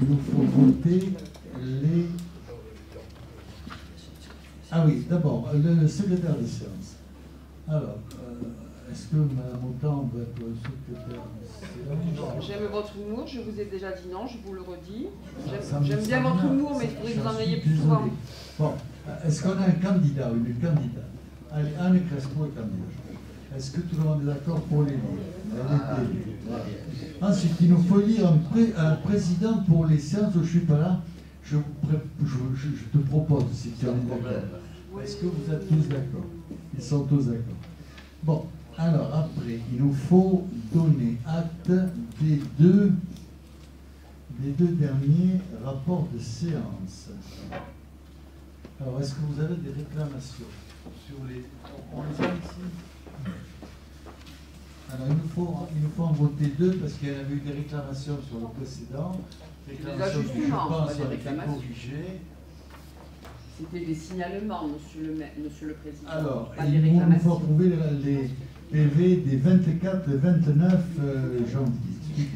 il nous faut voter les... Ah oui, d'abord, le secrétaire de séance. Alors, est-ce que Mme Autant va être le secrétaire de séance? J'aime votre humour, je vous ai déjà dit non, je vous le redis. Ça J'aime bien votre humour, mais il faudrait que vous en ayez plus souvent. Bon, est-ce qu'on a un candidat ou une candidate? Allez, Anne Crespo est candidate. Est-ce que tout le monde est d'accord pour les lire? Ensuite, il nous faut lire un président pour les séances où je ne suis pas là. Je te propose, si tu en es d'accord. Est-ce que vous êtes tous d'accord? Ils sont tous d'accord. Bon, alors après, il nous faut donner acte des deux derniers rapports de séance. Alors, est-ce que vous avez des réclamations sur les... On les a ici? Alors, il nous faut en voter deux parce qu'il y avait eu des réclamations sur le précédent. Réclamations qui, je pense, ont été corrigées. C'était des signalements, monsieur le Président. Alors, il nous faut approuver les PV des 24 et 29 janvier.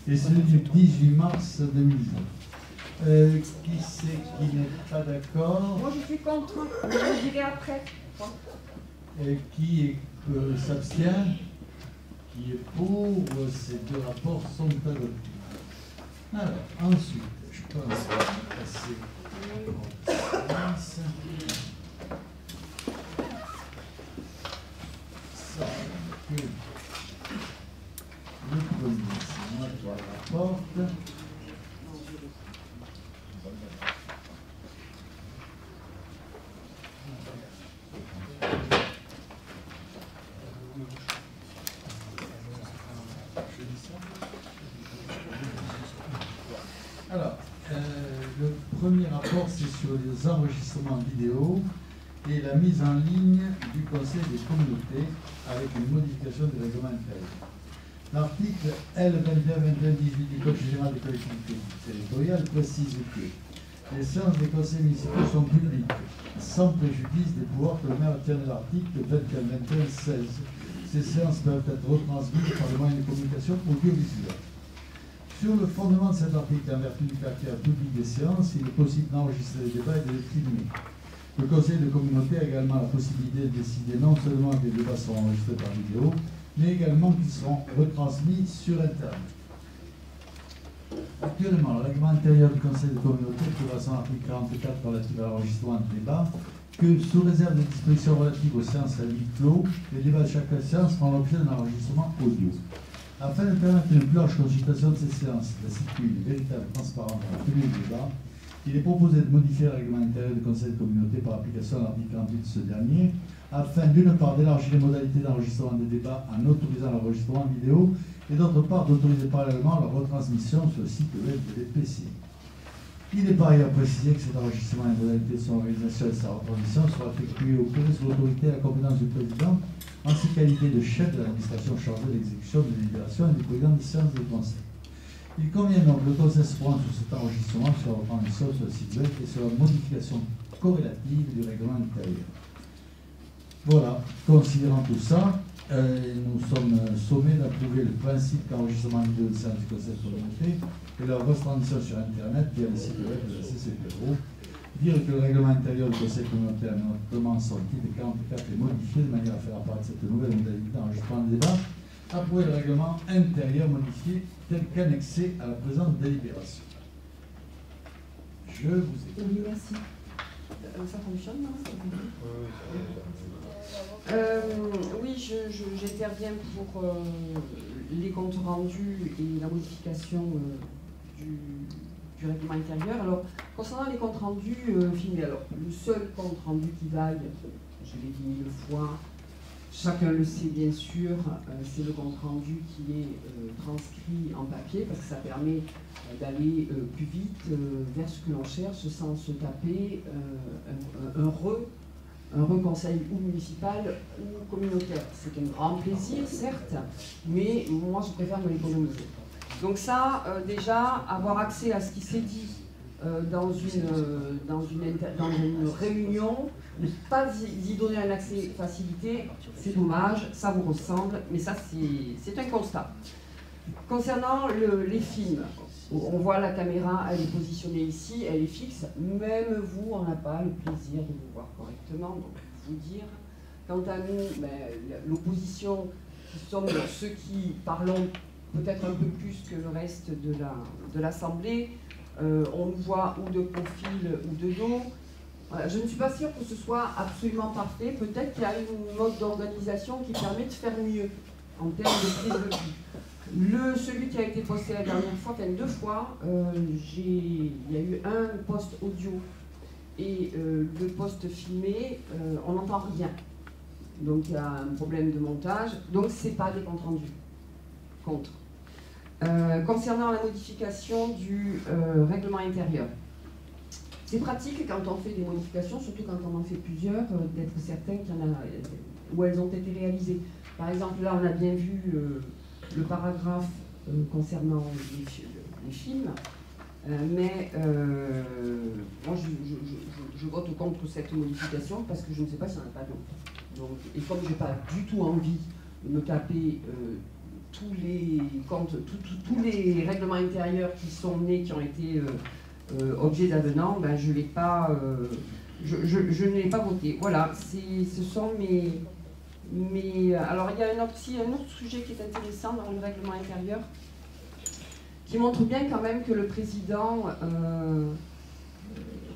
Et celui du 18 mars 2020. Qui c'est qui n'est pas d'accord? Moi, je suis contre, mais je le dirai après. Qui s'abstient? Qui est pour? Ces deux rapports sont adoptés. Alors, ensuite, je pense qu'on va passer ça, que le premier, c'est moi qui rapporte. Alors, le premier rapport, c'est sur les enregistrements vidéo et la mise en ligne du Conseil des communautés avec une modification du règlement intérieur. L'article L21-21-18 du Code général des collectivités territoriales précise que les séances des conseils municipaux sont publiques, sans préjudice des pouvoirs que le maire tient de l'article 21-21-16. Ces séances peuvent être retransmises par les moyens de communication audiovisuels. Sur le fondement de cet article, en vertu du caractère public des séances, il est possible d'enregistrer les débats et de les filmer. Le conseil de communauté a également la possibilité de décider non seulement que les débats seront enregistrés par vidéo, mais également qu'ils seront retransmis sur Internet. Actuellement, le règlement intérieur du conseil de communauté prévoit son article 44 relatif à l'enregistrement de débats que, sous réserve des dispositions relatives aux séances à huis clos, les débats de chaque séance feront l'objet d'un enregistrement audio. Afin de permettre une plus large consultation de ces séances, d'assister une véritable transparence dans la tenue du débat, il est proposé de modifier le règlement intérieur du conseil de communauté par application à l'article 48 de ce dernier, afin d'une part d'élargir les modalités d'enregistrement des débats en autorisant l'enregistrement vidéo et d'autre part d'autoriser parallèlement leur retransmission sur le site web de l'EPC. Il est par ailleurs précisé que cet enregistrement et les modalités de son organisation et de sa retransmission sera effectué au plus sous l'autorité et la compétence du président, en ses qualités de chef de l'administration chargée de l'exécution des délibérations et du président des séances de conseil. Il convient donc que le conseil se prononce sur cet enregistrement, sur la retransmission sur le site web et sur la modification corrélative du règlement intérieur. Voilà, considérant tout ça, nous sommes sommés d'approuver le principe d'enregistrement vidéo de séances du conseil de communauté et leur retransmission sur Internet via le site web de la CCPO. Dire que le règlement intérieur du conseil communautaire, notamment son titre 44, est modifié de manière à faire apparaître cette nouvelle modalité d'enregistrement de débat. Approuver le règlement intérieur modifié tel qu'annexé à la présente délibération. Je vous écoute. Oui, merci. Ça fonctionne, non? Oui, j'interviens pour les comptes rendus et la modification du règlement intérieur. Alors, concernant les comptes rendus filmés, alors, le seul compte rendu qui vaille, je l'ai dit 1000 fois, chacun le sait bien sûr, c'est le compte rendu qui est transcrit en papier, parce que ça permet d'aller plus vite vers ce que l'on cherche sans se taper un conseil ou municipal ou communautaire. C'est un grand plaisir, certes, mais moi je préfère me l'économiser. Donc ça, déjà, avoir accès à ce qui s'est dit dans une réunion, ne pas y donner un accès facilité, c'est dommage, ça vous ressemble, mais ça c'est un constat. Concernant les films, on voit la caméra, elle est positionnée ici, elle est fixe. Même vous, on n'a pas le plaisir de vous voir correctement. Donc, vous dire, quant à nous, ben, l'opposition, qui sommes ceux qui parlons peut-être un peu plus que le reste de l'Assemblée, on nous voit ou de profil ou de dos. Voilà, je ne suis pas sûre que ce soit absolument parfait. Peut-être qu'il y a une mode d'organisation qui permet de faire mieux en termes de prise de vue. Celui qui a été posté la dernière fois, enfin 2 fois, il y a eu un post audio et le post filmé, on n'entend rien. Donc il y a un problème de montage, donc c'est pas des comptes rendus. Contre. Concernant la modification du règlement intérieur, c'est pratique quand on fait des modifications, surtout quand on en fait plusieurs, d'être certain qu'il y en a où elles ont été réalisées. Par exemple, là on a bien vu le paragraphe concernant les films, mais moi je vote contre cette modification parce que je ne sais pas s'il n'y en a pas d'autres. Et comme je n'ai pas du tout envie de me taper tous les règlements intérieurs qui sont nés, qui ont été objet d'avenant, ben je ne l'ai pas voté. Voilà, ce sont mes... Alors il y a un autre sujet qui est intéressant dans le règlement intérieur, qui montre bien quand même que le président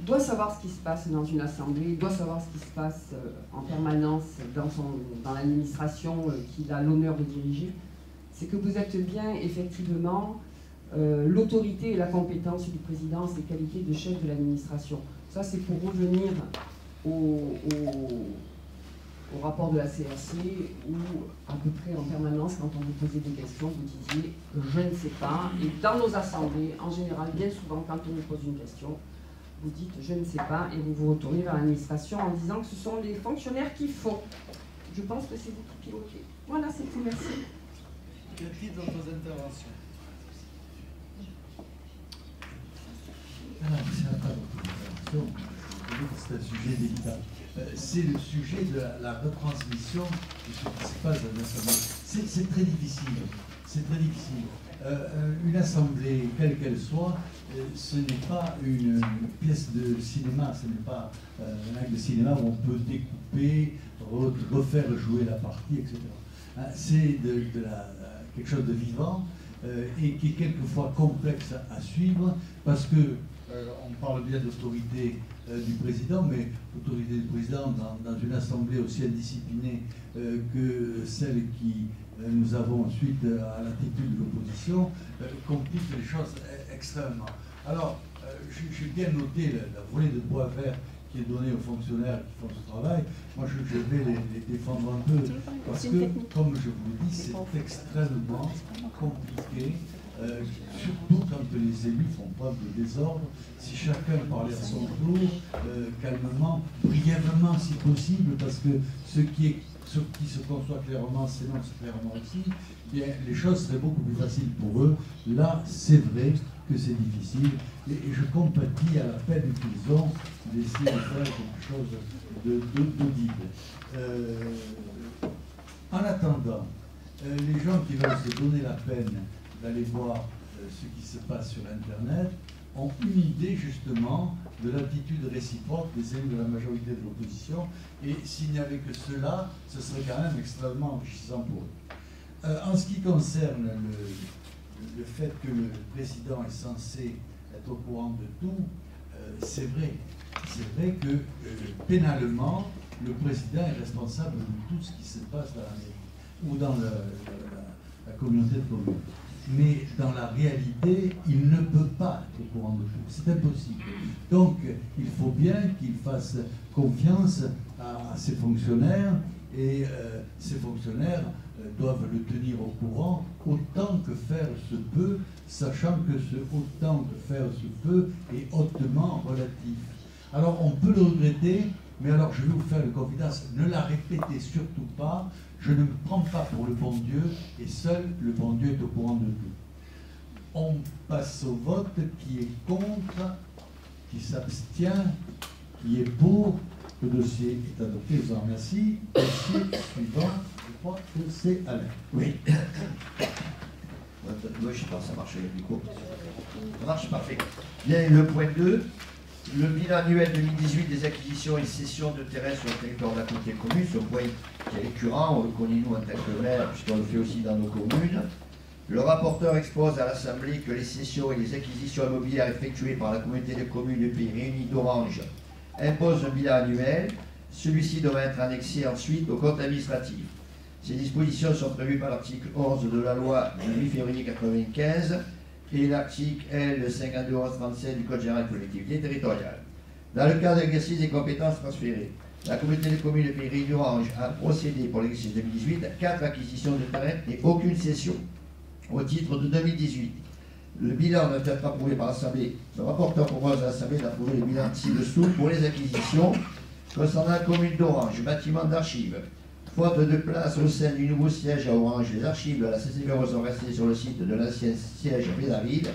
doit savoir ce qui se passe dans une assemblée, doit savoir ce qui se passe en permanence dans l'administration qu'il a l'honneur de diriger. C'est que vous êtes bien effectivement l'autorité et la compétence du président, ses qualités de chef de l'administration. Ça c'est pour revenir au rapport de la CRC où à peu près en permanence quand on vous posait des questions vous disiez je ne sais pas, et dans nos assemblées en général bien souvent quand on vous pose une question vous dites je ne sais pas et vous vous retournez vers l'administration en disant que ce sont les fonctionnaires qui font. Je pense que c'est vous qui pilotez. Voilà, c'est tout, merci. Y a-t-il d'autres interventions? Alors, c'est pas d'autres interventions. C'est un sujet délicat. C'est le sujet de la retransmission de ce qui se passe dans l'Assemblée. C'est très difficile. C'est très difficile. Une assemblée, quelle qu'elle soit, ce n'est pas une pièce de cinéma, ce n'est pas un acte de cinéma où on peut découper, refaire jouer la partie, etc. C'est quelque chose de vivant et qui est quelquefois complexe à suivre parce que on parle bien d'autorité du président, mais l'autorité du président dans une assemblée aussi indisciplinée que celle qui nous avons ensuite à l'attitude de l'opposition complique les choses extrêmement. Alors, j'ai bien noté la volée de bois vert qui est donnée aux fonctionnaires qui font ce travail. Moi, je vais les défendre un peu parce que, comme je vous le dis, c'est extrêmement compliqué. Surtout quand les élus font preuve de désordre, si chacun parlait à son tour, calmement, brièvement si possible, parce que ce qui se conçoit clairement s'énonce clairement aussi, eh bien, les choses seraient beaucoup plus faciles pour eux. Là, c'est vrai que c'est difficile, et je compatis à la peine qu'ils ont d'essayer de faire quelque chose d'audible. En attendant, les gens qui veulent se donner la peine d'aller voir ce qui se passe sur Internet, ont une idée justement de l'attitude réciproque des élus de la majorité de l'opposition, et s'il n'y avait que cela, ce serait quand même extrêmement enrichissant pour eux. En ce qui concerne le fait que le président est censé être au courant de tout, c'est vrai. C'est vrai que pénalement, le président est responsable de tout ce qui se passe dans la mairie ou dans la communauté de communes. Mais dans la réalité, il ne peut pas être au courant de tout. C'est impossible. Donc, il faut bien qu'il fasse confiance à ses fonctionnaires, et ces fonctionnaires doivent le tenir au courant autant que faire se peut, sachant que ce autant que faire se peut est hautement relatif. Alors, on peut le regretter, mais alors je vais vous faire une confidence, ne la répétez surtout pas. Je ne me prends pas pour le bon Dieu, et seul le bon Dieu est au courant de tout. On passe au vote. Qui est contre, qui s'abstient, qui est pour. Le dossier est adopté, je vous en remercie. Dossier suivant, je crois que c'est Alain. Oui. Oui, je sais pas, ça marche avec le micro. Ça marche, parfait. Bien, le point 2, le bilan annuel 2018 des acquisitions et cessions de terrain sur le territoire de la communauté de communes, ce point qui est récurrent, on le connaît nous en tant que maire, puisqu'on le fait aussi dans nos communes. Le rapporteur expose à l'Assemblée que les cessions et les acquisitions immobilières effectuées par la communauté de communes du Pays Réunis d'Orange imposent un bilan annuel. Celui-ci devra être annexé ensuite au compte administratif. Ces dispositions sont prévues par l'article 11 de la loi du 8 février 1995 et l'article L. 5211-37 du Code général des collectivités territoriales. Dans le cadre de l'exercice des compétences transférées, la communauté de communes du Pays Réunis d'Orange a procédé pour l'exercice 2018 à 4 acquisitions de terrain et aucune cession. Au titre de 2018, le bilan doit être approuvé par l'Assemblée. Le rapporteur propose à l'Assemblée d'approuver le bilan ci-dessous pour les acquisitions concernant la commune d'Orange, bâtiment d'archives. Faute de place au sein du nouveau siège à Orange, les archives de la CCPO sont restées sur le site de l'ancien siège à Bédarville.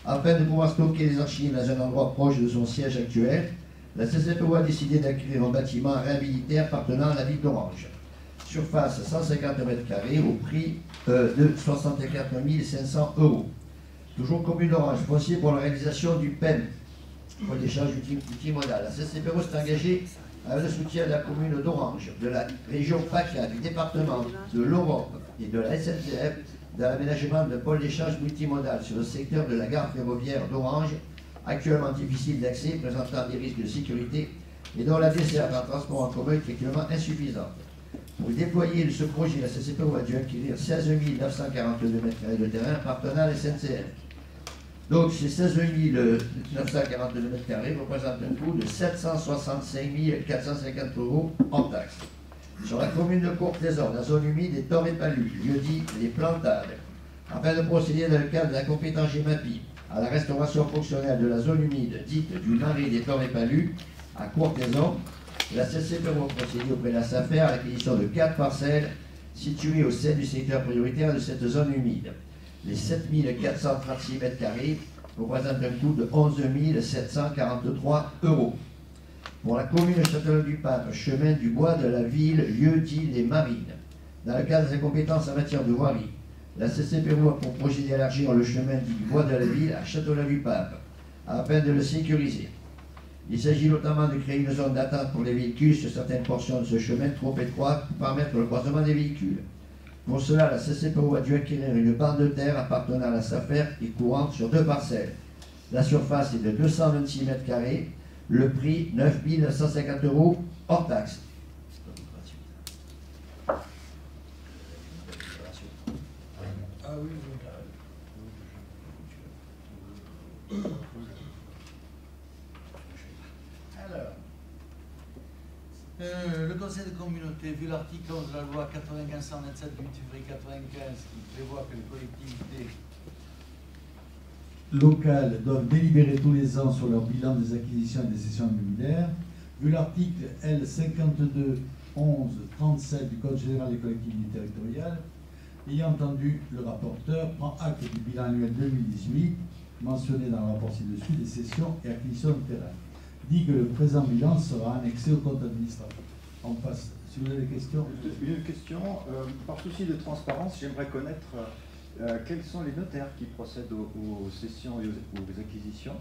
Afin de pouvoir stocker les archives dans un endroit proche de son siège actuel, la CCPO a décidé d'acquérir un bâtiment réhabilité appartenant à la ville d'Orange. Surface 150 m² au prix de 64 500 €. Toujours commune d'Orange, foncier pour la réalisation du PEM, pour des charges multimodales. La CCPO s'est engagée avec le soutien de la commune d'Orange, de la région PACA, du département, de l'Europe et de la SNCF dans l'aménagement de pôles d'échange multimodal sur le secteur de la gare ferroviaire d'Orange, actuellement difficile d'accès, présentant des risques de sécurité et dont la desserte en transport en commun est actuellement insuffisante. Pour déployer ce projet, la CCPO a dû acquérir 16 942 m² de terrain appartenant à la SNCF. Donc ces 16 942 m² représentent un coût de 765 450 € hors taxes. Sur la commune de Courthézon, la zone humide des Torres et Palus, lieu dit les Plantades, afin de procéder dans le cadre de la compétence GEMAPI à la restauration fonctionnelle de la zone humide dite du marais des Torres et Palus à Courthézon, la CCPO a procédé auprès de la SAFER à l'acquisition de 4 parcelles situées au sein du secteur prioritaire de cette zone humide. Les 7 436 m² représentent un coût de 11 743 €. Pour la commune de Châteauneuf-du-Pape, chemin du bois de la ville, lieu dit les Marines. Dans le cadre de ses compétences en matière de voirie, la CCPO a pour projet d'élargir le chemin dit du bois de la ville à Châteauneuf-du-Pape, afin de le sécuriser. Il s'agit notamment de créer une zone d'attente pour les véhicules sur certaines portions de ce chemin trop étroite pour permettre le croisement des véhicules. Pour cela, la CCPO a dû acquérir une bande de terre appartenant à la SAFER et courante sur 2 parcelles. La surface est de 226 m², le prix 9 950 € hors taxe. Ah oui, Alors, le conseil de communauté, vu l'article 11 de la loi 95-127 du 8 février 95 qui prévoit que les collectivités locales doivent délibérer tous les ans sur leur bilan des acquisitions et des cessions immobilières, vu l'article L. 5211-37 du Code général des collectivités territoriales, ayant entendu le rapporteur, prend acte du bilan annuel 2018, mentionné dans le rapport ci-dessus, des cessions et acquisitions de terrain. Dit que le présent bilan sera annexé au compte administratif. On passe. Si vous avez des questions. Une question. Par souci de transparence, j'aimerais connaître quels sont les notaires qui procèdent aux cessions et aux acquisitions,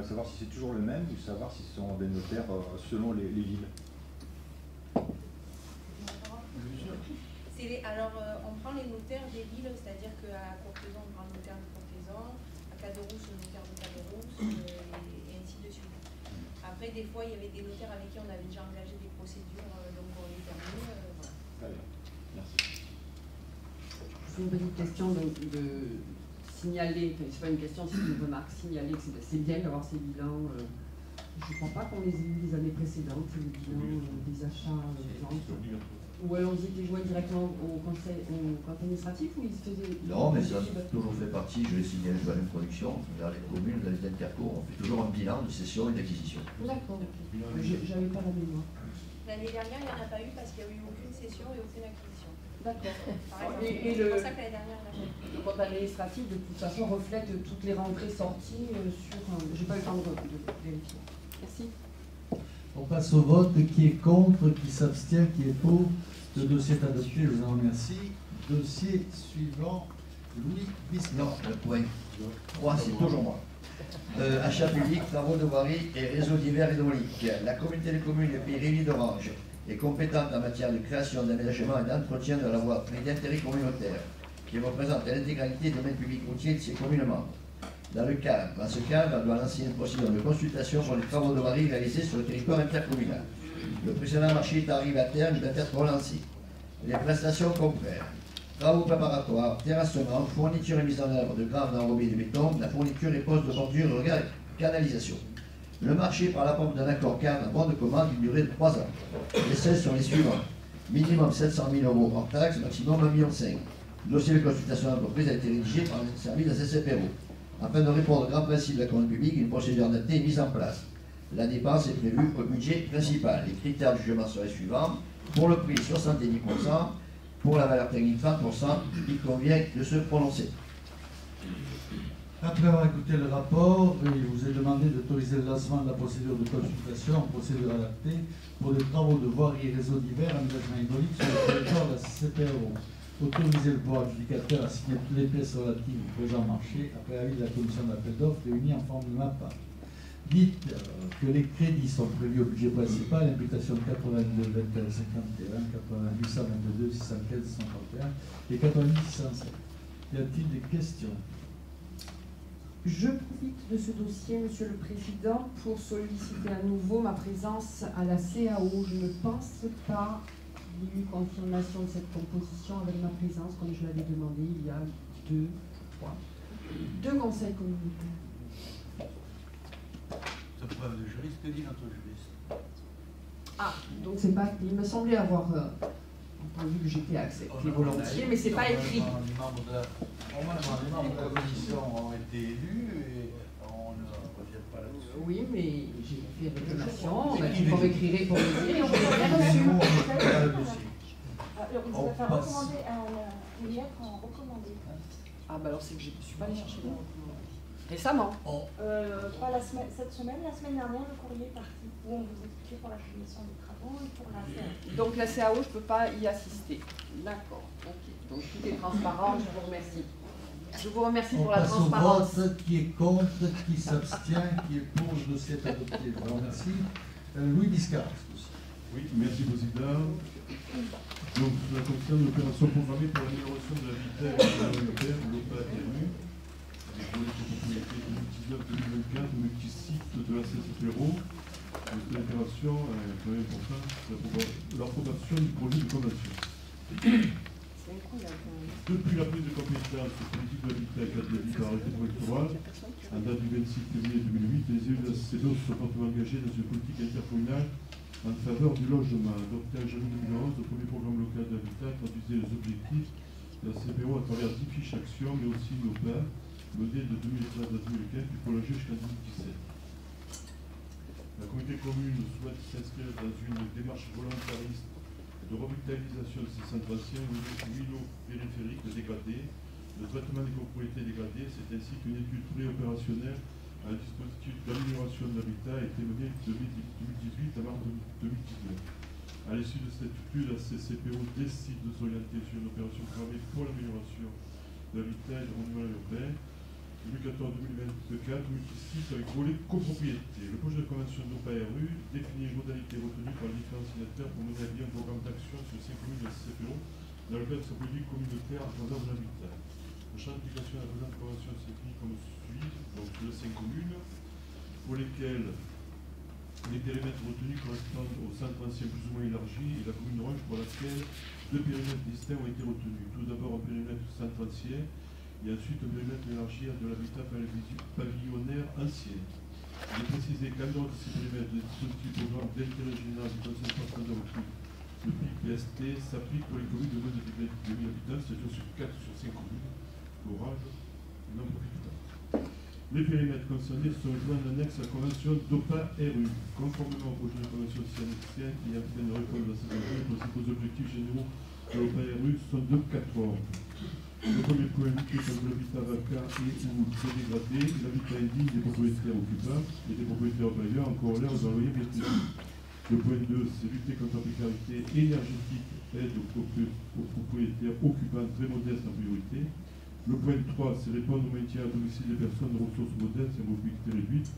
savoir si c'est toujours le même ou savoir si ce sont des notaires selon les villes. Alors, on prend les notaires des villes, c'est-à-dire qu'à Courthézon, on prend le notaire de Courthézon, à Caderousse, le notaire de Caderousse, et ainsi de suite. Après, des fois, il y avait des notaires avec qui on avait déjà engagé des procédures, donc on les termine. Voilà. Très bien. Merci. C'est une petite question de signaler, enfin, c'est pas une question, c'est une remarque, signaler que c'est bien d'avoir ces bilans. Je ne crois pas qu'on les ait eu les années précédentes, les bilans des achats, ou alors ils étaient joints directement au compte administratif ou ils se faisaient... Non, mais ça a toujours fait partie, je l'ai signalé dans une production, dans les communes, dans les intercours, on fait toujours un bilan de cession et d'acquisition. D'accord, j'avais pas la mémoire. L'année dernière, il n'y en a pas eu parce qu'il n'y a eu aucune cession et aucune acquisition. D'accord. C'est pour ça que l'année dernière, le compte administratif, de toute façon, reflète toutes les rentrées-sorties sur... J'ai pas eu le temps de vérifier. Merci. On passe au vote. Qui est contre, qui s'abstient, qui est pour. Le dossier est adopté, je vous en remercie. Dossier suivant, Louis Biscard. Non, le point 3, c'est toujours moi. Achat public, travaux de voirie et réseaux divers hydrauliques. La communauté de communes du Pays Réunis d'Orange est compétente en matière de création, d'aménagement et d'entretien de la voie d'intérêt communautaire, qui représente l'intégralité des domaines publics routiers de ses communes membres. Dans ce cadre, elle doit lancer une procédure de consultation pour les travaux de voirie réalisés sur le territoire intercommunal. Le précédent marché arrive à terme, il doit être relancé. Les prestations comprennent travaux préparatoires, terrassement, fourniture et mise en œuvre de graves d'enrobés de béton, la fourniture et pose de bordure et canalisation. Le marché par la pompe d'un accord cadre à bon de commande d'une durée de 3 ans. Les seuils sont les suivants. Minimum 700 000 € hors taxe, maximum 1,5 million. Le dossier de consultation d'entreprise a été rédigé par le service de la CCPRO. Afin de répondre au grand principe de la commande publique, une procédure adaptée est mise en place. La dépense est prévue au budget principal. Les critères de jugement sont les suivants. Pour le prix, 70%. Pour la valeur technique, 30%. Il convient de se prononcer. Après avoir écouté le rapport, il vous est demandé d'autoriser le lancement de la procédure de consultation en procédure adaptée pour des travaux de voirie et réseaux divers, aménagement hydraulique sur le territoire de la CCPRO. Autoriser le pouvoir adjudicateur à signer toutes les pièces relatives au présent marché après avis de la commission d'appel d'offres réunie en forme de MAPA. Dites que les crédits sont prévus au budget principal, imputation 82, 21, 51, 80, 822, 615, 131 et 90, 607. Y a-t-il des questions? Je profite de ce dossier, Monsieur le Président, pour solliciter à nouveau ma présence à la CAO. Je ne pense pas qu'il y ait eu confirmation de cette composition avec ma présence, comme je l'avais demandé il y a deux conseils communautaires. C'est preuve de juriste, que dit notre juriste? Ah, donc c'est pas. Il me semblait avoir entendu que j'étais accepté volontiers, mais c'est pas écrit. Les membres de la commission ont été élus et on ne revient pas là-dessus. Oui, mais j'ai fait réclamation, on m'a dit qu'on m'écrirait pour me dire et je l'ai bien reçu. Alors, il va faire recommander une lettre en recommandé. Ah, bah alors c'est que je ne suis pas allée chercher le recommandé. Récemment. Pas cette semaine, la semaine dernière, le courrier est parti. Où on vous expliquait pour la commission des travaux et pour la CAO. Donc la CAO, je ne peux pas y assister. D'accord, ok. Donc tout est transparent, je vous remercie. Je vous remercie pour la transparence. On passe au vote, qui est contre, qui s'abstient, qui est pour, le dossier est adopté. Je vous remercie. Louis Biscard. Oui, merci Président. Donc, cela concerne l'opération programmée pour l'amélioration de l'habitat communautaire, l'OPA-RU, avec les propriétés 2019-2024, multi-sites de la CCPRO. Cette opération est quand même importante, c'est l'approbation du projet de convention. Depuis la prise de compétence politique de l'habitat et cadre de vie par arrêté préfectoral, en date du 26 février 2008, les élus de la CCPRO se sont fortement engagés dans une politique intercommunale en faveur du logement. Adopté en janvier 2011, le premier programme local d'habitat traduisait les objectifs de la CPO à travers 10 fiches actions, mais aussi nos plans, modèle de 2013 à 2015, puis prolongé jusqu'en 2017. La communauté commune souhaite s'inscrire dans une démarche volontariste de revitalisation de ces centres anciens ou îlots périphériques dégradés. Le traitement des copropriétés dégradées, c'est ainsi qu'une étude pré-opérationnelle un dispositif d'amélioration de l'habitat a été mené de 2018 à mars 2019. À l'issue de cette étude, la CCPO décide de s'orienter sur une opération programmée pour l'amélioration de l'habitat et du renouvellement urbain 2014-2024, multi-site avec volet copropriété. Le projet de convention d'OPA-RU définit les modalités retenues par les différents signataires pour mener à bien un programme d'action sur 5 communes de la CCPO dans le cadre de sa politique communautaire en faveur de l'habitat. Le champ d'application de la présente convention s'écrit comme suit, donc sur les 5 communes, pour lesquelles les périmètres retenus correspondent au centre ancien plus ou moins élargi et la commune Orange pour laquelle deux périmètres distincts ont été retenus. Tout d'abord un périmètre centre ancien et ensuite un périmètre élargi à de l'habitat pavillonnaire ancien. Il est précisé qu'en dehors de ces périmètres, le dispositif programme d'intérêt général du Conseil départemental le PIC-PST s'applique pour les communes de moins de 2000 habitants, c'est-à-dire sur 4 sur 5 communes, Orange non profitable. Les périmètres concernés sont joints en annexe à la convention d'OPA-RU, conformément au projet de convention CNC qui a fait une réponse à ces enjeux. Les principaux objectifs généraux de l'OPA-RU sont de 4 ordres. Le premier point, lutter contre l'habitat vacant et ou très dégradé, l'habitat indigne des propriétaires occupants et des propriétaires bailleurs en corollaire aux loyers bien précis. Le point 2, c'est lutter contre la précarité énergétique, aide aux propriétaires occupants très modestes en priorité. Le point 3, c'est répondre au maintien à domicile des personnes de ressources modestes et à mobilité réduite,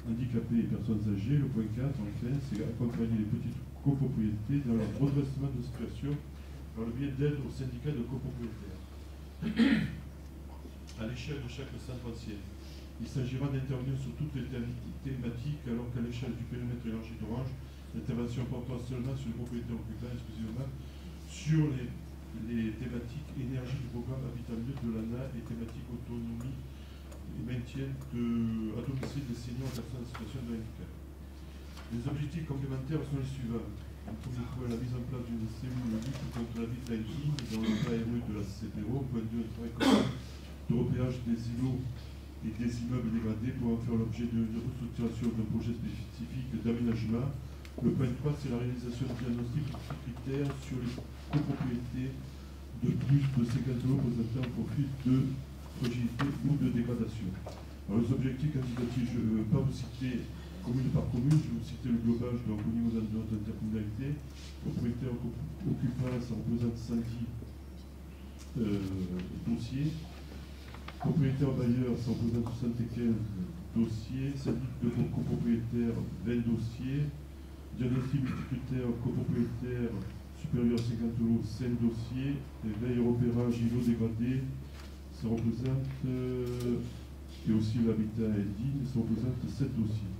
handicapées et personnes âgées. Le point 4, enfin, c'est accompagner les petites copropriétés dans leur redressement de situation par le biais d'aide aux syndicats de copropriétaires. À l'échelle de chaque centre ancien, il s'agira d'intervenir sur toutes les thématiques, alors qu'à l'échelle du périmètre élargi d'Orange, l'intervention portera seulement sur les propriétaires occupants, exclusivement sur les thématiques énergie du programme Habitat Mieux de l'ANA et thématiques autonomie et maintien à domicile des seniors et personnes en situation de handicap. Les objectifs complémentaires sont les suivants. En premier point, la mise en place d'une cellule de lutte contre l'habitat intime dans le KRU de la CCPO. Point 2, un travail commun de repérage des îlots et des immeubles dégradés pour en faire l'objet d'une restructuration d'un projet spécifique d'aménagement. Le point 3, c'est la réalisation de diagnostics de critères sur les copropriétés de plus de 50 euros présentant un profil de fragilité ou de dégradation. Alors, les objectifs quantitatifs, je ne vais pas vous citer commune par commune, je vais vous citer le global donc, au niveau de notre intercommunalité. Propriétaire occupant, ça représente 110 dossiers. Propriétaire bailleur, ça représente 75 dossiers. Syndic de copropriétaire, 20 dossiers. Diagnostic multicritère copropriétaire supérieur à 50 euros, 5 dossiers. Et veille repérage îlot dégradé, ça représente, et aussi l'habitat indigne, ça représente 7 dossiers.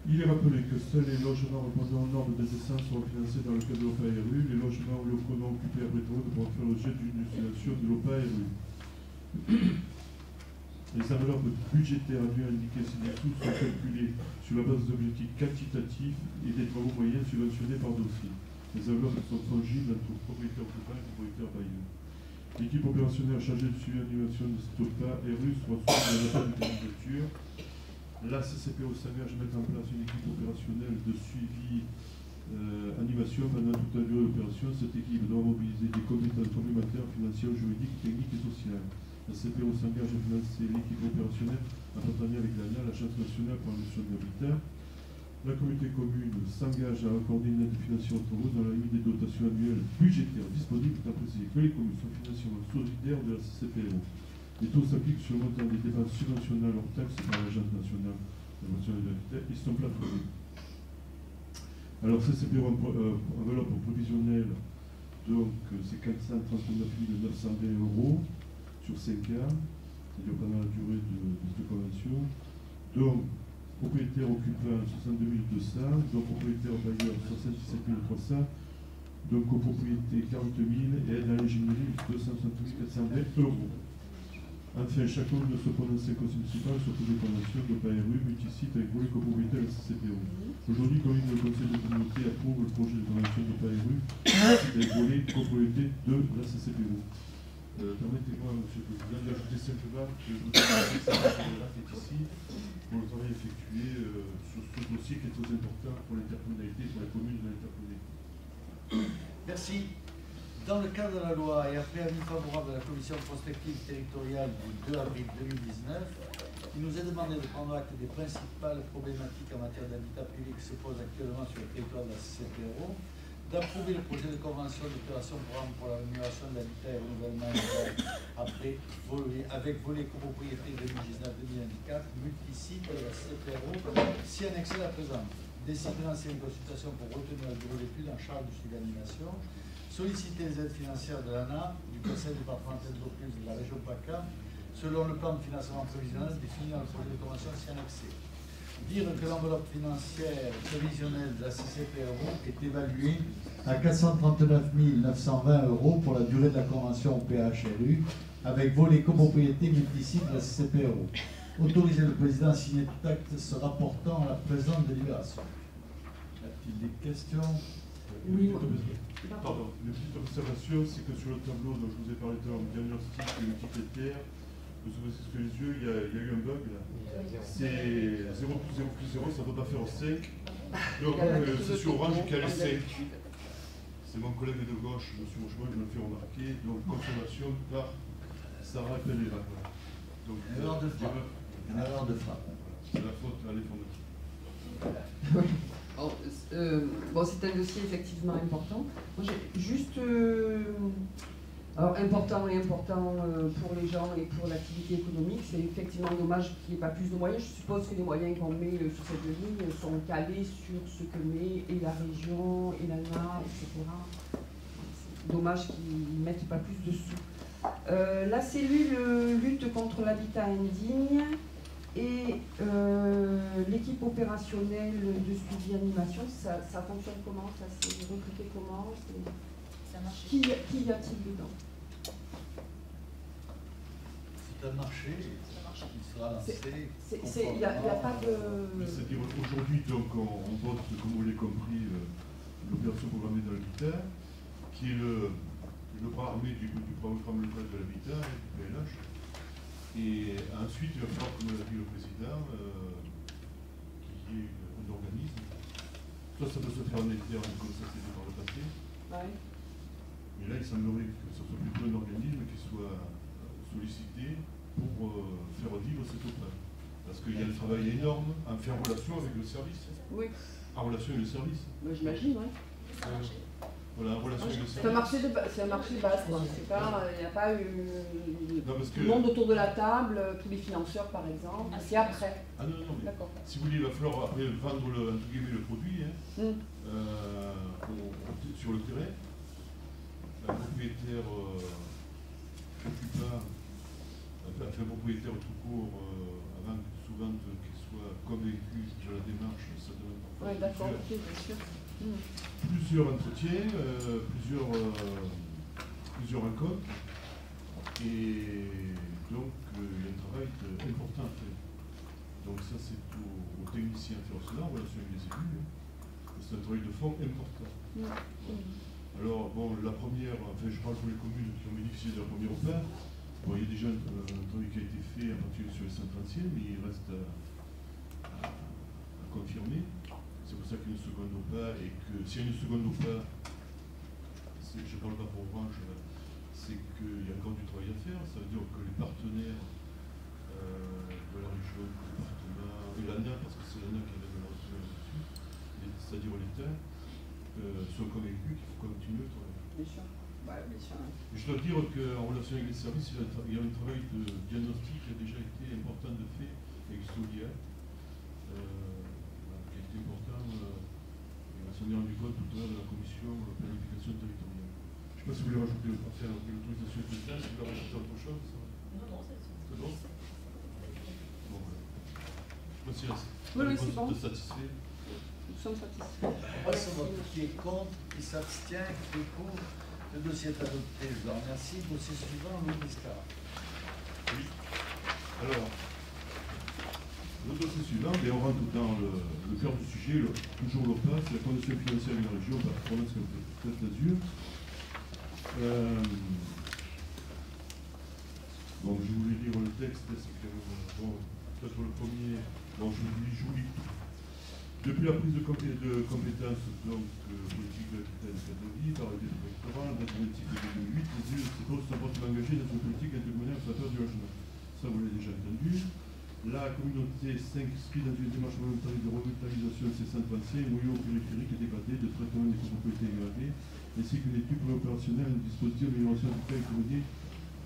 Il est rappelé que seuls les logements répondant aux normes de décence seront financés dans le cadre de l'OPA-RU. Les logements ou locaux non occupés après travaux devront faire l'objet d'une financement de l'OPA-RU. Les enveloppes budgétaires annuelles indiquées ci-dessous sont calculées sur la base d'objectifs quantitatifs et des travaux moyens subventionnés par dossier. Les enveloppes sont fongibles entre propriétaires occupants et propriétaires bailleurs. L'équipe opérationnelle chargée de suivi d'animation de cet OPA-RU sera soumise à l'appel de candidature. La CCPO s'engage à mettre en place une équipe opérationnelle de suivi animation pendant toute la durée d'opération. Cette équipe doit mobiliser des compétences complémentaires financières, juridiques, techniques et sociales. La CCPO s'engage à financer l'équipe opérationnelle en partenariat avec l'ANA, l'Agence nationale pour la gestion de l'habitat. La communauté commune s'engage à accorder une aide financière aux travaux dans la limite des dotations annuelles budgétaires disponibles, étant précisé que les communes sont financièrement solidaires de la CCPO. Les taux s'appliquent sur le montant des dépenses subventionnelles hors taxes par l'Agence nationale de la gestion de l'habitat. Ils sont plafonnés. Alors, CCPO enveloppe prévisionnelle, donc c'est 439 920 euros sur 5 ans, c'est-à-dire pendant la durée de cette convention. Donc, propriétaire occupant 62 200, donc propriétaire bailleur 77 300, donc copropriété 40 000 et aide à l'ingénierie 268 420 euros. Enfin, chacun de se prononcer conseil municipal sur toutes les conventions de PARU multisite avec volet copropriété à la CCPO. Aujourd'hui, comme le conseil de communauté approuve le projet de convention de PARU avec volet copropriété de la CCPO. Permettez-moi, Monsieur le Président, d'ajouter simplement que le est ici pour le travail effectué sur ce dossier qui est très important pour l'intercommunalité, pour la commune de l'intercommunalité. Merci. Dans le cadre de la loi et après avis favorable de la commission prospective territoriale du 2 avril 2019, il nous est demandé de prendre acte des principales problématiques en matière d'habitat public qui se posent actuellement sur le territoire de la CCPO, d'approuver le projet de convention d'opération programme pour l'amélioration de l'habitat et renouvellement avec volet copropriété 2019-2024, multisite de la CCPO, si annexé à la présente. Décider de lancer une consultation pour retenir le bureau d'études en charge du suivi d'animation, solliciter les aides financières de l'ANA, du Conseil départemental de l'Opus de la région PACA, selon le plan de financement prévisionnel défini dans le projet de convention si annexé. Dire que l'enveloppe financière prévisionnelle de la CCPO est évaluée à 439 920 euros pour la durée de la convention PHRU, avec volet copropriété multisite de la CCPO. Autoriser le président à signer tout acte se rapportant à la présente délibération. Y a-t-il des questions? Oui, pardon, une petite observation, c'est que sur le tableau dont je vous ai parlé tout à l'heure, diagnostic et multicritère, vous avez sous les yeux, il y a eu un bug là. C'est 0 plus 0 plus 0, ça ne peut pas faire 5. Donc c'est sur Orange qui a les 5. C'est mon collègue de gauche, M. Mouchemont, qui me le fait remarquer. Donc confirmation par Sarah Pellerin. Donc erreur de frappe. Une erreur de frappe. C'est la faute à l'informatique. Bon, c'est un dossier effectivement important. Moi, j'ai juste Alors important pour les gens et pour l'activité économique, c'est effectivement dommage qu'il n'y ait pas plus de moyens. Je suppose que les moyens qu'on met sur cette ligne sont calés sur ce que met et la région, et l'ANA, etc. C'est dommage qu'ils ne mettent pas plus de sous. La cellule lutte contre l'habitat indigne et l'équipe opérationnelle de suivi animation, ça fonctionne comment? Ça s'est recruté comment? Ça marche. Qui y a-t-il dedans? C'est un marché qui sera lancé. Il n'y a pas de... C'est-à-dire aujourd'hui, donc, on vote, comme vous l'avez compris, l'opération programmée de l'habitat, qui est le bras armé du programme local de l'habitat, du PLH. Et ensuite, il va falloir, comme l'a dit le président, qu'il y ait un organisme. Soit ça peut se faire en interne, comme ça s'est fait par le passé. Ouais. Mais là, il semblerait que ce soit plutôt un organisme qui soit sollicité pour faire vivre cette opération. Parce qu'il y a un travail énorme en fait en relation avec le service. Oui. En relation avec le service. J'imagine, oui. Ça a marché. Voilà, en relation avec le C'est service. un marché basse, quoi. Il n'y a pas eu Non, parce que... tout le monde autour de la table, tous les financeurs, par exemple. C'est après. Ah non, non, mais D'accord. si vous voulez, il va falloir après vendre entre guillemets, le produit hein, sur le terrain. Un propriétaire un propriétaire tout court, avant souvent qu'il soit convaincu de la démarche, ça demande Oui, d'accord, ok, bien sûr. Plusieurs entretiens, plusieurs rencontres, et donc il y a un travail important à faire. Donc ça c'est aux techniciens à faire cela, en relation avec les élus. C'est un travail de fond important. Alors bon, la première, enfin je parle pour les communes qui ont bénéficié de la première OPA. Bon, il y a déjà un travail qui a été fait en particulier sur les centres anciens, mais il reste à confirmer. C'est pour ça qu'il y a une seconde OPA et que s'il y a une seconde OPA, je ne parle pas pour Orange, c'est qu'il y a encore du travail à faire. Ça veut dire que les partenaires de la région, le département, et l'ANA, parce que c'est l'ANA qui avait la ressource dessus, c'est-à-dire l'État, sont convaincus qu'il faut continuer le travail. Bien sûr. Ouais, bien sûr. Je dois dire qu'en relation avec les services, il y a un travail de diagnostic qui a déjà été important de fait avec Solia. Qui a été important, on s'en est rendu compte tout à l'heure de la commission planification territoriale. Je ne sais pas si vous voulez rajouter l'autorisation spéciale, si vous voulez rajouter autre chose. Non, c'est bon. Bon, voilà. Je sais pas si oui, c'est bon. satisfait. Nous sommes satisfaits. On passe au vote. Qui est contre, qui s'abstient, qui est pour. Le dossier est adopté. Je vous remercie. Dossier suivant, Louis Biscard. Oui. Alors, le dossier suivant, et on rentre dans le cœur du sujet, toujours l'OPA, c'est la condition financière de la région par la province Côte d'Azur. Bon, je voulais lire le texte, c'est quand même, bon, peut-être le premier, bon, je vous lis, Depuis la prise de compétence donc, politique de l'habitat et de vie par le décret électoral, en date de 2008, les élus sont fortement engagés dans une politique intercommunale en faveur du logement. Ça, vous l'avez déjà entendu. La communauté s'inscrit dans une démarche volontaire de revitalisation de ses centres anciens, moyens périphériques et dégradés, de traitement des copropriétés dégradées, ainsi qu'une étude opérationnelle et un dispositif d'amélioration du plan économique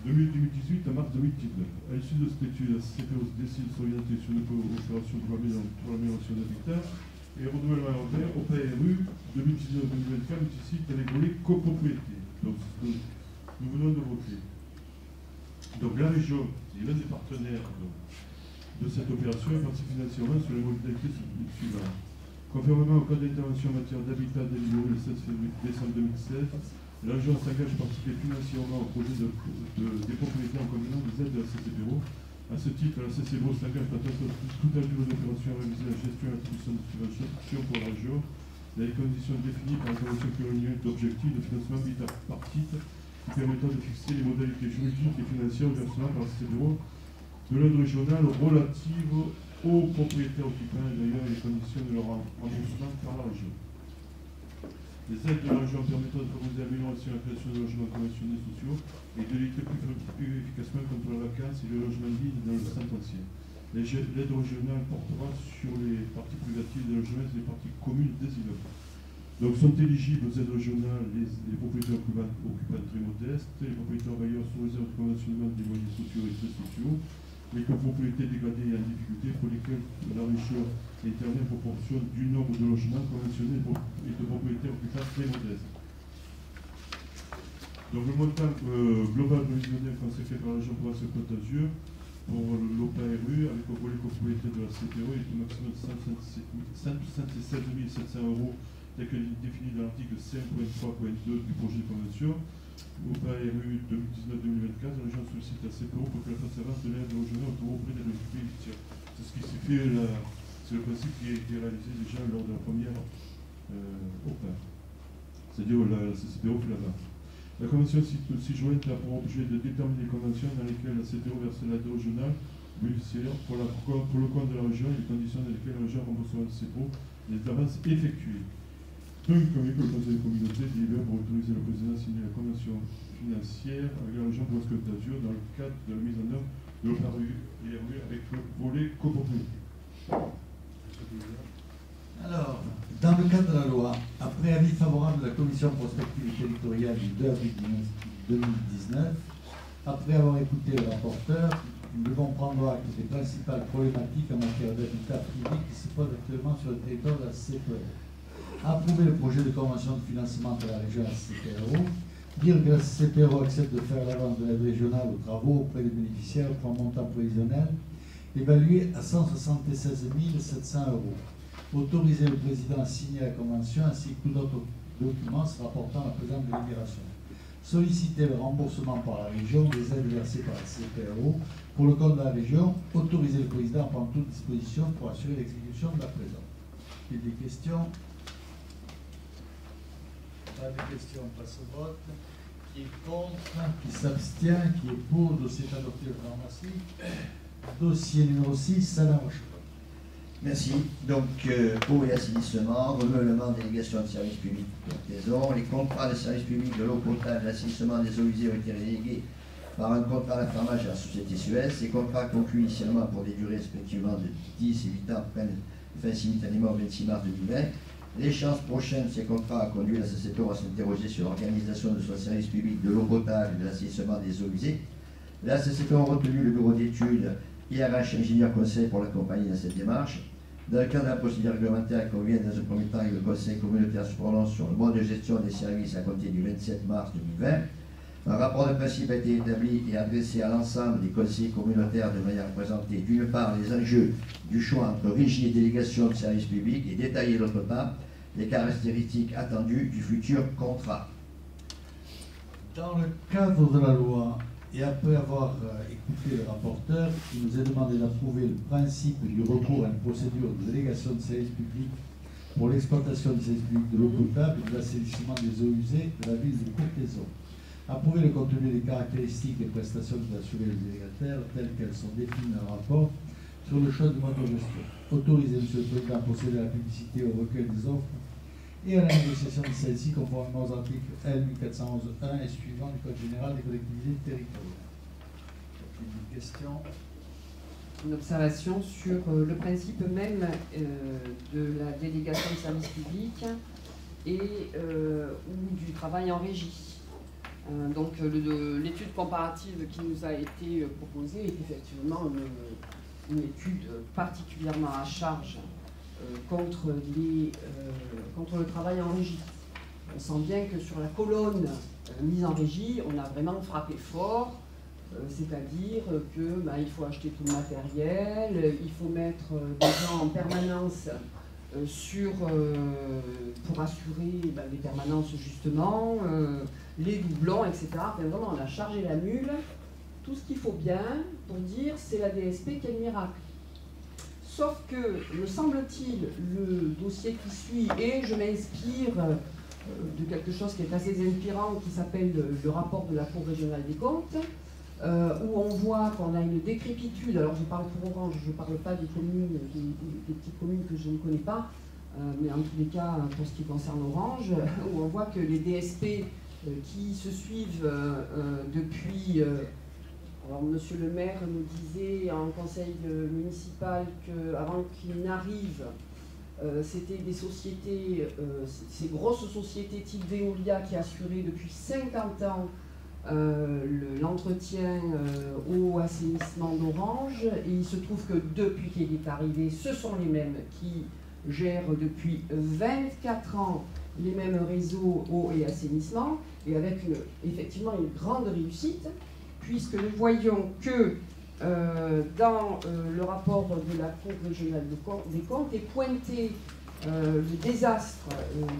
2018 à mars 2019. À l'issue de cette étude, la CPO décide de s'orienter sur une opération pour l'amélioration de l'habitat et renouvellement urbain au PRU 2019-2024 nécessite un volet copropriété. Donc, c'est ce que nous venons de voter. Donc, la région est l'un des partenaires de cette opération et participe financièrement sur les modalités suivantes. Conformément au cadre d'intervention en matière d'habitat délivré le 16 décembre 2016, la région s'engage à participer financièrement au projet des propriétés en combinant des aides de la CCPO. À ce titre, la CCPO s'engage à tout ajout aux opérations à réaliser la gestion et l'attribution de subventions pour la région, dans les conditions définies par la convention pluriannuelle d'objectifs de financement bipartite qui permettant de fixer les modalités juridiques et financières au versement par la CCPO de l'aide régionale relative aux propriétaires occupants et d'ailleurs les conditions de leur remboursement par la région. Les aides de la région permettant de favoriser l'amélioration et la création de logements conventionnels sociaux et de lutter plus efficacement contre la vacance et le logement vide dans le centre ancien. L'aide régionale portera sur les parties privatives des logements et les parties communes des immeubles. Donc sont éligibles aux aides régionales les propriétaires occupants très modestes, les propriétaires bailleurs sous réserve de conventionnement des moyens sociaux et très sociaux, les copropriétés dégradées et en difficulté pour lesquelles la région intervient en proportion du nombre de logements conventionnés et de propriétaires occupants très modestes. Donc le montant global prévisionnel consacré par la région Provence-Côte d'Azur pour l'OPA-RU avec au volet copropriété de la CPO est au maximum de 177 700 euros tel que défini dans l'article 5.3.2 du projet de convention. OPA-RU 2019-2024, la région sollicite la CPO pour que la conservance de l'aide régionale auprès des bénéficiaires. C'est ce qui s'est fait là, c'est le principe qui a été réalisé déjà lors de la première OPA, c'est-à-dire la CPO Flama. La convention ci-jointe a pour objet de déterminer les conventions dans lesquelles la CPO verse l'aide régionale bénéficiaire pour le compte de la région et les conditions dans lesquelles la région remboursera la CPO les avances effectuées. Donc, comme que le Conseil de communauté délibère pour autoriser le président à signer la convention financière avec la région Provence-Côte d'Azur dans le cadre de la mise en œuvre de l'OPA-RU et RU avec le volet copropriété. Alors, dans le cadre de la loi, après avis favorable de la Commission prospective et territoriale du 2 avril 2019, après avoir écouté le rapporteur, nous devons prendre acte des principales problématiques en matière d'habitat privé qui se posent actuellement sur le territoire de la CPO. Approuver le projet de convention de financement de la région CPO, dire que la CPO accepte de faire l'avance de l'aide régionale aux travaux auprès des bénéficiaires pour un montant prévisionnel évalué à 176 700 euros. Autoriser le président à signer la convention ainsi que tout autre document se rapportant à la présente délibération. Solliciter le remboursement par la région des aides versées par la CPO pour le compte de la région. Autoriser le président à prendre toute disposition pour assurer l'exécution de la présente. Il y a des questions? Pas de questions, on passe au vote. Qui est contre? Qui s'abstient? Qui est pour? Dossier est adopté de pharmacie. Dossier numéro 6, Salah Rochefort. Merci. Donc, eau et assainissement, renouvellement délégation de services publics de Taison. Les contrats de services publics de l'eau potable, l'assainissement des eaux usées ont été relégués par un contrat à la Farmage à la société Suez. Ces contrats conclus initialement pour des durées respectivement de 10 et 8 ans prennent fin simultanément au 26 mars 2020. L'échéance prochaine de ces contrats a conduit la CCPO à s'interroger sur l'organisation de son service public de l'eau potable et de l'assainissement des eaux usées. La CCPO a retenu le bureau d'études IRH Ingénieur Conseil pour l'accompagner dans cette démarche. Dans le cadre de la procédure réglementaire, il convient dans un premier temps que le Conseil communautaire se prononce sur le mode de gestion des services à compter du 27 mars 2020. Un rapport de principe a été établi et adressé à l'ensemble des conseillers communautaires de manière à présenter d'une part les enjeux du choix entre régie et délégation de services publics et détailler d'autre part les caractéristiques attendues du futur contrat. Dans le cadre de la loi, et après avoir écouté le rapporteur, il nous est demandé d'approuver le principe du recours à une procédure de délégation de services publics pour l'exploitation des services publics de l'eau potable et de l'assainissement des eaux usées de la ville de Courthézon. Approuver le contenu des caractéristiques des prestations que doit assurer le délégataire telles qu'elles sont définies dans le rapport sur le choix du mode de gestion. Autoriser M. le Président à procéder à la publicité au recueil des offres et à la négociation de celle-ci conformément aux articles L 1411-1 et suivants du Code général des collectivités territoriales. Une question? Une observation sur le principe même de la délégation de services publics et ou du travail en régie. Donc l'étude comparative qui nous a été proposée est effectivement une étude particulièrement à charge contre le travail en régie. On sent bien que sur la colonne mise en régie, on a vraiment frappé fort, c'est-à-dire qu'il faut acheter tout le matériel, il faut mettre des gens en permanence pour assurer les permanences justement, les doublons, etc. Enfin, vraiment, on a chargé la mule, tout ce qu'il faut bien pour dire c'est la DSP, quel miracle. Sauf que, me semble-t-il, le dossier qui suit, et je m'inspire de quelque chose qui est assez inspirant, qui s'appelle le rapport de la Cour régionale des comptes, où on voit qu'on a une décrépitude. Alors je parle pour Orange, je ne parle pas des communes, des petites communes que je ne connais pas, mais en tous les cas, pour ce qui concerne Orange, où on voit que les DSP qui se suivent depuis... alors monsieur le maire nous disait en conseil municipal qu'avant qu'il n'arrive, C'était des sociétés, ces grosses sociétés type Veolia qui assuraient depuis 50 ans l'entretien eau, assainissement d'Orange. Et il se trouve que depuis qu'il est arrivé, ce sont les mêmes qui gèrent depuis 24 ans les mêmes réseaux eau et assainissement, et avec effectivement une grande réussite, puisque nous voyons que dans le rapport de la Cour régionale des comptes est pointé le désastre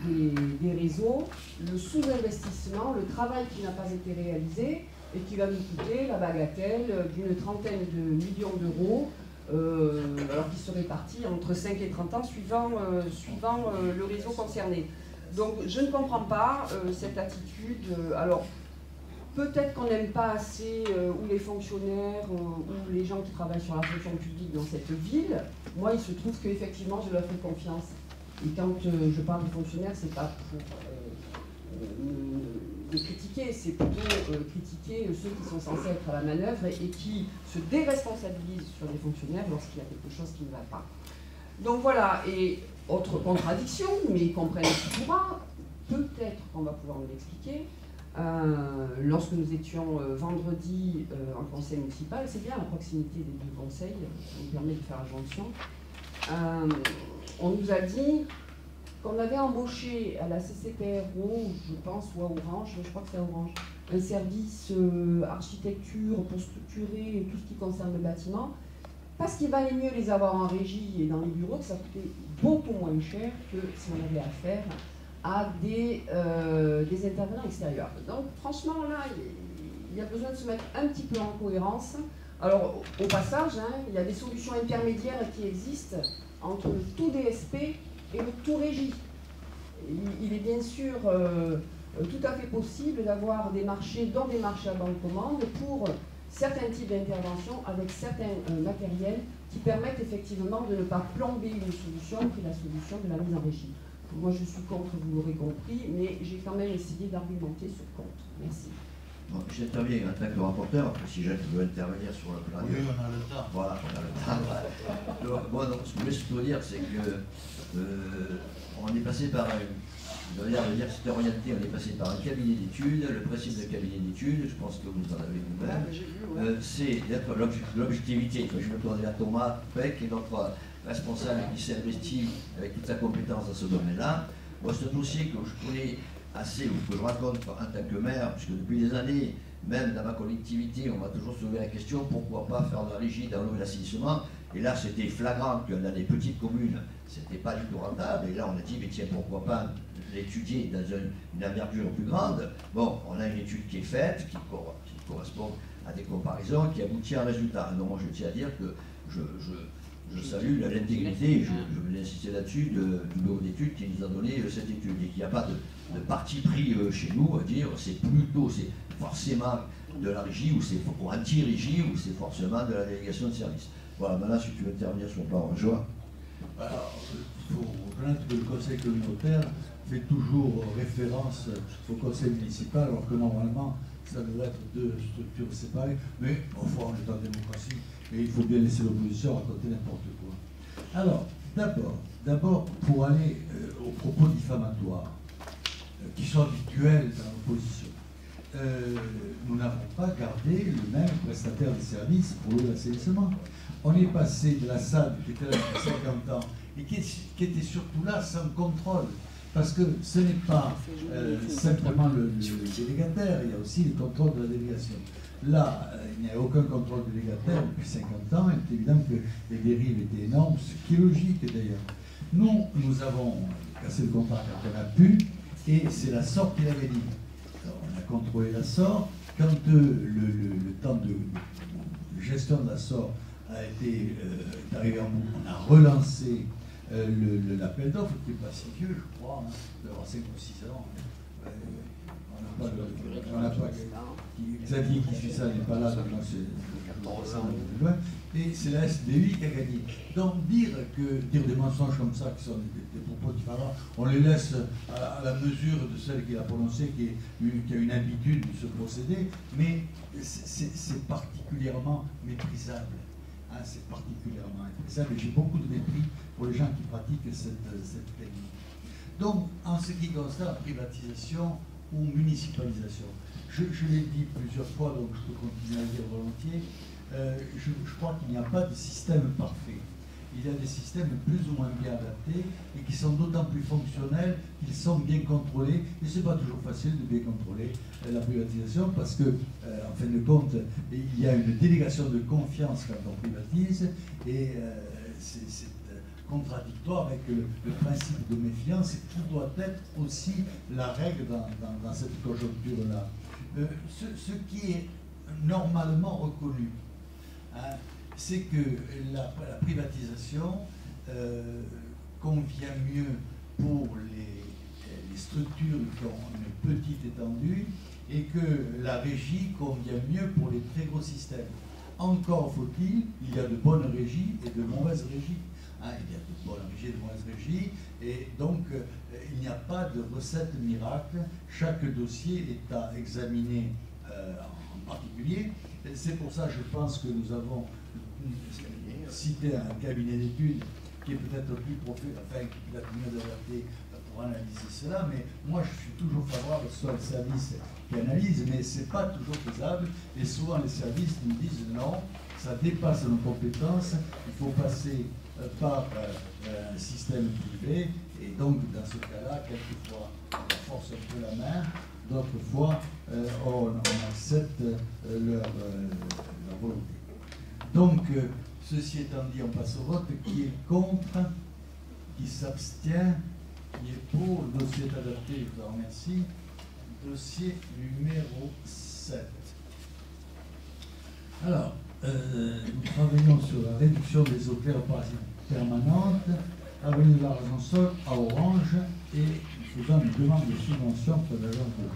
des réseaux, le sous-investissement, le travail qui n'a pas été réalisé et qui va nous coûter la bagatelle d'une trentaine de millions d'euros, alors qu'ils seraient répartis entre 5 et 30 ans suivant le réseau concerné. Donc je ne comprends pas cette attitude. Alors, peut-être qu'on n'aime pas assez ou les fonctionnaires ou les gens qui travaillent sur la fonction publique dans cette ville. Moi, il se trouve qu'effectivement, je leur fais confiance. Et quand je parle des fonctionnaires, c'est pas pour les critiquer, c'est plutôt critiquer ceux qui sont censés être à la manœuvre et qui se déresponsabilisent sur les fonctionnaires lorsqu'il y a quelque chose qui ne va pas. Donc voilà, et autre contradiction, mais ils comprennent ce pourra, peut-être qu'on va pouvoir nous l'expliquer. Lorsque nous étions vendredi en conseil municipal, c'est bien la proximité des deux conseils qui nous permet de faire la jonction. On nous a dit qu'on avait embauché à la CCPRO, je pense, ou à Orange, je crois que c'est à Orange, un service architecture pour structurer tout ce qui concerne le bâtiment, parce qu'il valait mieux les avoir en régie et dans les bureaux, que ça coûtait beaucoup moins cher que si on avait affaire à des intervenants extérieurs. Donc franchement, là, il y a besoin de se mettre un petit peu en cohérence. Alors, au passage, il y a des solutions intermédiaires qui existent entre le tout DSP et le tout régie. Il est bien sûr tout à fait possible d'avoir des marchés, dont des marchés à bonne commande, pour certains types d'interventions avec certains matériels qui permettent effectivement de ne pas plomber une solution qui est la solution de la mise en régie. Moi, je suis contre, vous l'aurez compris, mais j'ai quand même essayé d'argumenter sur le contre. Merci. Bon, j'interviens en tant que rapporteur, si Jacques veut intervenir sur le plan. Oui, on a le temps. Voilà, on a le temps. Donc, moi, donc, ce que je voulais surtout dire, c'est que on est passé par, je veux dire que c'était orienté, on est passé par un cabinet d'études. Le principe d'un cabinet d'études, je pense que vous en avez vous-même, c'est d'être l'objectivité. Je me tourne vers Thomas Peck, qui est notre responsable qui s'est investi avec toute sa compétence dans ce domaine-là. Moi, c'est un dossier que je connais assez, ou que je raconte en tant que maire, puisque depuis des années, même dans ma collectivité, on m'a toujours soulevé la question pourquoi pas faire de la régie dans l'eau et l'assainissement. Et là, c'était flagrant que dans les petites communes, c'était pas du tout rentable. Et là, on a dit, mais tiens, pourquoi pas l'étudier dans une envergure plus grande. Bon, on a une étude qui est faite, qui correspond à des comparaisons, qui aboutit à un résultat. Donc, moi, je tiens à dire que je salue l'intégrité, je vais insister là-dessus, du bureau d'études qui nous a donné cette étude. Et qu'il n'y a pas de parti pris chez nous à dire c'est forcément de la régie ou c'est anti-régie ou c'est forcément de la délégation de service. Voilà, maintenant si tu veux intervenir sur le plan Joa. Alors, il faut reconnaître que le conseil communautaire fait toujours référence au conseil municipal, alors que normalement ça devrait être deux structures séparées, mais enfin on est en démocratie et il faut bien laisser l'opposition raconter n'importe quoi. Alors, d'abord pour aller aux propos diffamatoires qui sont habituels dans l'opposition. Nous n'avons pas gardé le même prestataire de services pour l'eau et l'assainissement. On est passé de la SAD qui était là depuis 50 ans et qui était surtout là sans contrôle. Parce que ce n'est pas simplement le délégataire, il y a aussi le contrôle de la délégation. Là, il n'y a aucun contrôle délégataire depuis 50 ans. Il est évident que les dérives étaient énormes, ce qui est logique d'ailleurs. Nous avons cassé le contrat quand on a pu, et c'est la SOR qui l'avait dit. Alors, on a contrôlé la SOR. Quand le temps de gestion de la SOR est arrivé en bout, on a relancé l'appel d'offres, qui n'est pas si vieux, je crois, d'avoir 5 ou 6 ans. On n'a pas Xavier qui suit ça n'est pas là, donc c'est 14 ans. Et c'est la SDI qui a gagné. Donc dire des mensonges comme ça, qui sont des propos différents, on les laisse à la mesure de celle qui l'a prononcée, qui a une habitude de ce procédé, mais c'est particulièrement méprisable. Hein, c'est particulièrement intéressant, mais j'ai beaucoup de mépris pour les gens qui pratiquent cette technique. Donc, en ce qui concerne la privatisation ou municipalisation, je l'ai dit plusieurs fois, donc je peux continuer à le dire volontiers, je crois qu'il n'y a pas de système parfait. Il y a des systèmes plus ou moins bien adaptés et qui sont d'autant plus fonctionnels qu'ils sont bien contrôlés. Et ce n'est pas toujours facile de bien contrôler la privatisation parce que, en fin de compte, il y a une délégation de confiance quand on privatise et c'est contradictoire avec le principe de méfiance et tout doit être aussi la règle dans cette conjoncture-là. Ce qui est normalement reconnu, hein, c'est que la privatisation convient mieux pour les structures qui ont une petite étendue et que la régie convient mieux pour les très gros systèmes. Encore faut-il, il y a de bonnes régies et de mauvaises régies. Hein, il y a de bonnes régies et de mauvaises régies, et donc il n'y a pas de recette miracle. Chaque dossier est à examiner en particulier. C'est pour ça, je pense que nous avons cité un cabinet d'études qui est peut-être plus enfin, qui a mieux adapté pour analyser cela, mais moi je suis toujours favorable que ce soit le service qui analyse, mais ce n'est pas toujours faisable, et souvent les services nous disent non, ça dépasse nos compétences, il faut passer par un système privé, et donc dans ce cas-là, quelquefois on force un peu la main, d'autres fois on accepte leur volonté. Donc, ceci étant dit, on passe au vote. Qui est contre? Qui s'abstient? Qui est pour? Le dossier est adopté, je vous en remercie. Dossier numéro 7. Alors, nous travaillons sur la réduction des eaux claires parasites permanentes, avenue de l'Argent-Sol à Orange, et nous faisons une demande de subvention pour l'agence de l'eau.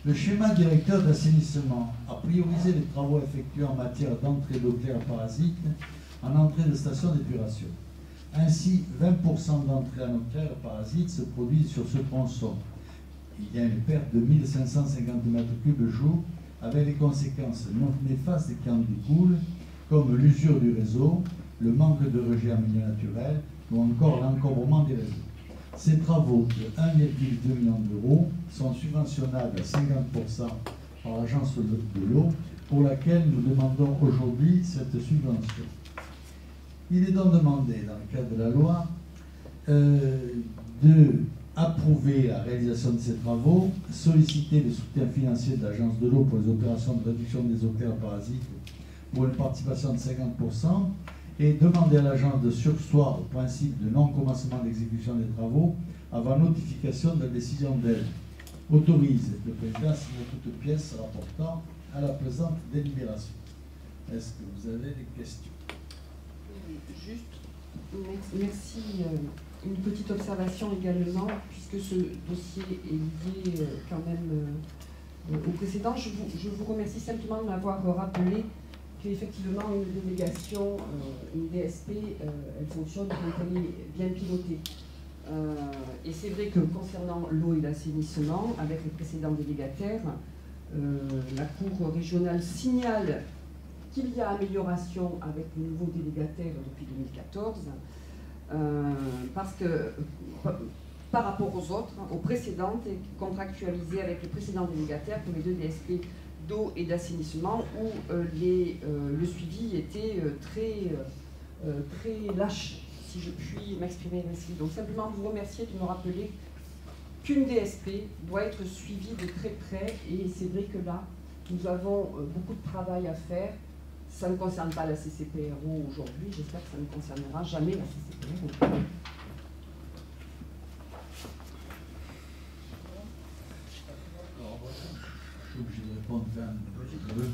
Le schéma directeur d'assainissement a priorisé les travaux effectués en matière d'entrée d'eau claire parasite en entrée de station d'épuration. Ainsi, 20% d'entrées en eau claire parasite se produisent sur ce tronçon. Il y a une perte de 1550 m3 jour avec les conséquences non néfastes qui en découlent, comme l'usure du réseau, le manque de rejet en milieu naturel ou encore l'encombrement des réseaux. Ces travaux de 1,2 million d'euros sont subventionnables à 50% par l'agence de l'eau, pour laquelle nous demandons aujourd'hui cette subvention. Il est donc demandé, dans le cadre de la loi, d'approuver la réalisation de ces travaux, solliciter le soutien financier de l'agence de l'eau pour les opérations de réduction des eaux claires parasites pour une participation de 50%, et demander à l'agence de surseoir au principe de non-commencement d'exécution des travaux avant notification de la décision d'aide. Autorise le président à signer toute pièce rapportant à la présente délibération. Est-ce que vous avez des questions? Juste, merci. Une petite observation également, puisque ce dossier est lié quand même au précédent. Je vous remercie simplement de m'avoir rappelé qu'effectivement, une délégation, une DSP, elle fonctionne quand elle est bien pilotée. Et c'est vrai que concernant l'eau et l'assainissement, avec les précédents délégataires, la Cour régionale signale qu'il y a amélioration avec le nouveau délégataire depuis 2014, parce que par rapport aux autres, aux précédentes, contractualisées avec les précédents délégataires pour les deux DSP d'eau et d'assainissement, où le suivi était très lâche, si je puis m'exprimer ainsi. Donc simplement vous remercier de me rappeler qu'une DSP doit être suivie de très près, et c'est vrai que là, nous avons beaucoup de travail à faire. Ça ne concerne pas la CCPRO aujourd'hui, j'espère que ça ne concernera jamais la CCPRO. Je suis obligé de répondre, je veux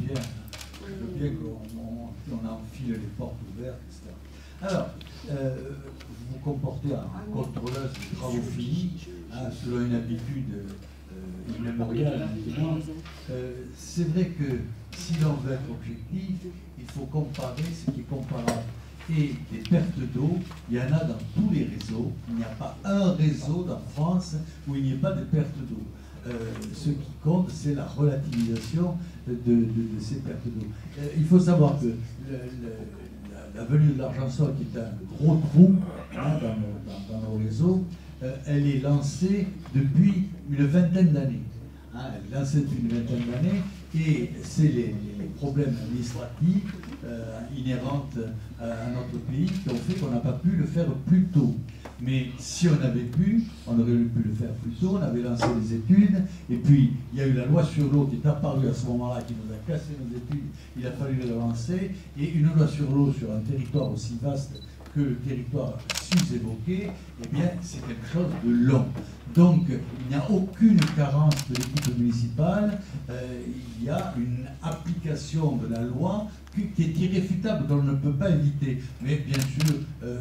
bien qu'on enfile les portes ouvertes, etc. Alors, vous vous comportez en contrôleuse de travaux finis, selon une habitude immémoriale maintenant. C'est vrai que si l'on veut être objectif, il faut comparer ce qui est comparable. Et des pertes d'eau, il y en a dans tous les réseaux. Il n'y a pas un réseau en France où il n'y ait pas de pertes d'eau. Ce qui compte, c'est la relativisation de ces pertes d'eau. Il faut savoir que l'avenue de l'Argençol, qui est un gros trou hein, dans nos réseaux, elle est lancée depuis une vingtaine d'années. Hein, elle est lancée depuis une vingtaine d'années et c'est les problèmes administratifs inhérents à notre pays qui ont fait qu'on n'a pas pu le faire plus tôt. Mais si on avait pu, on aurait pu le faire plus tôt, on avait lancé les études, et puis il y a eu la loi sur l'eau qui est apparue à ce moment-là, qui nous a cassé nos études, il a fallu les relancer, et une loi sur l'eau sur un territoire aussi vaste que le territoire sus-évoqué, eh bien c'est quelque chose de long. Donc il n'y a aucune carence de l'équipe municipale, il y a une application de la loi qui est irréfutable, qu'on ne peut pas éviter. Mais bien sûr,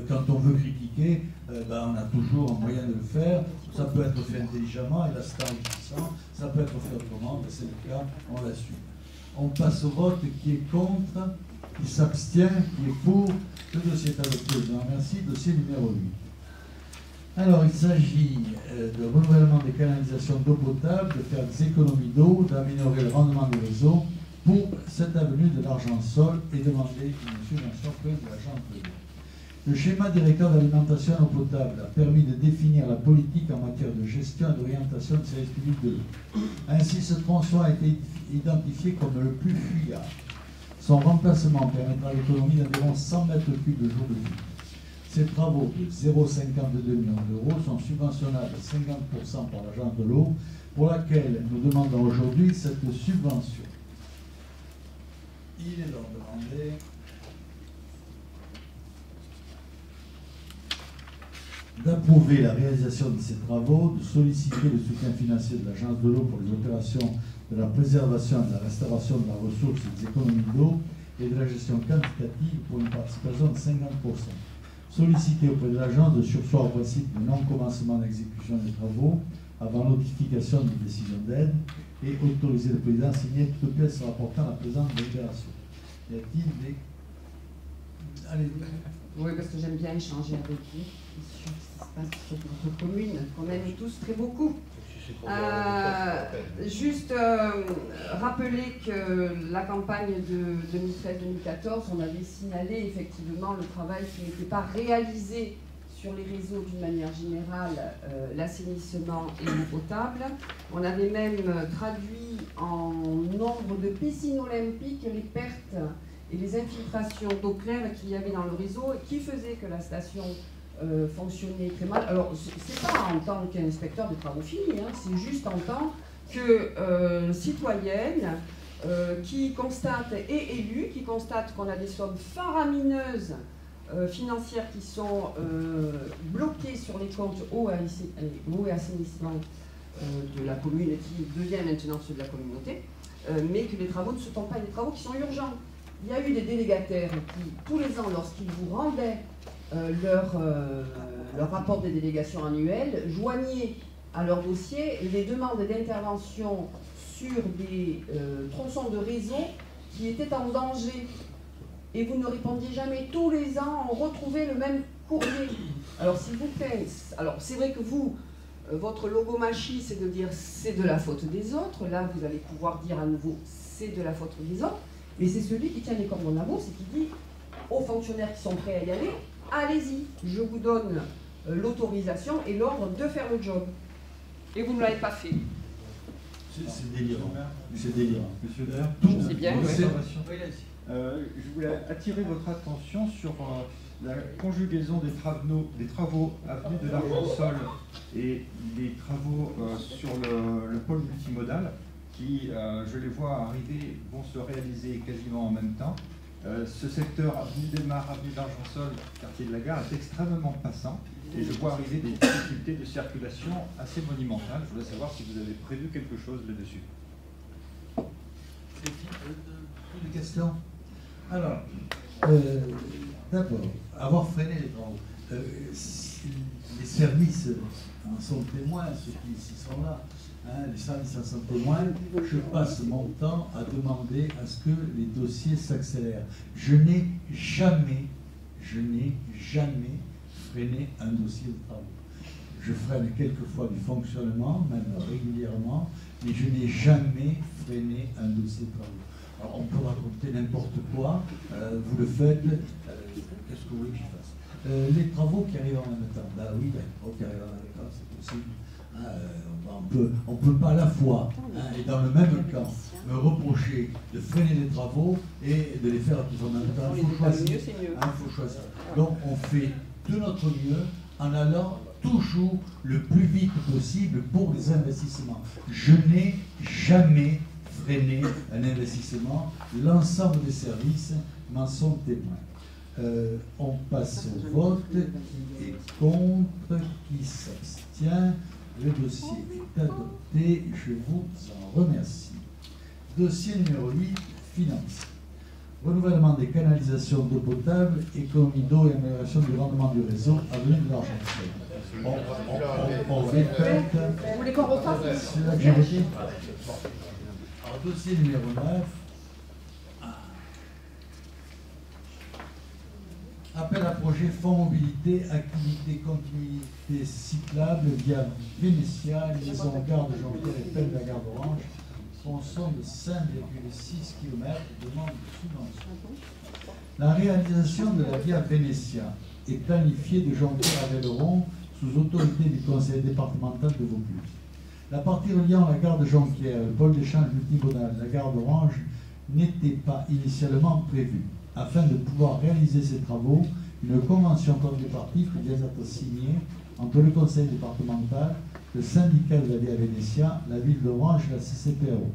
quand on veut critiquer, on a toujours un moyen de le faire. Ça peut être fait intelligemment, et là c'est enrichissant. Ça peut être fait autrement, c'est le cas, on l'assume. On passe au vote. Qui est contre, qui s'abstient, qui est pour. Le dossier est adopté. Je vous remercie. Dossier numéro 8. Alors, il s'agit de renouvellement des canalisations d'eau potable, de faire des économies d'eau, d'améliorer le rendement du réseau pour cette avenue de l'Argençol et demander une subvention pleine de l'agence de l'eau. Le schéma directeur d'alimentation en eau potable a permis de définir la politique en matière de gestion et d'orientation du service public de l'eau. Ainsi, ce tronçon a été identifié comme le plus fuyard. Son remplacement permettra l'économie d'environ 100 mètres cubes de jour de vie. Ces travaux de 0,52 millions d'euros sont subventionnables à 50% par l'agence de l'eau, pour laquelle nous demandons aujourd'hui cette subvention. Il est donc demandé d'approuver la réalisation de ces travaux, de solliciter le soutien financier de l'agence de l'eau pour les opérations de la préservation et de la restauration de la ressource et des économies d'eau et de la gestion quantitative pour une participation de 50%. Solliciter auprès de l'agence de surseoir au principe de non-commencement d'exécution des travaux avant notification d'une décision d'aide et autoriser le président à signer toute pièce rapportant la présente délibération. Y a-t-il des... Allez. Oui, parce que j'aime bien échanger avec vous sur ce qui se passe sur notre commune, qu'on aime tous très beaucoup. Juste rappeler que la campagne de 2013-2014, on avait signalé effectivement le travail qui n'était pas réalisé sur les réseaux d'une manière générale, l'assainissement et l'eau potable. On avait même traduit en nombre de piscines olympiques les pertes et les infiltrations d'eau claire qu'il y avait dans le réseau et qui faisaient que la station fonctionnait très mal. Alors, c'est pas en tant qu'inspecteur de travaux finis, hein, c'est juste en tant que citoyenne qui constate, et élue, qui constate qu'on a des sommes faramineuses financières qui sont bloquées sur les comptes eau et assainissement de la commune et qui devient maintenant ceux de la communauté, mais que les travaux ne sont pas des travaux qui sont urgents. Il y a eu des délégataires qui, tous les ans, lorsqu'ils vous rendaient leur rapport de délégation annuel, joignaient à leur dossier les demandes d'intervention sur des tronçons de réseau qui étaient en danger. Et vous ne répondiez jamais. Tous les ans, on retrouvait le même courrier. Alors, s'il vous plaît, alors c'est vrai que vous, votre logomachie, c'est de dire c'est de la faute des autres. Là, vous allez pouvoir dire à nouveau c'est de la faute des autres. Mais c'est celui qui tient les cordons à la bourse et qui dit aux fonctionnaires qui sont prêts à y aller, allez-y, je vous donne l'autorisation et l'ordre de faire le job. Et vous ne l'avez pas fait. C'est délirant. C'est délirant. Monsieur Dair, c'est bien. Je voulais attirer votre attention sur la conjugaison des travaux avenue de l'Argençol et les travaux sur le pôle multimodal qui, je les vois arriver, vont se réaliser quasiment en même temps. Ce secteur, avenue des Mares, avenue d'Argençol, quartier de la Gare, est extrêmement passant et je vois arriver des difficultés de circulation assez monumentales. Je voudrais savoir si vous avez prévu quelque chose là-dessus. Une question. Alors, d'abord, avoir freiné les travaux. Les services en sont témoins, ceux qui ici sont là. Hein, les services en sont témoins. Je passe mon temps à demander à ce que les dossiers s'accélèrent. Je n'ai jamais freiné un dossier de travaux. Je freine quelquefois du fonctionnement, même régulièrement, mais je n'ai jamais freiné un dossier de travaux. Alors, on peut raconter n'importe quoi, vous le faites, Qu'est-ce que vous voulez que je fasse? Les travaux qui arrivent en même temps. Ben oui, les travaux qui arrivent en même temps, c'est possible. On peut pas à la fois, et dans le même temps, me reprocher de freiner les travaux et de les faire tous en même temps. Il faut choisir. Faut choisir. Donc on fait de notre mieux en allant toujours le plus vite possible pour les investissements. Je n'ai jamais freiné un investissement. L'ensemble des services m'en sont témoins. On passe au vote. Qui est contre? Qui s'abstient? Le dossier est adopté. Je vous en remercie. Dossier numéro 8, finances. Renouvellement des canalisations d'eau potable, économie d'eau et amélioration du rendement du réseau, avenue de l'Argentière. On répète. Vous voulez qu'on refasse? C'est là que j'ai voté. Alors, dossier numéro 9. Appel à projet Fonds Mobilité, activité continuité cyclable via Vénétia, liaison gare de Jonquière et Pelle de la gare d'Orange, tronçon de 5,6 km, demande de subvention. La réalisation de la via Vénétia est planifiée de Jonquière à Velleron sous autorité du conseil départemental de Vaucluse. La partie reliant la gare de Jonquière, le pôle d'échange multimodal, la gare d'Orange n'était pas initialement prévue. Afin de pouvoir réaliser ces travaux, une convention contrepartie vient d'être signée entre le conseil départemental, le syndicat de la Via Vénétia, la ville d'Orange et la CCPRO.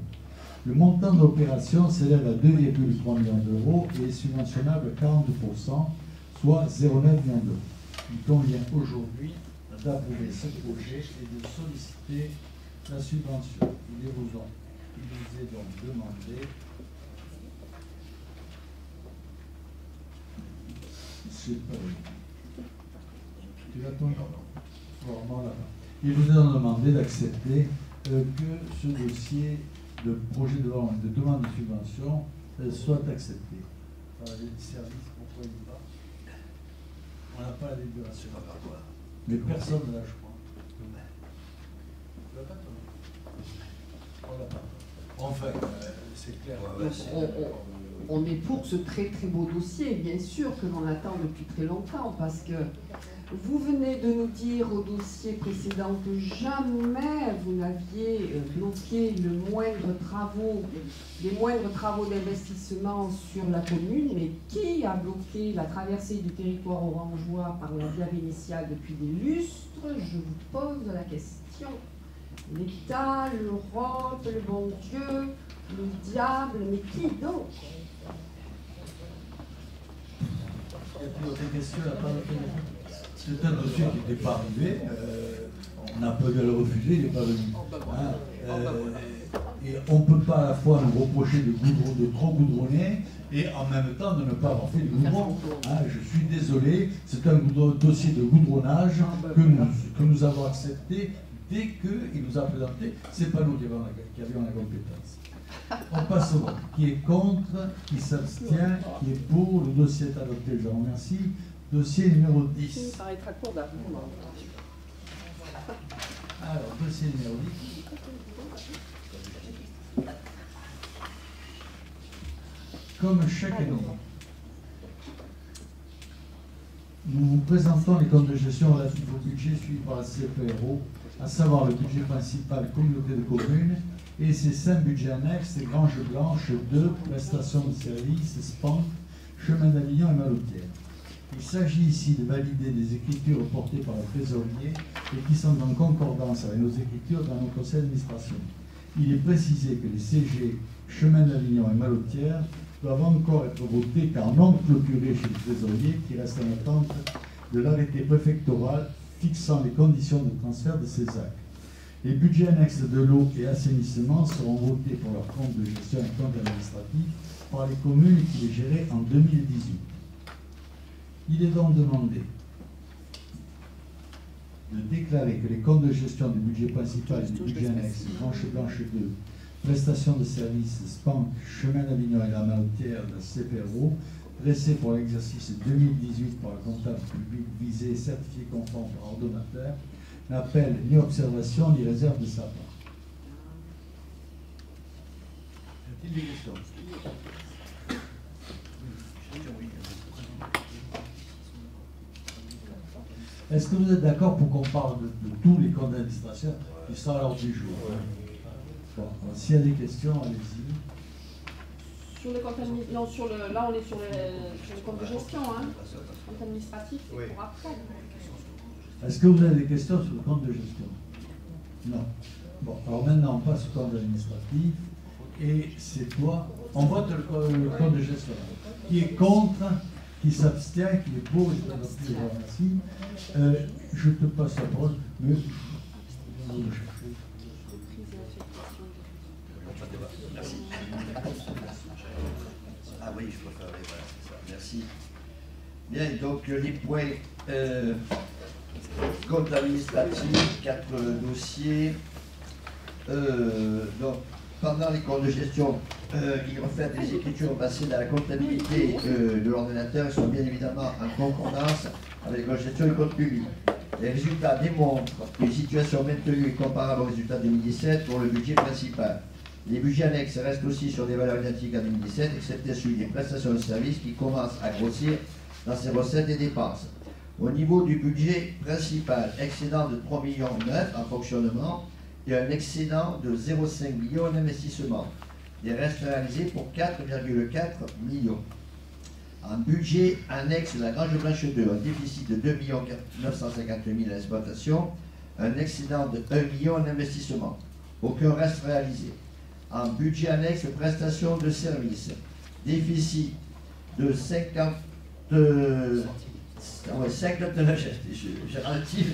Le montant de l'opération s'élève à 2,3 millions d'euros et est subventionnable à 40%, soit 0,9 millions d'euros. Il convient aujourd'hui d'approuver ce projet et de solliciter la subvention. Il vous est donc demandé. Tu vas ton là. Il vous est demandé d'accepter que ce dossier de projet de loi de demande de subvention soit accepté par les services. Pourquoi il va? On n'a pas la délibération. Mais personne ne l'a, je crois. On l'a pas. Enfin, c'est clair. On est pour ce très très beau dossier, bien sûr que l'on attend depuis très longtemps, parce que vous venez de nous dire au dossier précédent que jamais vous n'aviez bloqué les moindres travaux d'investissement sur la commune, mais qui a bloqué la traversée du territoire orangeois par la Via Vénétia depuis des lustres? Je vous pose la question. L'État, l'Europe, le bon Dieu, le diable, mais qui donc? Il y a plus d'autres questions, il n'y a pas d'autres questions. C'est un dossier qui n'était pas arrivé. On a pas dû le refuser, il n'est pas venu. Et on ne peut pas à la fois nous reprocher de trop goudronner et en même temps de ne pas avoir fait de goudron. Je suis désolé, c'est un dossier de goudronnage que nous avons accepté dès qu'il nous a présenté. Ce n'est pas nous qui avions la compétence. On passe au vote. Qui est contre, qui s'abstient, qui est pour, le dossier est adopté, je vous remercie. Dossier numéro 10. Il me paraîtra court d'argument. Alors, dossier numéro 10. Comme chaque année, nous vous présentons les comptes de gestion relatifs au budget suivi par la CPRO, à savoir le budget principal communauté de communes et ses 5 budgets annexes, les Granges Blanches 2, prestations de services, SPAN, Chemin d'Avignon et Malotière. Il s'agit ici de valider des écritures portées par le trésorier et qui sont en concordance avec nos écritures dans nos conseils d'administration. Il est précisé que les CG Chemin d'Avignon et Malotière doivent encore être votés car non clôturés chez le trésorier qui reste en attente de l'arrêté préfectoral fixant les conditions de transfert de ces actes. Les budgets annexes de l'eau et assainissement seront votés pour leur compte de gestion et compte administratif par les communes qui les géraient en 2018. Il est donc demandé de déclarer que les comptes de gestion du budget principal et du budget annexe, Granges Blanches 2, prestations de services, SPAN, Chemin d'Avignon et la Malotière de la CPRO, dressés pour l'exercice 2018 par le comptable public visé et certifié conforme par ordonnateur, n'appelle ni observation ni réserve de sa part. Y a-t-il des questions? Est-ce que vous êtes d'accord pour qu'on parle de tous les comptes d'administration qui sont à l'ordre du jour? Bon, s'il y a des questions, allez-y. Sur le compte administratif, non, là on est sur le compte de gestion, hein. Compte administratif, c'est pour après. Est-ce que vous avez des questions sur le compte de gestion? Non. Bon, alors maintenant on passe au compte administratif. Et c'est toi, on vote le compte de gestion. Qui est contre, qui s'abstient, qui est pour, je te remercie. Je te passe la parole, mais je vais le chercher. Merci. Ah oui, je préférerais, voilà, c'est ça. Merci. Bien, donc les points compte administratif, 4 dossiers. Donc, pendant les comptes de gestion, ils reflètent les écritures passées dans la comptabilité de l'ordonnateur et sont bien évidemment en concordance avec la gestion du compte public. Les résultats démontrent qu'une situation maintenue est comparable aux résultats 2017 pour le budget principal. Les budgets annexes restent aussi sur des valeurs identiques en 2017, excepté celui des prestations de services qui commence à grossir dans ses recettes et dépenses. Au niveau du budget principal, excédent de 3,9 millions en fonctionnement et un excédent de 0,5 millions en investissement. Des restes réalisés pour 4,4 millions. En budget annexe de la Grange Blanche 2, un déficit de 2 950 000 à l'exploitation, un excédent de 1 million en investissement. Aucun reste réalisé. En budget annexe prestations de services, déficit de 59, j'ai ralenti,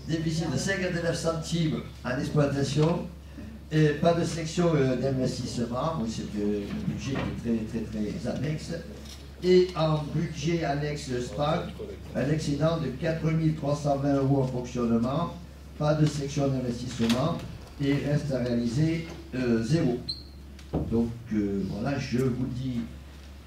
déficit de 59 centimes en exploitation, et pas de section d'investissement, c'est un budget qui est très annexe. Et en budget annexe SPAC, un excédent de 4 320 € en fonctionnement, pas de section d'investissement, et reste à réaliser 0. Donc voilà, je vous dis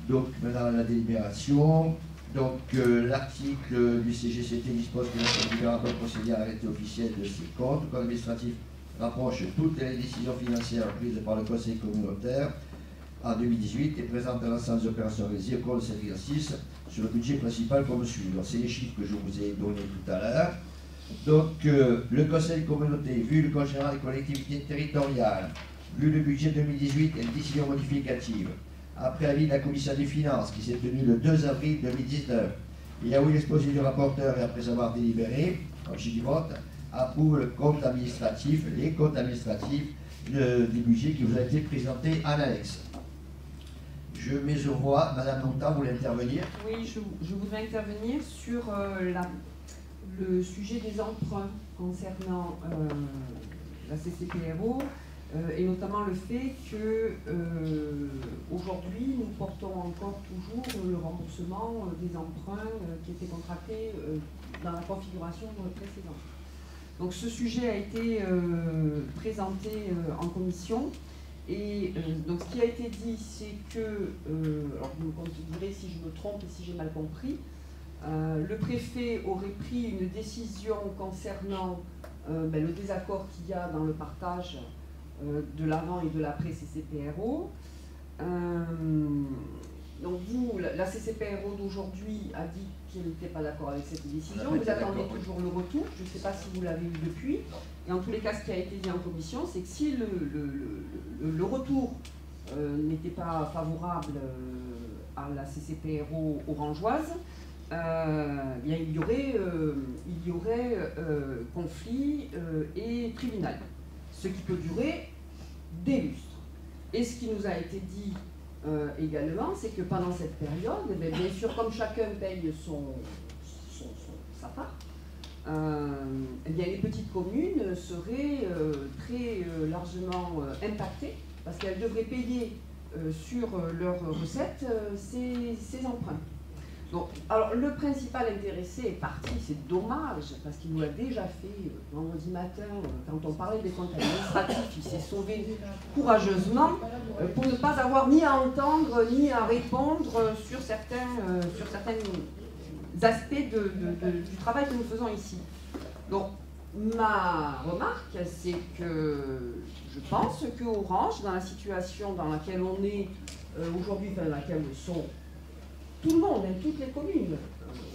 donc maintenant la délibération. Donc l'article du CGCT dispose que le libérateur procéder à l'arrêté officiel de ses comptes. Le code administratif rapproche toutes les décisions financières prises par le conseil communautaire en 2018 et présente l'ensemble des opérations réalisées au cours de cet exercice sur le budget principal comme suit. C'est les chiffres que je vous ai donnés tout à l'heure. Donc le conseil communautaire, vu le code général des collectivités territoriales, vu le budget 2018 et une décision modificative, après avis de la commission des finances qui s'est tenue le 2 avril 2019, il y a eu l'exposé du rapporteur et après avoir délibéré, donc j'ai dit vote, approuve le compte administratif, les comptes administratifs du budget qui vous a été présenté en annexe. Je mets au voix, Madame Longtemps, vous voulez intervenir? Oui, je voudrais intervenir sur le sujet des emprunts concernant la CCPRO et notamment le fait que aujourd'hui nous portons encore toujours le remboursement des emprunts qui étaient contractés dans la configuration précédente. Donc ce sujet a été présenté en commission et donc ce qui a été dit c'est que, alors vous me direz si je me trompe et si j'ai mal compris, le préfet aurait pris une décision concernant le désaccord qu'il y a dans le partage de l'avant et de l'après CCPRO. Donc vous, la CCPRO d'aujourd'hui a dit qu'il n'était pas d'accord avec cette décision. Vous attendez toujours le retour. Je ne sais pas si vous l'avez eu depuis. Et en tous les cas, ce qui a été dit en commission, c'est que si le retour n'était pas favorable à la CCPRO orangeoise, bien, il y aurait conflit et tribunal, ce qui peut durer des lustres. Et ce qui nous a été dit également, c'est que pendant cette période, bien sûr, comme chacun paye sa part, bien, les petites communes seraient très largement impactées parce qu'elles devraient payer sur leurs recettes ces emprunts. Donc, alors, le principal intéressé est parti, c'est dommage, parce qu'il nous l'a déjà fait vendredi matin, quand on parlait des comptes administratifs, il s'est sauvé courageusement pour ne pas avoir ni à entendre, ni à répondre sur certains aspects du travail que nous faisons ici. Donc, ma remarque, c'est que je pense que Orange, dans la situation dans laquelle on est aujourd'hui, dans laquelle sont tout le monde, toutes les communes,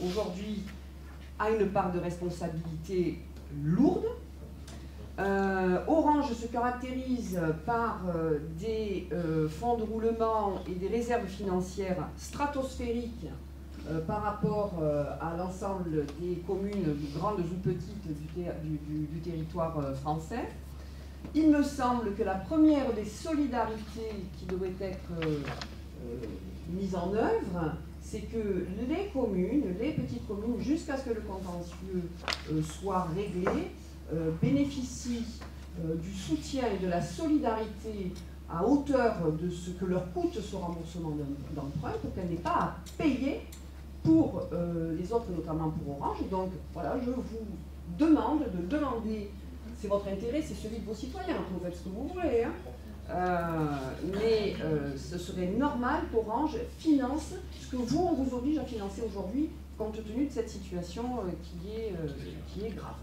aujourd'hui, a une part de responsabilité lourde. Orange se caractérise par des fonds de roulement et des réserves financières stratosphériques par rapport à l'ensemble des communes, grandes ou petites, du territoire français. Il me semble que la première des solidarités qui devrait être mise en œuvre, c'est que les communes, les petites communes, jusqu'à ce que le contentieux soit réglé, bénéficient du soutien et de la solidarité à hauteur de ce que leur coûte ce remboursement d'emprunt, pour qu'elles n'aient pas à payer pour les autres, notamment pour Orange. Donc voilà, je vous demande de demander, c'est votre intérêt, c'est celui de vos citoyens, vous faites ce que vous voulez, hein. Mais ce serait normal qu'Orange finance ce que vous, on vous oblige à financer aujourd'hui, compte tenu de cette situation qui est grave.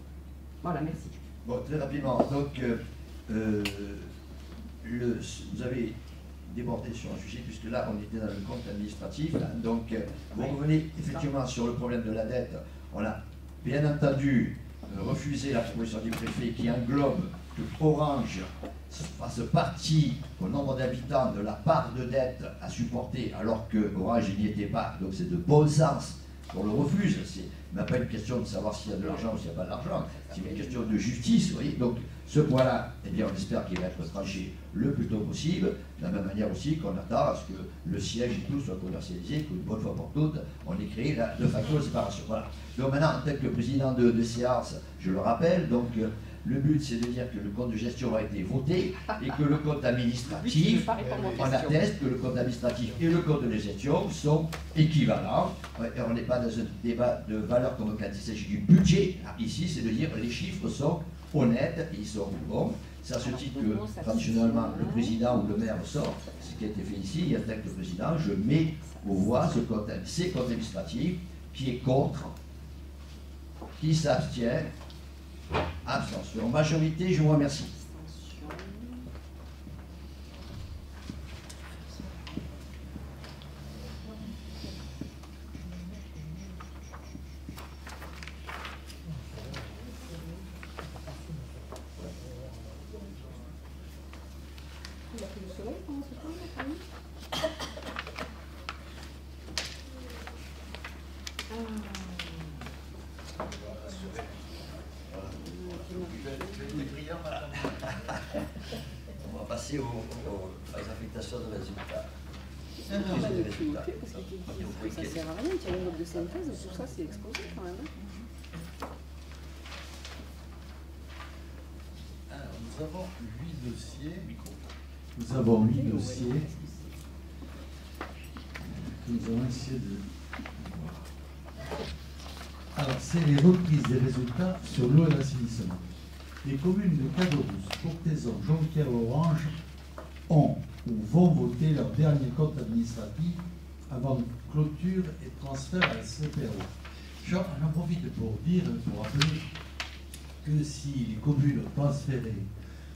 Voilà, merci. Bon, très rapidement, donc vous avez débordé sur un sujet, puisque là on était dans le compte administratif, donc vous revenez effectivement sur le problème de la dette. On a bien entendu refusé la proposition du préfet qui englobe que Orange fasse partie au nombre d'habitants de la part de dette à supporter, alors que Orange n'y était pas, donc c'est de bon sens qu'on le refuse. C'est même pas une question de savoir s'il y a de l'argent ou s'il n'y a pas d'argent, c'est une question de justice, vous voyez. Donc ce point-là, eh bien, on espère qu'il va être tranché le plus tôt possible, de la même manière aussi qu'on attend à ce que le siège et tout soit commercialisé, qu'une bonne fois pour toutes, on ait créé la de facto séparation. Voilà. Donc maintenant, en tant que président de séance, je le rappelle, donc le but c'est de dire que le compte de gestion a été voté et que le compte administratif, on atteste que le compte administratif et le compte de gestion sont équivalents. Et on n'est pas dans un débat de valeur comme quand il s'agit du budget. Ici, c'est de dire que les chiffres sont honnêtes et ils sont bons. C'est à ce titre que traditionnellement le président ou le maire sort, ce qui a été fait ici, et en tant que président, je mets aux voix ces comptes administratifs, qui est contre, qui s'abstient. Abstention. Majorité, je vous remercie. On va passer aux affectations de résultats. Ça sert à rien, tu as une note de synthèse, tout ça c'est exposé quand même. Alors, nous avons 8 dossiers. Nous avons 8 dossiers que nous allons essayer de voir. Alors, c'est les reprises des résultats sur l'eau et l'assainissement. Les communes de Caderousse, Courthézon, Jonquière-Orange ont ou vont voter leur dernier compte administratif avant clôture et transfert à la CPRO. J'en profite pour rappeler que si les communes ont transféré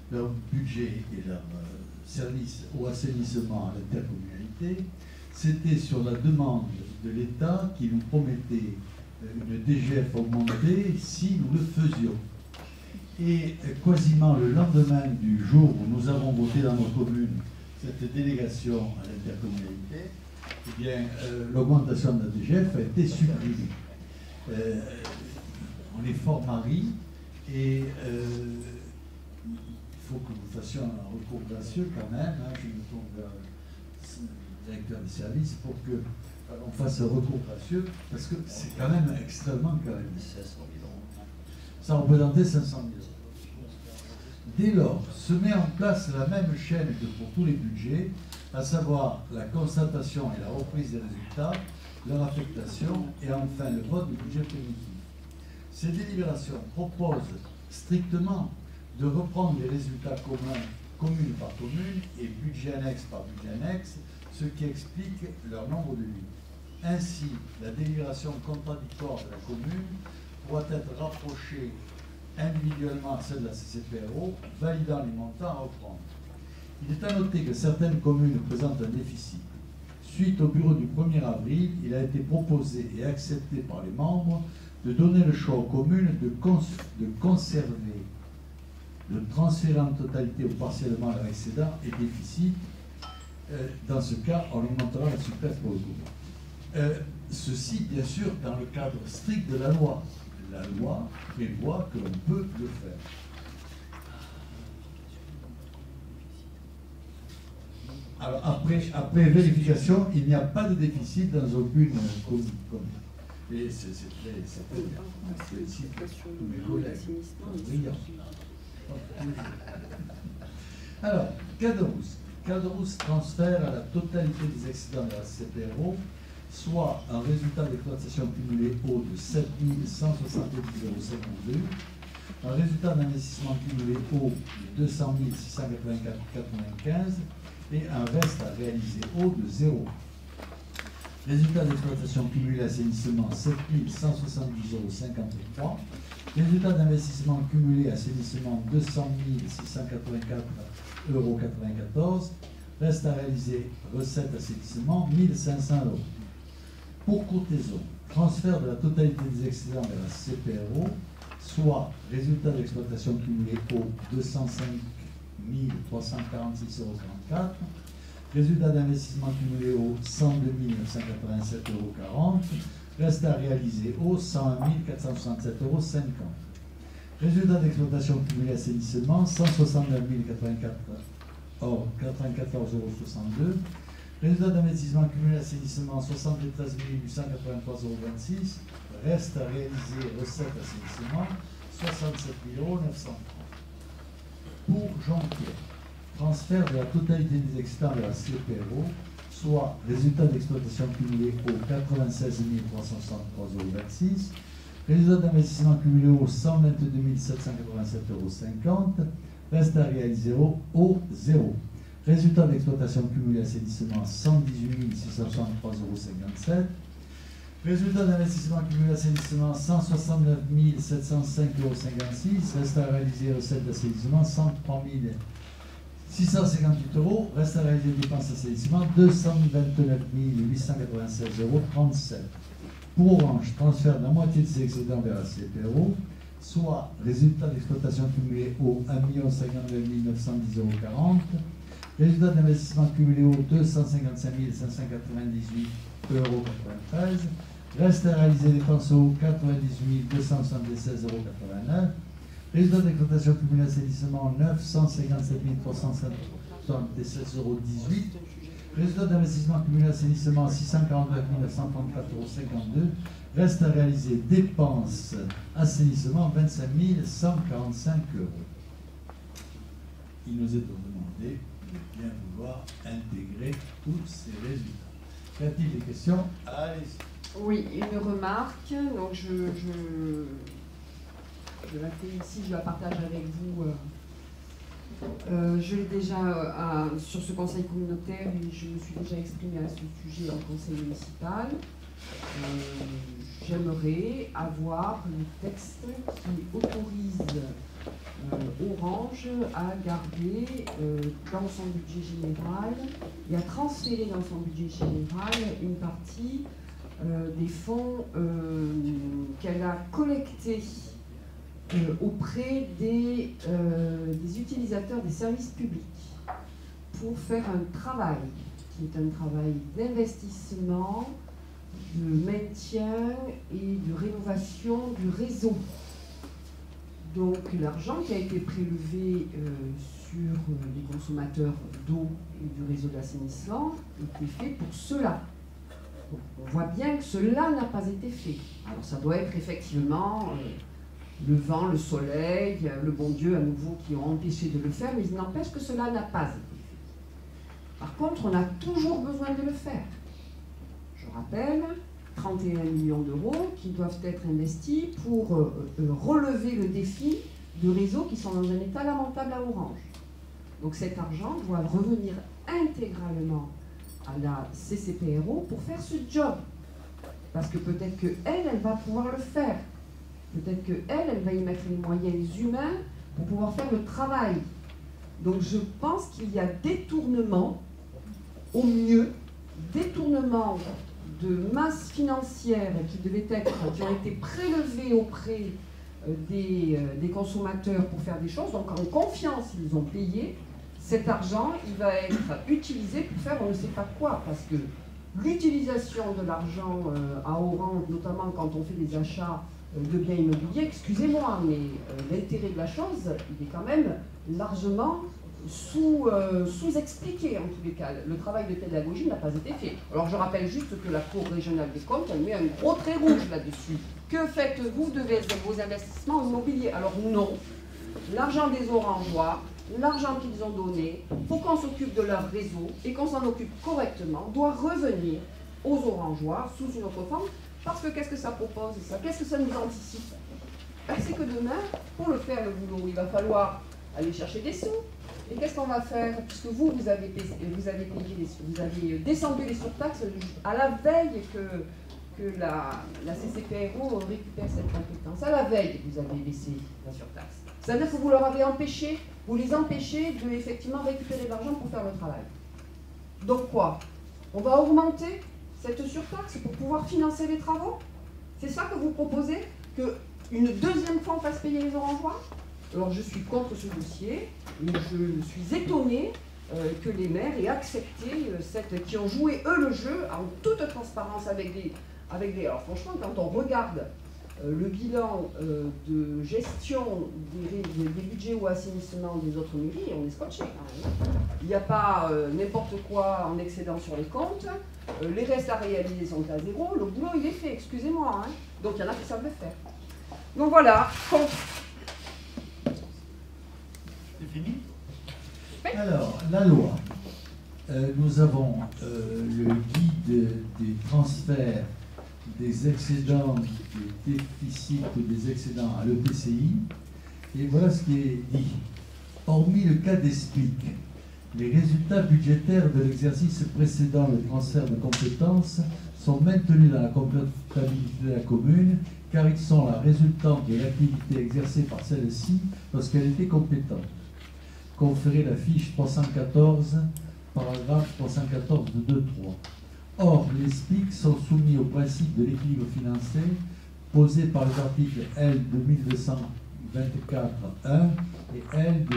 leur budget et leurs services au assainissement à l'intercommunalité, c'était sur la demande de l'État qui nous promettait une DGF augmentée si nous le faisions. Et quasiment le lendemain du jour où nous avons voté dans nos communes cette délégation à l'intercommunalité, eh bien, l'augmentation de la DGF a été supprimée. On est fort mari et il faut que nous fassions un recours gracieux quand même. Hein, je me tourne vers le directeur des services pour que on fasse un recours gracieux parce que c'est quand même extrêmement quand même. 500 000 €. Ça représentait 500 000 €. Dès lors, se met en place la même chaîne que pour tous les budgets, à savoir la constatation et la reprise des résultats, leur affectation et enfin le vote du budget primitif. Ces délibérations proposent strictement de reprendre les résultats communs, commune par commune et budget annexe par budget annexe, ce qui explique leur nombre de 8. Ainsi, la délibération contradictoire de la commune pourra être rapprochée individuellement à celle de la CCPRO, validant les montants à reprendre. Il est à noter que certaines communes présentent un déficit. Suite au bureau du 1er avril, il a été proposé et accepté par les membres de donner le choix aux communes de conserver, de transférer en totalité ou partiellement leur excédent et déficit. Dans ce cas, on augmentera la souplesse pour le gouvernement. Ceci, bien sûr, dans le cadre strict de la loi. La loi prévoit que l'on peut le faire. Alors, après vérification, il n'y a pas de déficit dans aucune commune. Et c'est très bien. Ici, tous mes collègues sont brillants. Alors, Caderousse transfère à la totalité des excédents de la CPRO, soit un résultat d'exploitation cumulé haut de 7 170,52 €, un résultat d'investissement cumulé haut de 200 684,95 € et un reste à réaliser haut de 0. Résultat d'exploitation cumulé assainissement 7 170,53 €. Résultat d'investissement cumulé assainissement 200 684,94 €. Reste à réaliser recette assainissement 1 500 €. Pour Courthézon, transfert de la totalité des excédents vers la CPRO, soit résultat d'exploitation cumulé au 205 346,44 €, résultat d'investissement cumulé au 102 987,40 €, reste à réaliser au 101 467,50 €. Résultat d'exploitation cumulé assainissement 169 094,62 €. Résultat d'investissement cumulé assainissement 73 883,26 €. Reste à réaliser recette assainissement 67 930 €. Pour Jean-Pierre, transfert de la totalité des excédents de la CPRO, soit résultat d'exploitation cumulé au 96 363,26 €. Résultat d'investissement cumulé au 122 787,50 €. Reste à réaliser au 0. Résultat d'exploitation cumulé assainissement 118 663,57 €. Résultat d'investissement cumulé assainissement 169 705,56 €. Reste à réaliser recette d'assainissement 103 658 €. Reste à réaliser dépenses d'assainissement 229 896,37 €. Pour Orange, transfert de la moitié de ses excédents vers la CPRO, soit résultat d'exploitation cumulé au 1 059 910,40 €. Résultat d'investissement cumulé au 255 598,93 €. Reste à réaliser dépenses au 98 276,89 €. Résultat d'exploitation cumulé assainissement 957 377,18 €. Résultat d'investissement cumulé assainissement 649 934,52 €. Reste à réaliser dépenses assainissement 25 145 €. Il nous est donc demandé de bien vouloir intégrer tous ces résultats. Y a-t-il des questions? Allez-y. Oui, une remarque. Donc je la fais ici, je la partage avec vous. Je l'ai déjà sur ce conseil communautaire et je me suis déjà exprimée à ce sujet au conseil municipal. J'aimerais avoir le texte qui autorise Orange à garder dans son budget général et à transférer dans son budget général une partie des fonds qu'elle a collectés auprès des utilisateurs des services publics pour faire un travail qui est un travail d'investissement, de maintien et de rénovation du réseau. Donc l'argent qui a été prélevé sur les consommateurs d'eau et du réseau d'assainissement était fait pour cela. Donc, on voit bien que cela n'a pas été fait. Alors ça doit être effectivement le vent, le soleil, le bon Dieu à nouveau qui ont empêché de le faire, mais il n'empêche que cela n'a pas été fait. Par contre, on a toujours besoin de le faire. Je rappelle, 31 millions d'euros qui doivent être investis pour relever le défi de réseaux qui sont dans un état lamentable à Orange. Donc cet argent doit revenir intégralement à la CCPRO pour faire ce job. Parce que peut-être qu'elle va pouvoir le faire. Peut-être qu'elle va y mettre les moyens humains pour pouvoir faire le travail. Donc je pense qu'il y a détournement, au mieux, détournement de masse financière qui ont été prélevées auprès des consommateurs pour faire des choses, donc en confiance ils ont payé, cet argent il va être utilisé pour faire on ne sait pas quoi, parce que l'utilisation de l'argent à Orange, notamment quand on fait des achats de biens immobiliers, excusez-moi, mais l'intérêt de la chose, il est quand même largement sous-expliqué en tous les cas. Le travail de pédagogie n'a pas été fait. Alors je rappelle juste que la Cour régionale des comptes, elle met un gros trait rouge là-dessus. Que faites-vous de vos investissements immobiliers? Alors non, l'argent des Orangeois, l'argent qu'ils ont donné, pour qu'on s'occupe de leur réseau et qu'on s'en occupe correctement, doit revenir aux Orangeois sous une autre forme. Parce que qu'est-ce que ça propose, ça? Qu'est-ce que ça nous anticipe? C'est que demain, pour le faire le boulot, il va falloir aller chercher des sous. Et qu'est-ce qu'on va faire? Puisque vous avez descendu les surtaxes à la veille que la CCPRO récupère cette compétence. À la veille, vous avez baissé la surtaxe. C'est-à-dire que vous leur avez empêché, vous les empêchez de effectivement récupérer de l'argent pour faire le travail. Donc quoi? On va augmenter cette surtaxe pour pouvoir financer les travaux? C'est ça que vous proposez? Qu'une deuxième fois on fasse payer les Orangeois? Alors je suis contre ce dossier, mais je suis étonnée que les maires aient accepté qui ont joué eux le jeu en toute transparence avec des... Alors franchement, quand on regarde le bilan de gestion des budgets ou assainissement des autres mairies, on est scotché quand même. Il n'y a pas n'importe quoi en excédent sur les comptes, les restes à réaliser sont à zéro, le boulot il est fait, excusez-moi. Hein. Donc il y en a qui savent le faire. Donc voilà. C'est fini? Alors, la loi. Nous avons le guide des transferts des excédents, des déficits ou des excédents à l'EPCI. Et voilà ce qui est dit. Hormis le cas d'ESPIC, les résultats budgétaires de l'exercice précédent le transfert de compétences sont maintenus dans la comptabilité de la commune car ils sont la résultante de l'activité exercée par celle-ci lorsqu'elle était compétente. Conférer la fiche 314, paragraphe 314 de 2.3. Or, les SPIC sont soumis au principe de l'équilibre financier posé par les articles L 2224.1 et L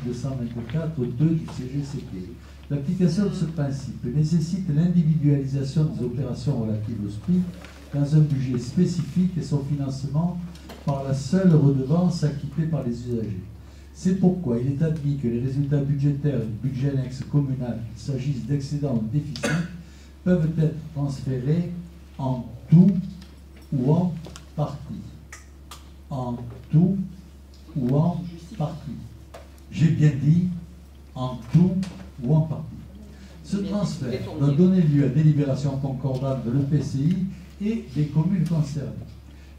2224.2 du CGCT. L'application de ce principe nécessite l'individualisation des opérations relatives au SPIC dans un budget spécifique et son financement par la seule redevance acquittée par les usagers. C'est pourquoi il est admis que les résultats budgétaires du budget annexe communal, qu'il s'agisse d'excédents ou de déficits, peuvent être transférés en tout ou en partie. En tout ou en partie. J'ai bien dit en tout ou en partie. Ce transfert doit donner lieu à délibération concordante de l'EPCI et des communes concernées.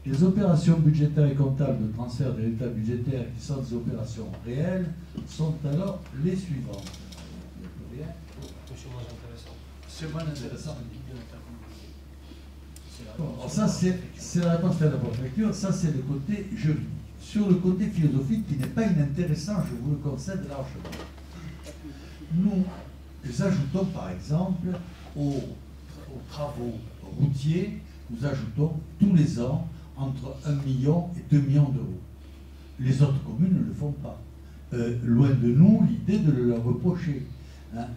Les opérations budgétaires et comptables de transfert des résultats budgétaires qui sont des opérations réelles sont alors les suivantes. C'est moins intéressant. Bon, ça, c'est la réponse à la préfecture, ça, c'est le côté juridique. Sur le côté philosophique, qui n'est pas inintéressant, je vous le concède largement. Nous ajoutons, par exemple, aux travaux routiers, nous ajoutons tous les ans entre 1 million et 2 millions d'euros. Les autres communes ne le font pas. Loin de nous l'idée de le leur reprocher. Hein.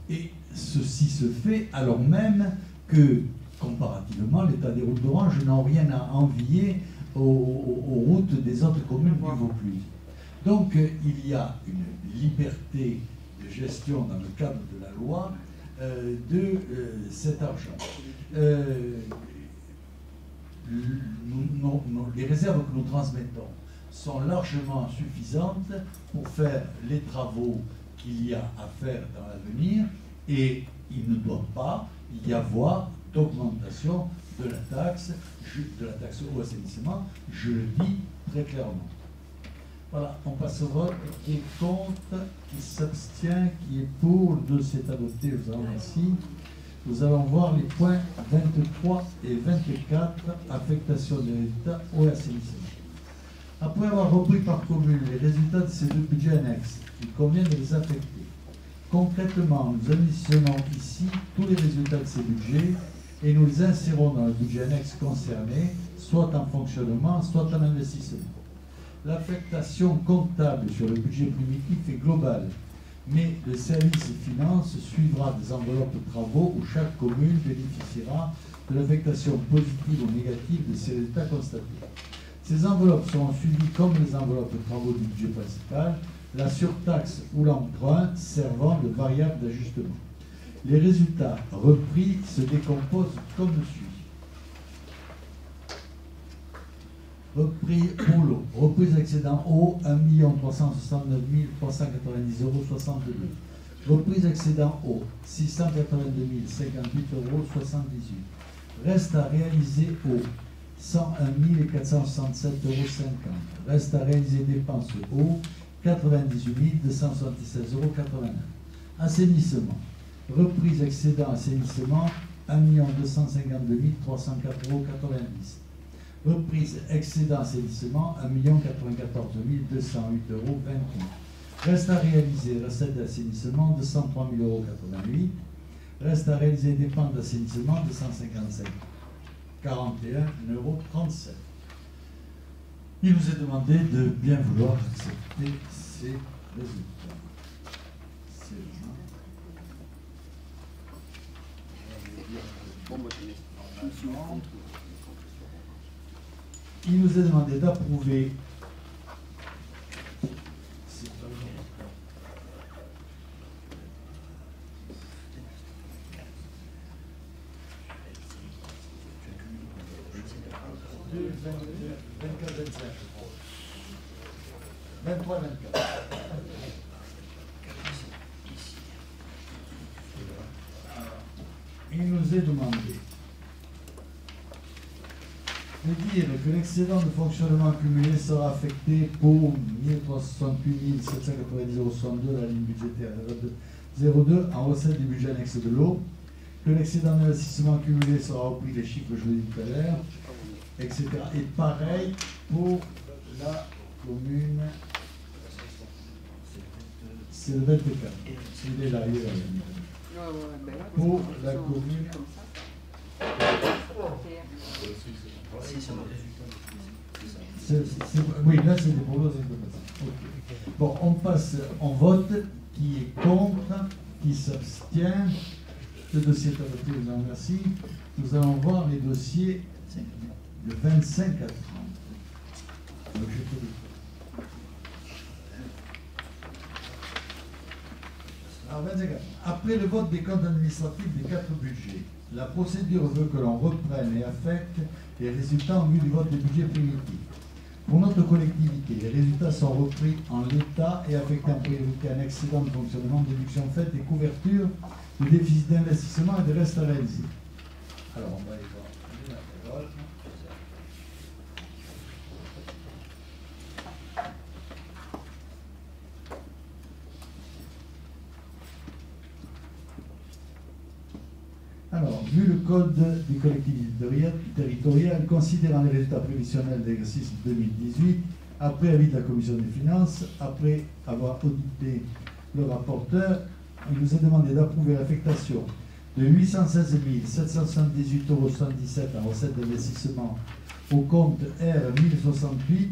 Et ceci se fait alors même que, comparativement, l'état des routes d'Orange n'ont rien à envier aux routes des autres communes du Vaucluse. Donc il y a une liberté de gestion dans le cadre de la loi de cet argent. Les réserves que nous transmettons sont largement suffisantes pour faire les travaux qu'il y a à faire dans l'avenir et il ne doit pas y avoir d'augmentation de la taxe au assainissement, je le dis très clairement. Voilà, on passe au vote. Qui est contre, qui s'abstient, qui est pour, le dossier est adopté, je vous remercie. Nous allons voir les points 23 et 24, affectation des résultats au assainissement. Après avoir repris par commune les résultats de ces deux budgets annexes, il convient de les affecter. Concrètement, nous additionnons ici tous les résultats de ces budgets et nous les insérons dans le budget annexe concerné, soit en fonctionnement, soit en investissement. L'affectation comptable sur le budget primitif est globale, mais le service finance suivra des enveloppes de travaux où chaque commune bénéficiera de l'affectation positive ou négative de ces résultats constatés. Ces enveloppes seront suivies comme les enveloppes de travaux du budget principal, la surtaxe ou l'emprunt servant de variable d'ajustement. Les résultats repris se décomposent comme suit. Repris pour l'eau. Reprise excédent eau, 1 369 390,62 €. Reprise excédent eau, 682 058,78 €. Reste à réaliser eau, 101 467,50 €. Reste à réaliser dépenses eau, 98 276,89 €. Assainissement. Reprise excédent assainissement, 1 252 304,90 €. Reprise excédent assainissement, 1 094 208,28 €. Reste à réaliser recette d'assainissement, 203 088 €. Reste à réaliser dépenses d'assainissement, 255 41,37 €. Il nous est demandé de bien vouloir accepter ces résultats. Il nous est demandé d'approuver de 24, 25, 23, 24. Il nous est demandé de dire que l'excédent de fonctionnement cumulé sera affecté pour 1368 790,62 €, la ligne budgétaire 02 en recette du budget annexe de l'eau, que l'excédent d'investissement cumulé sera repris, les chiffres que je vous ai dit tout à l'heure, etc. Et pareil pour la commune, c'est le 24, il est là, il est là. Pour la commune. Oui, là c'est des prolos. Bon, on passe, on vote. Qui est contre, qui s'abstient. Le dossier est adopté, je vous en remercie. Nous allons voir les dossiers de 25 à 30. Donc, alors, 25 à 30. Après le vote des comptes administratifs des 4 budgets, la procédure veut que l'on reprenne et affecte les résultats en vue du vote des budgets primitifs. Pour notre collectivité, les résultats sont repris en l'état et affectés en priorité à un excédent de fonctionnement, déduction faite et couverture du déficit d'investissement et des restes à réaliser. Alors, on va aller voir la parole. Alors, vu le code des collectivités territoriales, considérant les résultats prévisionnels de l'exercice 2018, après avis de la Commission des finances, après avoir audité le rapporteur, il nous est demandé d'approuver l'affectation de 816 778,77 € en recettes d'investissement au compte R 1068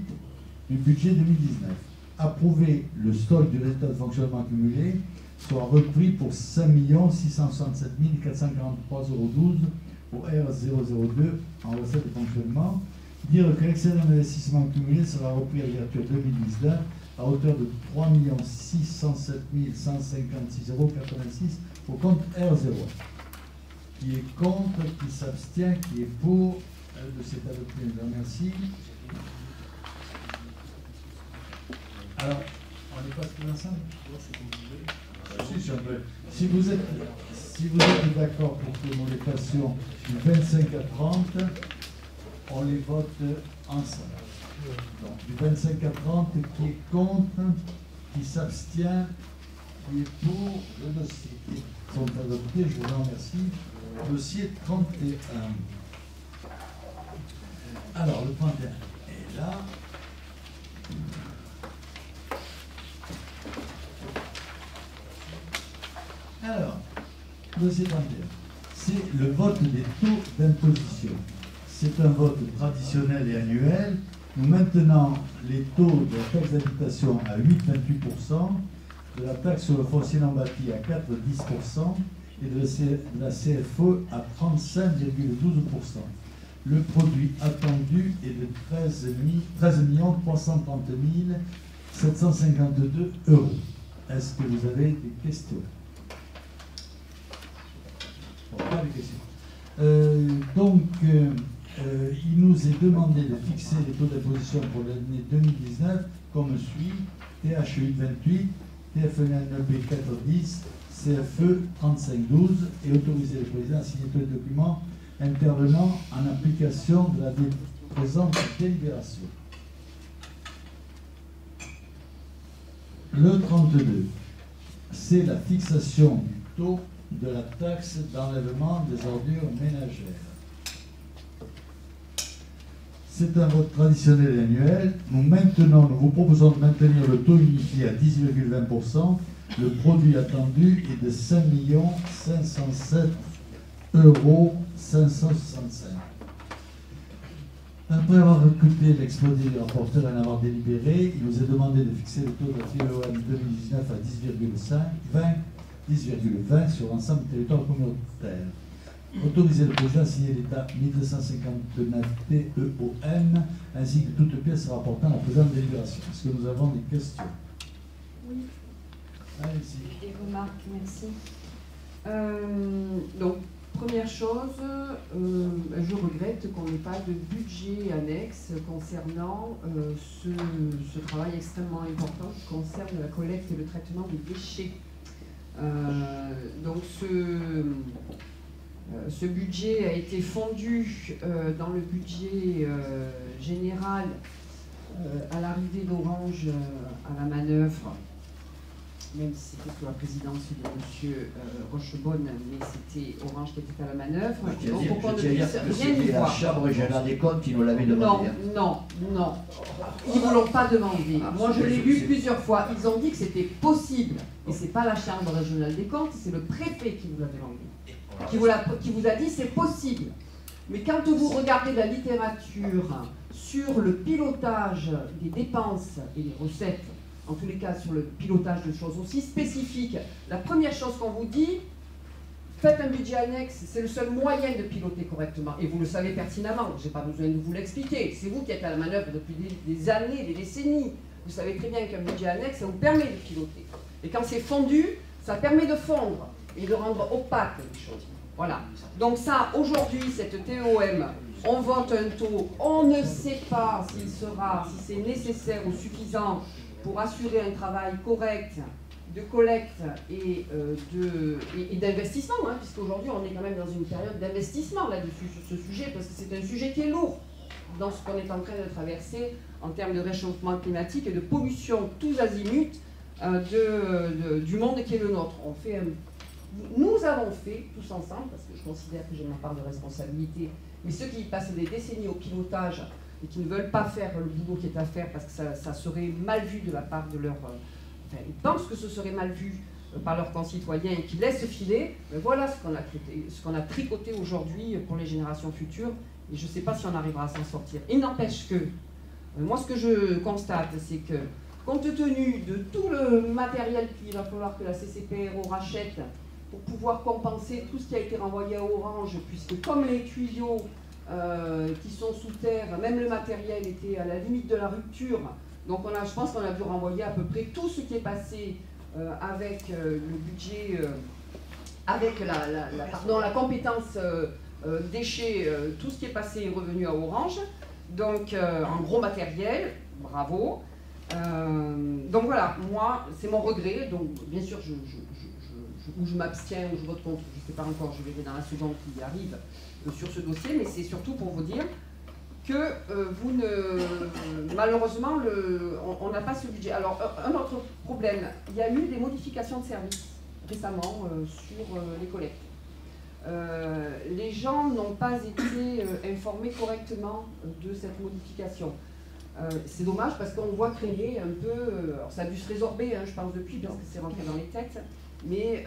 du budget 2019. Approuver le stock du résultat de fonctionnement accumulé soit repris pour 5 667 443,12 € au R002 en recette de fonctionnement. Dire que l'excédent d'investissement accumulé sera repris à l'ouverture 2019 à hauteur de 3 607 156,86 € au compte R0. Qui est contre, qui s'abstient, qui est pour, de cet adopté, je vous remercie. Alors, on est pas tous ensemble? Si vous êtes d'accord pour que nous les passions du 25 à 30, on les vote ensemble. Donc, du 25 à 30, qui est contre, qui s'abstient, qui est pour le dossier. Qui sont adoptés, je vous en remercie. Dossier 31. Alors, le 31 est là. Alors, dossier 31. c'est le vote des taux d'imposition. C'est un vote traditionnel et annuel. Nous maintenons les taux de la taxe d'habitation à 8,28%, de la taxe sur le foncier non bâti à 4,10% et de la CFE à 35,12%. Le produit attendu est de 13 330 752 €. Est-ce que vous avez des questions? Pas de questions. Il nous est demandé de fixer les taux d'imposition pour l'année 2019 comme suit: TH 8,28, TF1NEP 4,10, CFE 35,12 et autoriser le président à signer tous les documents intervenant en application de la présente délibération. Le 32, c'est la fixation du taux de la taxe d'enlèvement des ordures ménagères. C'est un vote traditionnel et annuel. Nous vous proposons de maintenir le taux unifié à 10,20%. Le produit attendu est de 5 507 565 €. Après avoir écouté l'exposé du rapporteur et en avoir délibéré, il nous est demandé de fixer le taux de TEOM 2019 à 10,20 sur l'ensemble du territoire communautaire. Autoriser le président à signer l'État 1259 TEOM ainsi que toutes pièces rapportant la présente délibération. Est-ce que nous avons des questions? Oui. Allez-y. Des remarques, merci. Donc, première chose, je regrette qu'on n'ait pas de budget annexe concernant ce travail extrêmement important qui concerne la collecte et le traitement des déchets. Donc ce budget a été fondu dans le budget général à l'arrivée d'Orange à la manœuvre, même si c'était sous la présidence de M. Rochebonne, mais c'était Orange qui était à la manœuvre. Je tiens à dire que c'était la Chambre régionale des comptes qui nous l'avait demandé. Non. Ils ne l'ont pas demandé. Moi, je l'ai lu plusieurs fois. Ils ont dit que c'était possible. Et ce n'est pas la Chambre régionale des comptes, c'est le préfet qui vous l'a demandé. Qui vous a dit c'est possible. Mais quand vous regardez la littérature sur le pilotage des dépenses et des recettes, en tous les cas sur le pilotage de choses aussi spécifiques, la première chose qu'on vous dit, faites un budget annexe, c'est le seul moyen de piloter correctement. Et vous le savez pertinemment, je n'ai pas besoin de vous l'expliquer. C'est vous qui êtes à la manœuvre depuis des années, des décennies. Vous savez très bien qu'un budget annexe, ça vous permet de piloter. Et quand c'est fondu, ça permet de fondre et de rendre opaque les choses. Voilà. Donc ça, aujourd'hui, cette TEOM, on vote un taux, on ne sait pas si c'est nécessaire ou suffisant pour assurer un travail correct de collecte et d'investissement, hein, puisqu'aujourd'hui on est quand même dans une période d'investissement là-dessus, sur ce sujet, parce que c'est un sujet qui est lourd dans ce qu'on est en train de traverser en termes de réchauffement climatique et de pollution tous azimuts du monde qui est le nôtre. Nous avons fait, tous ensemble, parce que je considère que j'ai ma part de responsabilité, mais ceux qui passent des décennies au pilotage et qui ne veulent pas faire le boulot qui est à faire parce que ça serait mal vu de la part de leur... ils pensent que ce serait mal vu par leurs concitoyens et qui laissent filer, voilà ce qu'on a tricoté aujourd'hui pour les générations futures, et je ne sais pas si on arrivera à s'en sortir. Il n'empêche que, moi ce que je constate, c'est que, compte tenu de tout le matériel qu'il va falloir que la CCPRO rachète pour pouvoir compenser tout ce qui a été renvoyé à Orange, puisque comme les tuyaux qui sont sous terre, même le matériel était à la limite de la rupture, donc je pense qu'on a dû renvoyer à peu près tout ce qui est passé avec le budget, avec la compétence déchets, tout ce qui est passé est revenu à Orange, donc en gros matériel, bravo. Donc voilà, moi, c'est mon regret, donc bien sûr, je m'abstiens ou je vote contre, je ne sais pas encore, je verrai dans la seconde qui arrive sur ce dossier, mais c'est surtout pour vous dire que malheureusement, on n'a pas ce budget. Alors, un autre problème, il y a eu des modifications de services récemment sur les collectes. Les gens n'ont pas été informés correctement de cette modification. C'est dommage parce qu'on voit créer un peu, alors ça a dû se résorber, hein, je pense depuis, parce que c'est rentré dans les textes, mais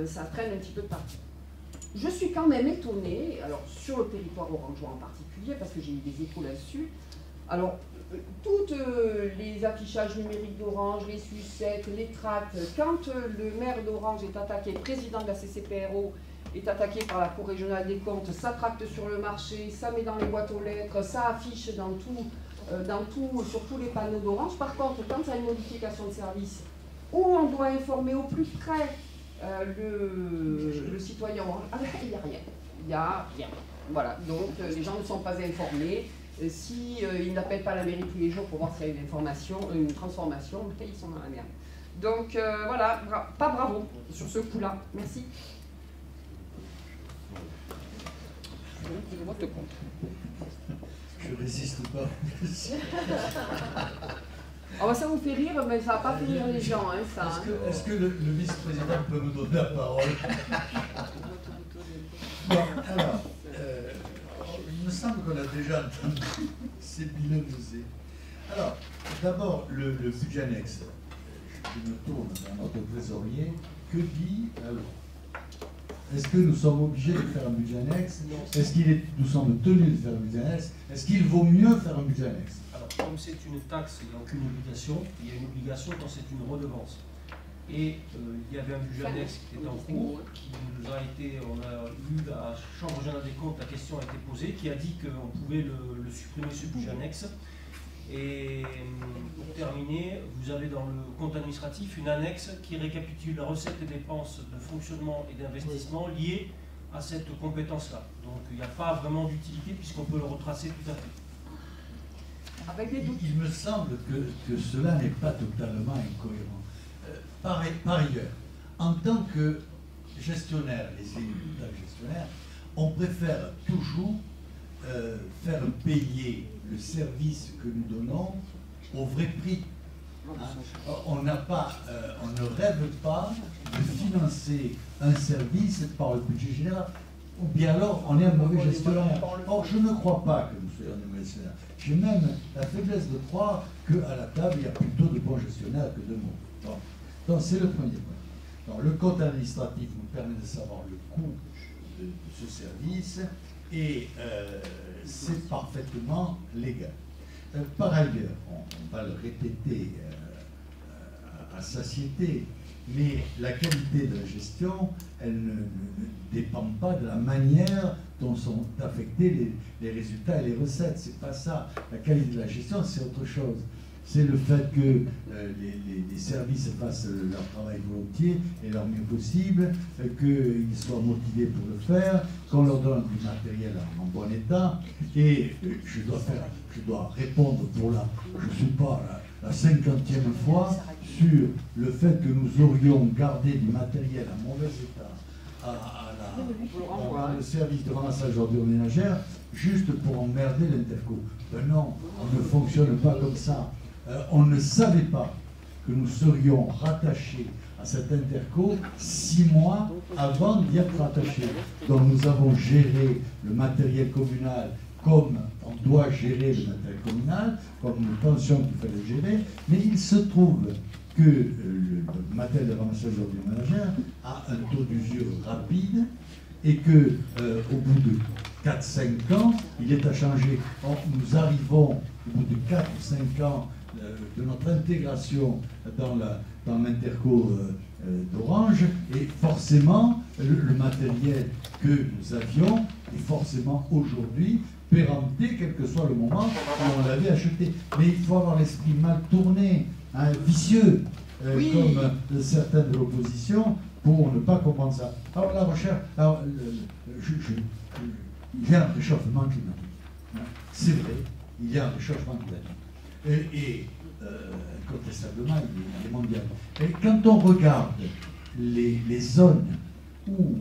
ça traîne un petit peu de partout. je suis quand même étonnée, alors sur le territoire orangeois en particulier, parce que j'ai eu des échos là-dessus. Alors, toutes les affichages numériques d'Orange, les sucettes, les tracts, quand le maire d'Orange est attaqué, le président de la CCPRO est attaqué par la Cour régionale des comptes, ça tracte sur le marché, ça met dans les boîtes aux lettres, ça affiche sur tous les panneaux d'Orange. Par contre, quand il y a une modification de service où on doit informer au plus près le citoyen orange, il n'y a rien. Il n'y a rien. Voilà, donc les gens ne sont pas informés. S'ils n'appellent pas la mairie tous les jours pour voir s'il y a une transformation, ils sont dans la merde. Donc voilà, pas bravo sur ce coup-là. Merci. Je résiste pas. Oh, bah, ça vous fait rire, mais ça va pas fait rire les gens. Hein, ça, est-ce que le vice-président peut me donner la parole? Bon, alors, il me semble qu'on a déjà entendu ces bilonneuses. Alors, d'abord, le budget annexe. Je me tourne vers notre trésorier. Que dit la loi? Est-ce que nous sommes obligés de faire un budget annexe? Est-ce nous sommes tenus de faire un budget annexe? Est-ce qu'il vaut mieux faire un budget annexe? Alors, comme c'est une taxe, il n'y a aucune obligation. Il y a une obligation quand c'est une redevance. Et il y avait un budget annexe qui était en cours, qui nous a été, on a eu la Chambre régionale des comptes, la question a été posée, qui a dit qu'on pouvait le supprimer, ce budget annexe. Et pour terminer, vous avez dans le compte administratif une annexe qui récapitule les recettes et dépenses de fonctionnement et d'investissement liées à cette compétence-là. Donc il n'y a pas vraiment d'utilité puisqu'on peut le retracer tout à fait. Il me semble que cela n'est pas totalement incohérent. Par ailleurs, en tant que gestionnaire, les élus gestionnaires, on préfère toujours faire payer le service que nous donnons au vrai prix. On ne rêve pas de financer un service par le budget général, ou bien alors on est un mauvais gestionnaire. Or, je ne crois pas que nous soyons des mauvais gestionnaires. J'ai même la faiblesse de croire qu'à la table, il y a plutôt de bons gestionnaires que de mauvais. Donc, c'est le premier point. Donc, le compte administratif nous permet de savoir le coût de ce service et c'est parfaitement légal. Par ailleurs, on va le répéter à satiété, mais la qualité de la gestion, elle ne dépend pas de la manière dont sont affectés les résultats et les recettes. C'est pas ça. La qualité de la gestion, c'est autre chose. C'est le fait que les services fassent leur travail volontiers et leur mieux possible, qu'ils soient motivés pour le faire, qu'on leur donne du matériel en bon état. Et je dois répondre je ne suis pas la 50e fois sur le fait que nous aurions gardé du matériel en mauvais état dans le service de ramassage d'ordures ménagères juste pour emmerder l'Interco. Ben non, on ne fonctionne pas comme ça. On ne savait pas que nous serions rattachés à cet Interco 6 mois avant d'y être rattachés. Donc nous avons géré le matériel communal comme on doit gérer le matériel communal, comme nous pensions qu'il fallait gérer, mais il se trouve que le matériel de ramassage d'ordures ménagères a un taux d'usure rapide et que au bout de 4-5 ans, il est à changer. Or, nous arrivons au bout de 4 ou 5 ans de notre intégration dans l'Interco d'Orange, et forcément, le matériel que nous avions est forcément aujourd'hui pérempté, quel que soit le moment où on l'avait acheté. Mais il faut avoir l'esprit mal tourné, vicieux, comme certains de l'opposition, pour ne pas comprendre ça. Alors la recherche, il y a un réchauffement climatique. C'est vrai, il y a un réchauffement climatique. Et incontestablement, il est mondial. Et quand on regarde les zones où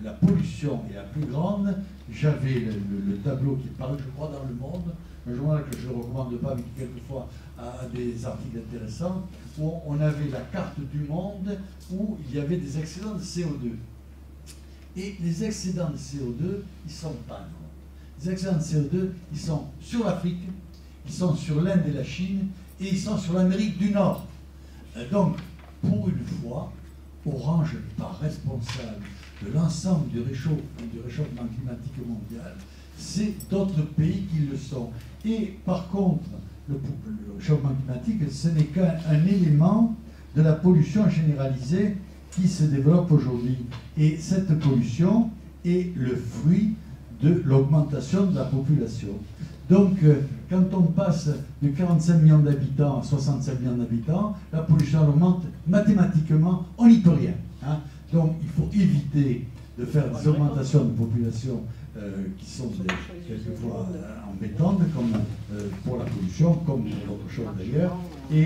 la pollution est la plus grande, j'avais le tableau qui est paru, je crois, dans Le Monde, un journal que je ne recommande pas, mais qui quelquefois a des articles intéressants, où on avait la carte du monde où il y avait des excédents de CO2. Et les excédents de CO2, ils ne sont pas grands. Les excédents de CO2, ils sont sur l'Afrique, ils sont sur l'Inde et la Chine, et ils sont sur l'Amérique du Nord. Donc, pour une fois, Orange n'est pas responsable de l'ensemble du réchauffement climatique mondial, c'est d'autres pays qui le sont. Et par contre, le réchauffement climatique, ce n'est qu'un élément de la pollution généralisée qui se développe aujourd'hui. Et cette pollution est le fruit de l'augmentation de la population. Donc, quand on passe de 45 millions d'habitants à 65 millions d'habitants, la pollution augmente mathématiquement, on n'y peut rien. Hein. Donc, il faut éviter de faire des augmentations de population qui sont quelquefois embêtantes, comme pour la pollution, comme pour d'autres choses d'ailleurs. Et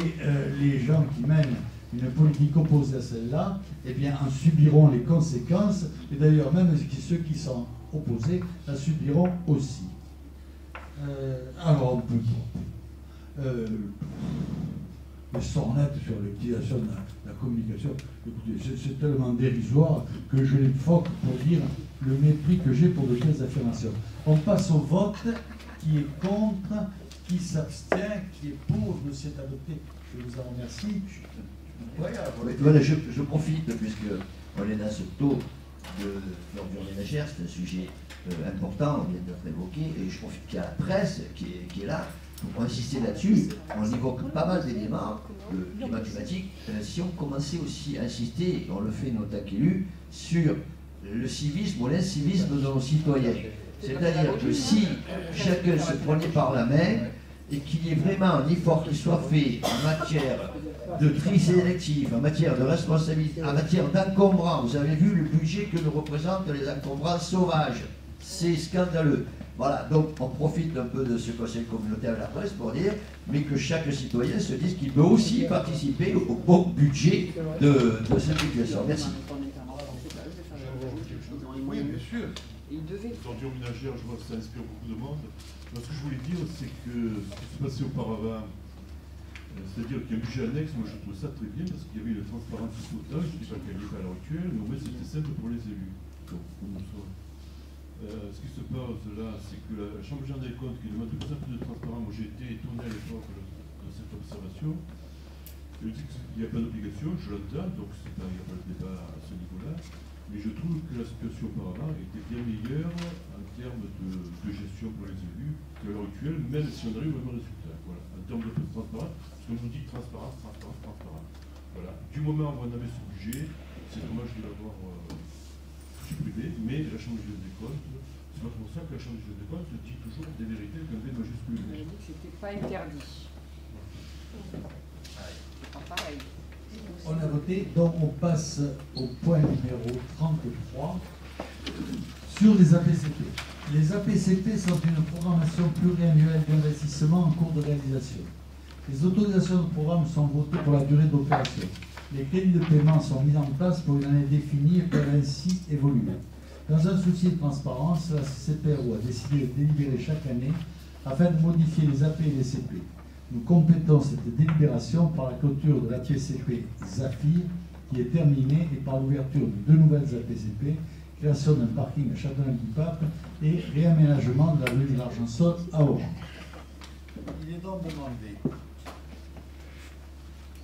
les gens qui mènent une politique opposée à celle-là, eh bien, en subiront les conséquences. Et d'ailleurs, même ceux qui sont opposés la subiront aussi. Alors, on peut les sornettes sur l'utilisation de la communication. Écoutez, c'est tellement dérisoire que je les foque pour dire le mépris que j'ai pour de telles affirmations. On passe au vote. Qui est contre, qui s'abstient, qui est pour le dossier adopté. Je vous en remercie. Voilà, je profite, puisqu'on est dans ce taux d'ordures ménagères, c'est un sujet important, on vient d'être évoqué, et je profite qu'il y a la presse qui est là pour insister là-dessus. On évoque pas mal d'éléments de climat climatique. Si on commençait aussi à insister, et on le fait nos qu'élus, sur le civisme ou l'incivisme de nos citoyens. C'est-à-dire que si chacun se prenait par la main et qu'il y ait vraiment un effort qui soit fait en matière de tri sélectif, en matière de responsabilité, en matière d'encombrants. Vous avez vu le budget que nous représentent les encombrants sauvages. C'est scandaleux. Voilà, donc on profite un peu de ce conseil communautaire de la presse pour dire, mais que chaque citoyen se dise qu'il peut aussi participer au bon budget de cette situation. Merci. Oui, bien sûr. Les ordures ménagères, je vois que ça inspire beaucoup de monde. Moi, ce que je voulais dire, c'est que ce qui se passait auparavant, c'est-à-dire qu'il y a un budget annexe, moi je trouve ça très bien parce qu'il y avait une transparence totale, je ne dis pas qu'elle n'est pas à l'heure actuelle, mais au moins c'était simple pour les élus. Donc, ce qui se passe là, c'est que la Chambre générale des comptes qui demande de plus en plus de transparence, moi j'ai été étonné à l'époque de cette observation. Je dis qu'il n'y a pas d'obligation, je l'entends, donc il n'y a pas de débat à ce niveau-là. Mais je trouve que la situation auparavant était bien meilleure en termes de gestion pour les élus qu'à l'heure actuelle, même si on arrive au même résultat. Voilà. En termes de transparence, parce qu'on nous dit transparence. Voilà. Du moment où on avait ce budget, c'est dommage de l'avoir supprimé, mais la Chambre des comptes, c'est pas pour ça que la Chambre des comptes dit toujours des vérités avec un V majuscule. On a dit que c'était pas interdit. C'est pas pareil. On a voté, donc on passe au point numéro 33 sur les APCP. Les APCP sont une programmation pluriannuelle d'investissement en cours de réalisation. Les autorisations de programme sont votées pour la durée d'opération. Les crédits de paiement sont mis en place pour une année définie et peuvent ainsi évoluer. Dans un souci de transparence, la CPRO a décidé de délibérer chaque année afin de modifier les AP et les CP. Nous complétons cette délibération par la clôture de l'APCP Zafir, qui est terminée, et par l'ouverture de 2 nouvelles APCP, création d'un parking à Châteauneuf-du-Pape et réaménagement de la rue de l'Argençol à Oran.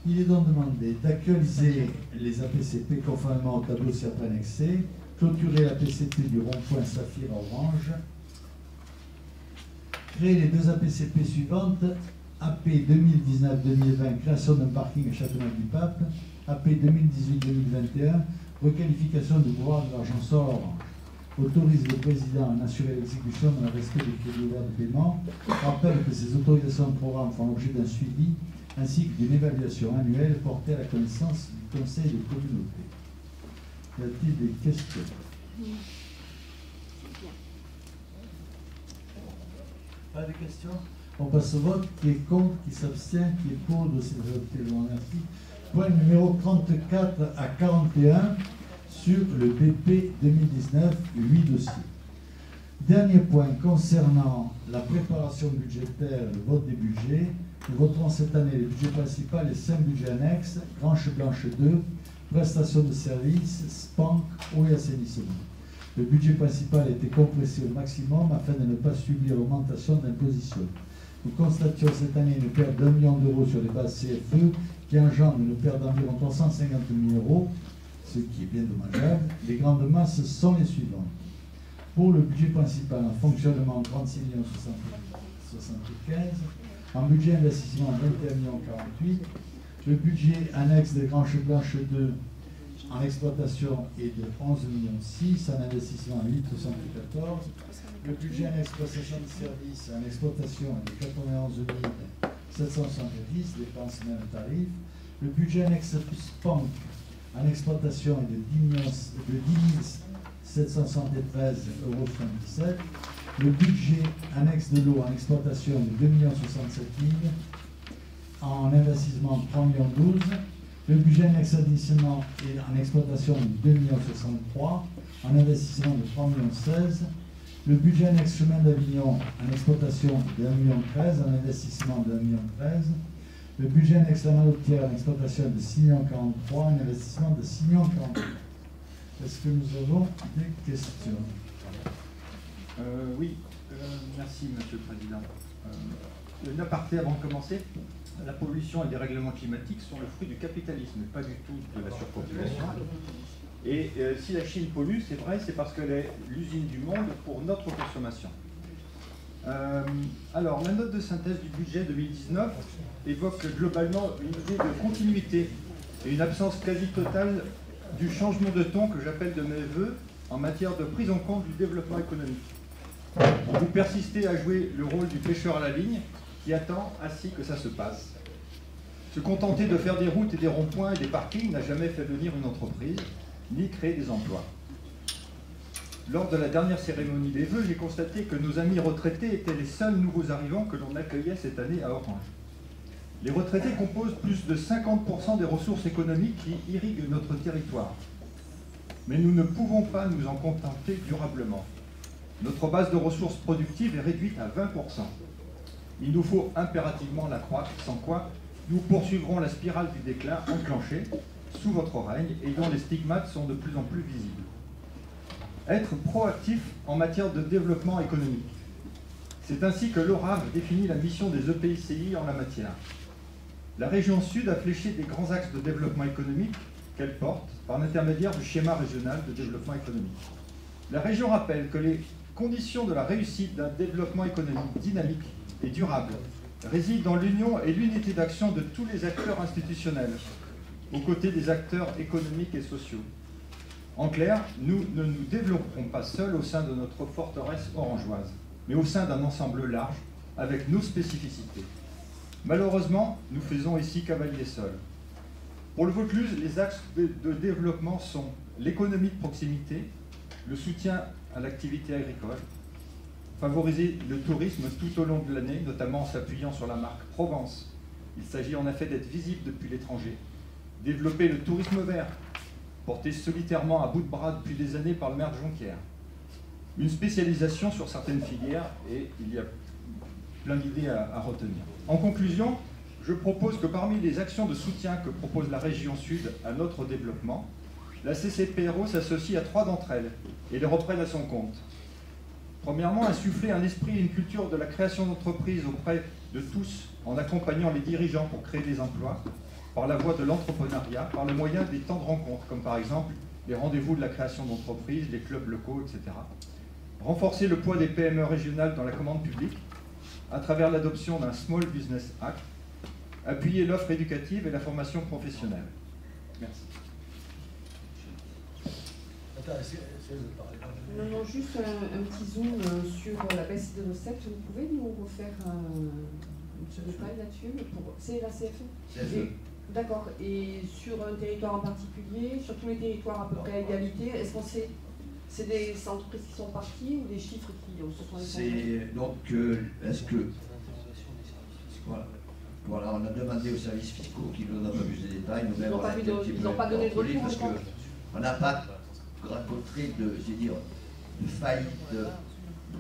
Il est donc demandé d'actualiser les APCP conformément au tableau ci-après annexé, clôturer l'APCP du rond-point Saphir à Orange, créer les 2 APCP suivantes, AP 2019-2020, création d'un parking à Châteauneuf-du-Pape, AP 2018-2021, requalification du boulevard de l'Argençol à Orange. Autorise le président à assurer l'exécution dans le respect des crédits ouverts de paiement. Rappelle que ces autorisations de programme font l'objet d'un suivi ainsi que d'une évaluation annuelle portée à la connaissance du Conseil de communauté. Y a-t-il des questions? Pas de questions? On passe au vote. Qui est contre, qui s'abstient, qui est pour le dossier adopté? Je vous remercie. Point numéro 34 à 41 sur le BP 2019, 8 dossiers. Dernier point concernant la préparation budgétaire, le vote des budgets. Nous voterons cette année les budgets principaux et 5 budgets annexes, Tranche Blanche 2, prestations de services, SPANC, eau et assainissement. Le budget principal a été compressé au maximum afin de ne pas subir l'augmentation d'imposition. Nous constations cette année une perte d'1 million d'euros sur les bases CFE qui engendre une perte d'environ 350 000 euros ce qui est bien dommageable. Les grandes masses sont les suivantes. Pour le budget principal, en fonctionnement 36 75, en budget investissement 21 48, le budget annexe des Granges Blanches 2 en exploitation est de 11 600 000, en investissement 8 74. Le budget annexe prestation de services en exploitation est de 91 770, dépenses même tarifs. Le budget annexe PANC en exploitation est de 10 773,77 €. Le budget annexe de l'eau en exploitation est de 2 067 000, en investissement 3 12 000. Le budget annexe additionnement est en exploitation de 2 063 000, en investissement de 3 16 000. Le budget annexe chemin d'Avignon en exploitation de 1 13 000, en investissement de 1 13 000. Le budget annexe la Malotière en exploitation de 6 43 000, en investissement de 6 40 000. Est-ce que nous avons des questions? Oui, merci Monsieur le Président. Une aparté avant de commencer. La pollution et les dérèglements climatiques sont le fruit du capitalisme, pas du tout de la surpopulation. Et si la Chine pollue, c'est vrai, c'est parce qu'elle est l'usine du monde pour notre consommation. Alors, la note de synthèse du budget 2019 évoque globalement une idée de continuité et une absence quasi totale du changement de ton que j'appelle de mes voeux en matière de prise en compte du développement économique. Vous persistez à jouer le rôle du pêcheur à la ligne qui attend assis que ça se passe. Se contenter de faire des routes et des ronds-points et des parkings n'a jamais fait venir une entreprise, ni créer des emplois. Lors de la dernière cérémonie des vœux, j'ai constaté que nos amis retraités étaient les seuls nouveaux arrivants que l'on accueillait cette année à Orange. Les retraités composent plus de 50% des ressources économiques qui irriguent notre territoire. Mais nous ne pouvons pas nous en contenter durablement. Notre base de ressources productives est réduite à 20%. Il nous faut impérativement la croître, sans quoi nous poursuivrons la spirale du déclin enclenchée sous votre règne et dont les stigmates sont de plus en plus visibles. Être proactif en matière de développement économique. C'est ainsi que l'ORAV définit la mission des EPCI en la matière. La région Sud a fléché des grands axes de développement économique qu'elle porte par l'intermédiaire du schéma régional de développement économique. La région rappelle que les conditions de la réussite d'un développement économique dynamique et durable résident dans l'union et l'unité d'action de tous les acteurs institutionnels, aux côtés des acteurs économiques et sociaux. En clair, nous ne nous développerons pas seuls au sein de notre forteresse orangeoise, mais au sein d'un ensemble large, avec nos spécificités. Malheureusement, nous faisons ici cavalier seul. Pour le Vaucluse, les axes de développement sont l'économie de proximité, le soutien à l'activité agricole, favoriser le tourisme tout au long de l'année, notamment en s'appuyant sur la marque Provence. Il s'agit en effet d'être visible depuis l'étranger. Développer le tourisme vert, porté solitairement à bout de bras depuis des années par le maire de Jonquière. Une spécialisation sur certaines filières, et il y a plein d'idées à retenir. En conclusion, je propose que parmi les actions de soutien que propose la région Sud à notre développement, la CCPRO s'associe à 3 d'entre elles et les reprenne à son compte. Premièrement, insuffler un esprit et une culture de la création d'entreprises auprès de tous en accompagnant les dirigeants pour créer des emplois, par la voie de l'entrepreneuriat, par le moyen des temps de rencontre, comme par exemple les rendez-vous de la création d'entreprises, les clubs locaux, etc. Renforcer le poids des PME régionales dans la commande publique, à travers l'adoption d'un Small Business Act, appuyer l'offre éducative et la formation professionnelle. Merci. Non, juste un petit zoom sur la baisse des recettes. Vous pouvez nous refaire un petit détail là-dessus? C'est la CFE? D'accord. Et sur un territoire en particulier, sur tous les territoires à peu près à égalité, est-ce qu'on sait, c'est des entreprises qui sont parties ou des chiffres qui se sont effondrés? C'est donc, est-ce que... Voilà, on a demandé aux services fiscaux qui nous donnent un peu plus de détails. Ils n'ont pas donné de retour parce qu'on n'a pas rencontré de faillite.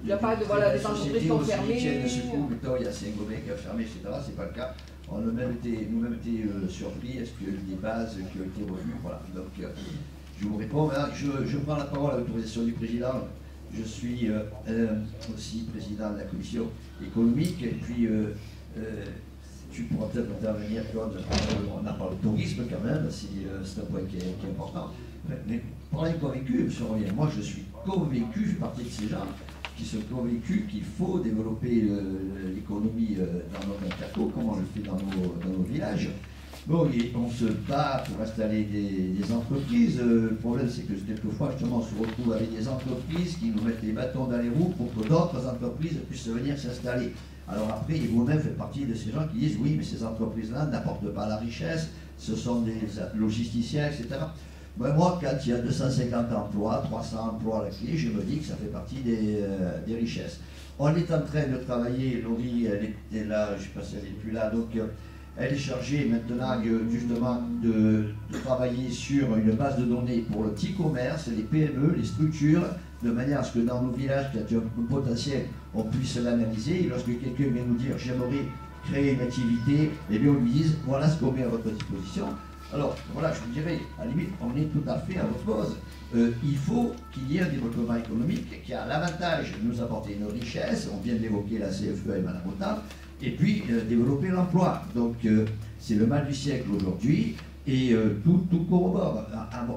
Il n'y a pas de, voilà, des entreprises qui ont fermé. De secours, mettons, il y a Saint-Gobain qui a fermé, etc. C'est pas le cas. On a même été, nous-mêmes été surpris. Est-ce qu'il y a eu des bases qui ont été revues? Voilà. Donc, je vous réponds. Je prends la parole à l'autorisation du président. Je suis aussi président de la commission économique. Et puis, tu pourras peut-être intervenir, Claude. On a parlé de tourisme quand même, c'est un point qui est important. On est convaincu, M. Royer, moi je suis convaincu, je fais partie de ces gens qui sont convaincus qu'il faut développer l'économie dans nos intercos, comme on le fait dans nos villages. Bon, et on se bat pour installer des entreprises. Le problème, c'est que quelquefois, justement, on se retrouve avec des entreprises qui nous mettent les bâtons dans les roues pour que d'autres entreprises puissent venir s'installer. Alors après, vous-même faites partie de ces gens qui disent oui, mais ces entreprises-là n'apportent pas la richesse, ce sont des logisticiens, etc. Ben moi, quand il y a 250 emplois, 300 emplois à la clé, je me dis que ça fait partie des richesses. On est en train de travailler, Laurie, elle était là, je ne sais pas si elle n'est plus là, donc elle est chargée maintenant justement de travailler sur une base de données pour le petit commerce, les PME, les structures, de manière à ce que dans nos villages qui ont un potentiel, on puisse l'analyser. Et lorsque quelqu'un vient nous dire j'aimerais créer une activité, eh bien on lui dise voilà ce qu'on met à votre disposition. Alors voilà, je vous dirais, à la limite, on est tout à fait à votre cause. Il faut qu'il y ait un développement économique qui a l'avantage de nous apporter une richesse, on vient d'évoquer la CFE et Mme Autant, et puis développer l'emploi. Donc c'est le mal du siècle aujourd'hui, et tout corrobore.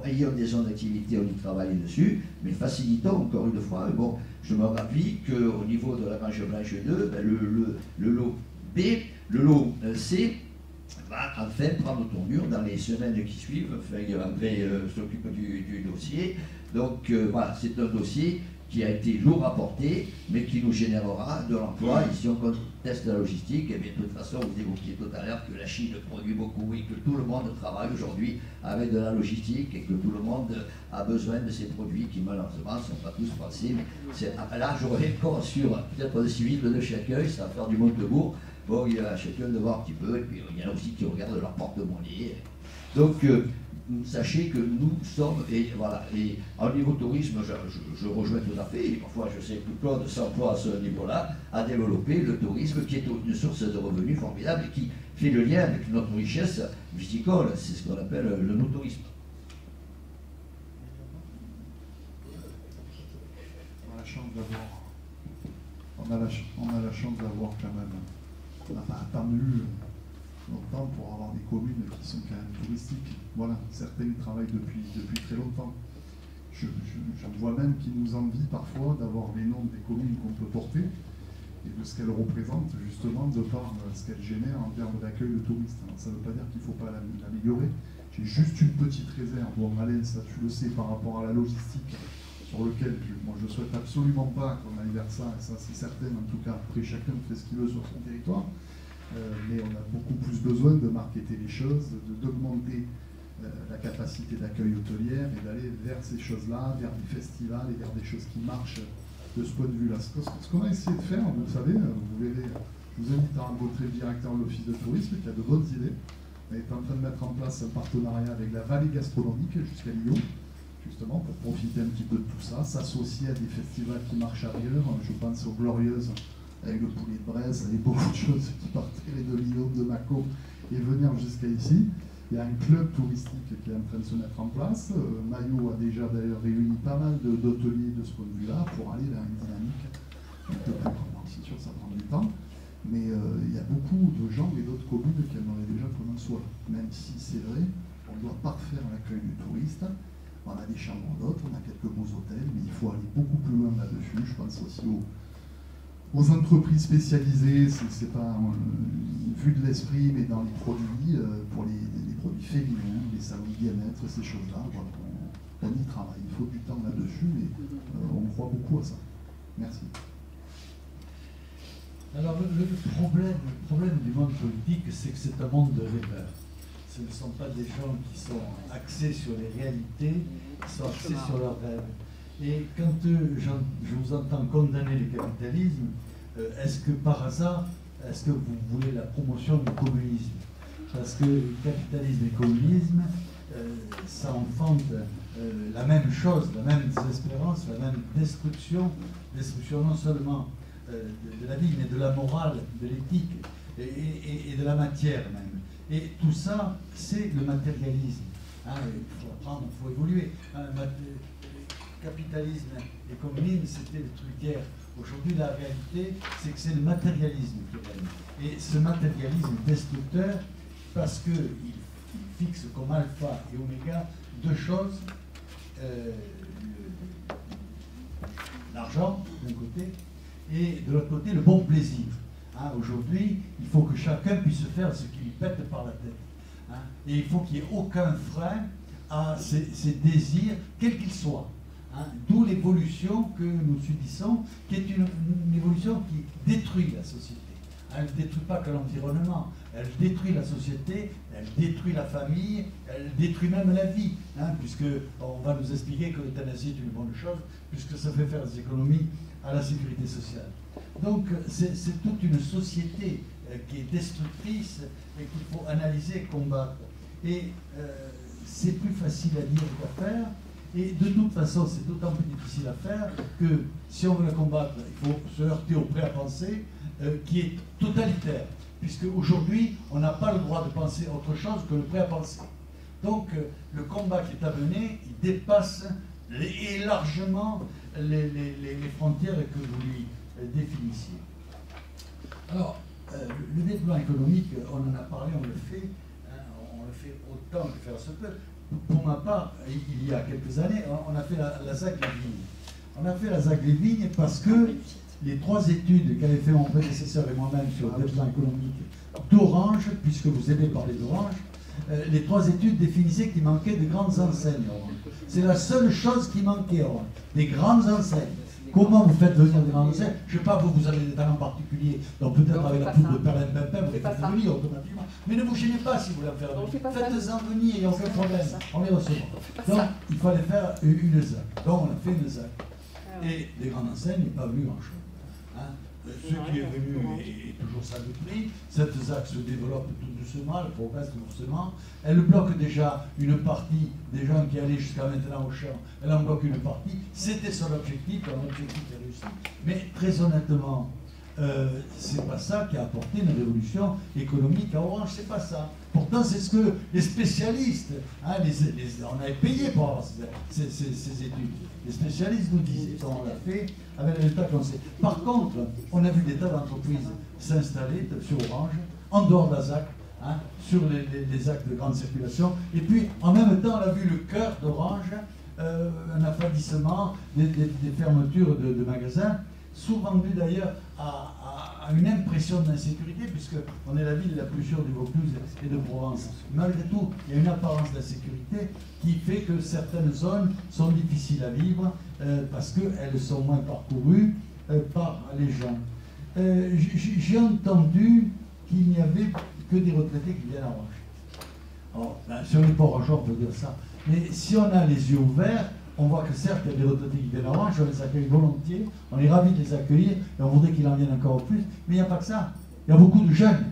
Ayant des zones d'activité, on y travaille dessus, mais facilitons encore une fois. Bon, je me rappelle qu'au niveau de la branche blanche 2, ben, le lot B, le lot C, va enfin prendre tournure dans les semaines qui suivent, enfin, André s'occupe du dossier. Donc voilà, c'est un dossier qui a été lourd à porter, mais qui nous générera de l'emploi. Et si on conteste la logistique, et bien, de toute façon, vous évoquiez tout à l'heure que la Chine produit beaucoup et que tout le monde travaille aujourd'hui avec de la logistique et que tout le monde a besoin de ces produits qui malheureusement ne sont pas tous français. Mais là, j'aurais encore sur peut-être le civil de chacun, ça va faire du Montebourg. Bon, il y a chacun de voir un petit peu, et puis il y en a aussi qui regardent leur porte-monnaie. Donc, sachez que nous sommes, et voilà, et au niveau tourisme, je rejoins tout à fait, et parfois je sais que Claude s'emploie à ce niveau-là, à développer le tourisme qui est une source de revenus formidable et qui fait le lien avec notre richesse viticole, c'est ce qu'on appelle le no-tourisme. On a la chance d'avoir, on a la chance d'avoir quand même, on n'a pas attendu longtemps pour avoir des communes qui sont quand même touristiques. Voilà, certaines travaillent depuis très longtemps. Je vois même qu'ils nous envient parfois d'avoir les noms des communes qu'on peut porter et de ce qu'elles représentent justement de par ce qu'elles génèrent en termes d'accueil de touristes. Alors, ça ne veut pas dire qu'il ne faut pas l'améliorer. J'ai juste une petite réserve. Bon, Alain, ça tu le sais, par rapport à la logistique sur lequel moi je ne souhaite absolument pas qu'on aille vers ça, et ça c'est certain en tout cas. Après, chacun fait ce qu'il veut sur son territoire. Mais on a beaucoup plus besoin de marketer les choses, d'augmenter la capacité d'accueil hôtelière et d'aller vers ces choses-là, vers des festivals et vers des choses qui marchent de ce point de vue-là. Ce qu'on a essayé de faire, vous savez, vous verrez, je vous invite à rencontrer le directeur de l'Office de tourisme qui a de bonnes idées. On est en train de mettre en place un partenariat avec la vallée gastronomique jusqu'à Lyon, justement pour profiter un petit peu de tout ça, s'associer à des festivals qui marchent ailleurs. Je pense aux Glorieuses, avec le poulet de Bresse, avec beaucoup de choses qui partaient de Lyon, de Mâcon, et venir jusqu'à ici. Il y a un club touristique qui est en train de se mettre en place. Maillot a déjà d'ailleurs réuni pas mal d'hôteliers de ce point de vue-là pour aller vers une dynamique un peu plus grande. C'est sûr, ça prend du temps, mais il y a beaucoup de gens et d'autres communes qui aimeraient déjà qu'on en soit. Même si c'est vrai, on doit parfaire l'accueil du touriste. On a des chambres d'hôtes, on a quelques beaux hôtels, mais il faut aller beaucoup plus loin là-dessus. Je pense aussi aux entreprises spécialisées, c'est pas une vue de l'esprit, mais dans les produits, pour les produits féminins, les salons de bien-être, ces choses-là, voilà, on y travaille. Il faut du temps là-dessus, mais on croit beaucoup à ça. Merci. Alors le problème du monde politique, c'est que c'est un monde de rêveurs. Ce ne sont pas des gens qui sont axés sur les réalités, qui sont axés sur leurs rêves. Et quand je vous entends condamner le capitalisme, est-ce que par hasard, est-ce que vous voulez la promotion du communisme? Parce que capitalisme et communisme, ça enfante la même chose, la même désespérance, la même destruction non seulement de la vie, mais de la morale, de l'éthique et de la matière même. Et tout ça, c'est le matérialisme. Hein, il faut apprendre, il faut évoluer. Capitalisme et communisme, c'était le truc d'hier. Aujourd'hui, la réalité, c'est que c'est le matérialisme qui règne. Et ce matérialisme destructeur, parce qu'il fixe comme alpha et oméga deux choses l'argent d'un côté et de l'autre côté le bon plaisir. Hein, aujourd'hui, il faut que chacun puisse faire ce qui lui pète par la tête. Hein, et il faut qu'il n'y ait aucun frein à ces désirs, quels qu'ils soient. Hein, d'où l'évolution que nous subissons, qui est une évolution qui détruit la société. Elle ne détruit pas que l'environnement, elle détruit la société, elle détruit la famille, elle détruit même la vie, hein, puisque on va nous expliquer que l'euthanasie est une bonne chose, puisque ça fait faire des économies à la sécurité sociale. Donc c'est toute une société qui est destructrice et qu'il faut analyser, combattre. Et c'est plus facile à dire qu'à faire. Et de toute façon, c'est d'autant plus difficile à faire que si on veut la combattre, il faut se heurter au prêt à penser qui est totalitaire. Puisque aujourd'hui, on n'a pas le droit de penser autre chose que le prêt à penser. Donc, le combat qui est à mener, il dépasse largement les frontières que vous lui définissiez. Alors, le développement économique, on en a parlé, on le fait autant que faire se peut. Pour ma part, il y a quelques années, on a fait la ZAC des vignes. On a fait la ZAC des vignes parce que les 3 études qu'avaient fait mon prédécesseur et moi-même sur le développement économique d'Orange, puisque vous aimez parler d'Orange, les 3 études définissaient qu'il manquait de grandes enseignes. C'est la seule chose qui manquait, Orange, des grandes enseignes. Comment vous faites venir des grandes enseignes? Je ne sais pas, vous avez des talents particuliers, donc peut-être avec la poudre de perlimpinpin, vous les faites venir automatiquement. Mais ne vous gênez pas si vous voulez en faire venir. Faites-en venir, il n'y a aucun problème. On les recevra. Donc, il fallait faire une ZAC. Donc, on a fait une ZAC. Et les grandes enseignes n'est pas venu grand-chose. Hein? Ce qui est venu est toujours salutaire. Cette ZAC se développe tout doucement, elle progresse tout doucement. Elle bloque déjà une partie des gens qui allaient jusqu'à maintenant au champ. Elle en bloque une partie. C'était son objectif, un objectif est réussi. Mais très honnêtement, c'est pas ça qui a apporté une révolution économique à Orange, c'est pas ça. Pourtant, c'est ce que les spécialistes, hein, on avait payé pour avoir ces études. Les spécialistes nous disaient, on l'a fait avec les résultats qu'on sait. Par contre, on a vu des tas d'entreprises s'installer sur Orange, en dehors de la ZAC, hein, sur les actes de grande circulation. Et puis, en même temps, on a vu le cœur d'Orange, un affadissement, des fermetures de magasins, souvent dû d'ailleurs à une impression d'insécurité, puisqu'on est la ville la plus sûre du Vaucluse et de Provence. Malgré tout, il y a une apparence d'insécurité qui fait que certaines zones sont difficiles à vivre parce qu'elles sont moins parcourues par les gens. J'ai entendu qu'il n'y avait que des retraités qui viennent à Orange. Alors, si on n'est pas orangeant, on peut dire ça. Mais si on a les yeux ouverts, on voit que certes, il y a des retraités qui viennent à Orange, on les accueille volontiers, on est ravis de les accueillir, et on voudrait qu'ils en viennent encore plus, mais il n'y a pas que ça. Il y a beaucoup de jeunes,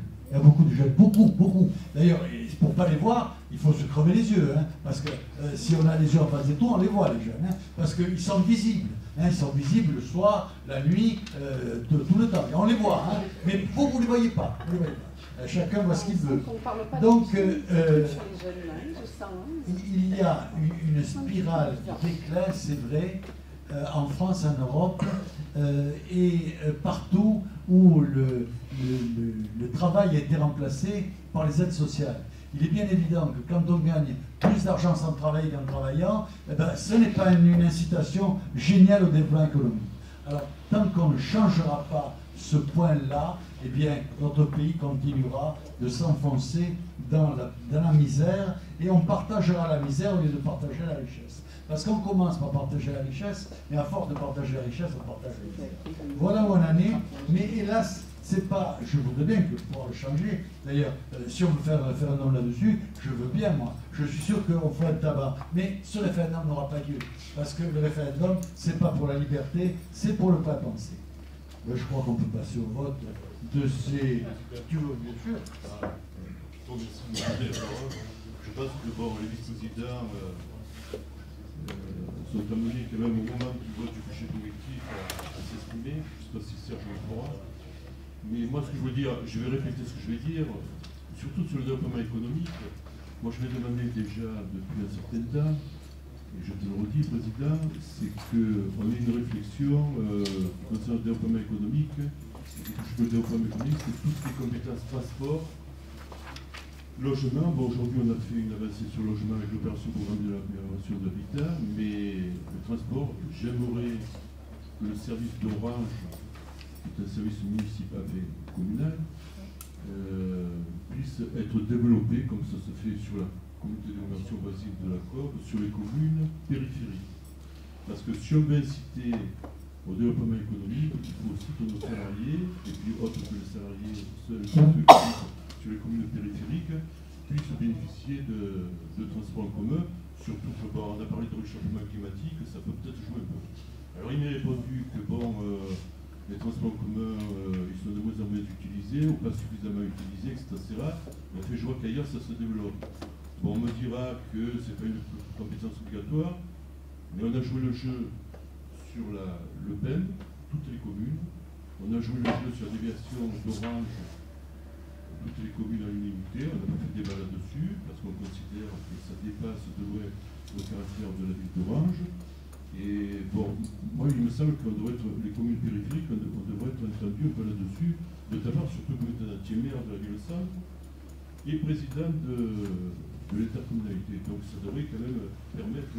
beaucoup. D'ailleurs, pour ne pas les voir, il faut se crever les yeux, hein, parce que si on a les yeux en face des tours, on les voit, les jeunes, hein, parce qu'ils sont visibles. Hein, ils sont visibles le soir, la nuit, tout le temps, et on les voit, hein, mais vous ne les voyez pas. Chacun voit ce qu'il veut. Donc, il y a une spirale de déclin, c'est vrai, en France, en Europe, et partout où le travail a été remplacé par les aides sociales. Il est bien évident que quand on gagne plus d'argent sans travailler qu'en travaillant, eh ben, ce n'est pas une incitation géniale au développement économique. Alors, tant qu'on ne changera pas ce point-là, eh bien, notre pays continuera de s'enfoncer dans la misère, et on partagera la misère au lieu de partager la richesse. Parce qu'on commence par partager la richesse, mais à force de partager la richesse, on partage la misère. Voilà où on en est, mais hélas, c'est pas, je voudrais bien que pouvoir le changer. D'ailleurs, si on veut faire un référendum là-dessus, je veux bien, moi. Je suis sûr qu'on fera le tabac. Mais ce référendum n'aura pas lieu. Parce que le référendum, c'est pas pour la liberté, c'est pour le pas penser. Je crois qu'on peut passer au vote de ces... Tu veux, bien sûr. Je pense que bon, les vice-présidents sont amenés quand même au moment du vote du budget collectif à s'exprimer. Je ne sais pas si Serge le fera. Mais moi, ce que je veux dire, je vais répéter ce que je vais dire, surtout sur le développement économique. Moi, je l'ai demandé déjà depuis un certain temps, et je te le redis, Président, c'est qu'on ait une réflexion concernant le développement économique. Et que je veux le développement économique, c'est toutes les compétences transport Logement, bon, aujourd'hui on a fait une avancée sur le logement avec l'opération programme de l'amélioration de l'habitat, mais le transport, j'aimerais que le service d'Orange, qui est un service municipal et communal, puisse être développé comme ça se fait sur la communauté d'agglomération voisine de la Corbe, sur les communes périphériques. Parce que si on veut inciter au développement économique, il faut aussi que nos salariés, et puis autres que les salariés seuls, ceux qui vivent sur les communes périphériques, puissent bénéficier de transports en commun, surtout que, bon, on a parlé de réchauffement climatique, ça peut peut-être jouer un peu. Alors il m'est répondu que bon, les transports en commun, ils sont de moins en moins utilisés, ou pas suffisamment utilisés, etc. Mais fait, je vois qu'ailleurs ça se développe. Bon, on me dira que c'est pas une compétence obligatoire, mais on a joué le jeu sur le PEM, toutes les communes. On a joué le jeu sur la déviation d'Orange, toutes les communes à l'unité. On n'a pas fait débat là-dessus, parce qu'on considère que ça dépasse de loin le caractère de la ville d'Orange. Et bon, moi il me semble qu'on devrait être, les communes périphériques, on devrait être entendu un peu là-dessus, notamment surtout comme étant maire de la ville-centre et président de l'intercommunalité. Donc ça devrait quand même permettre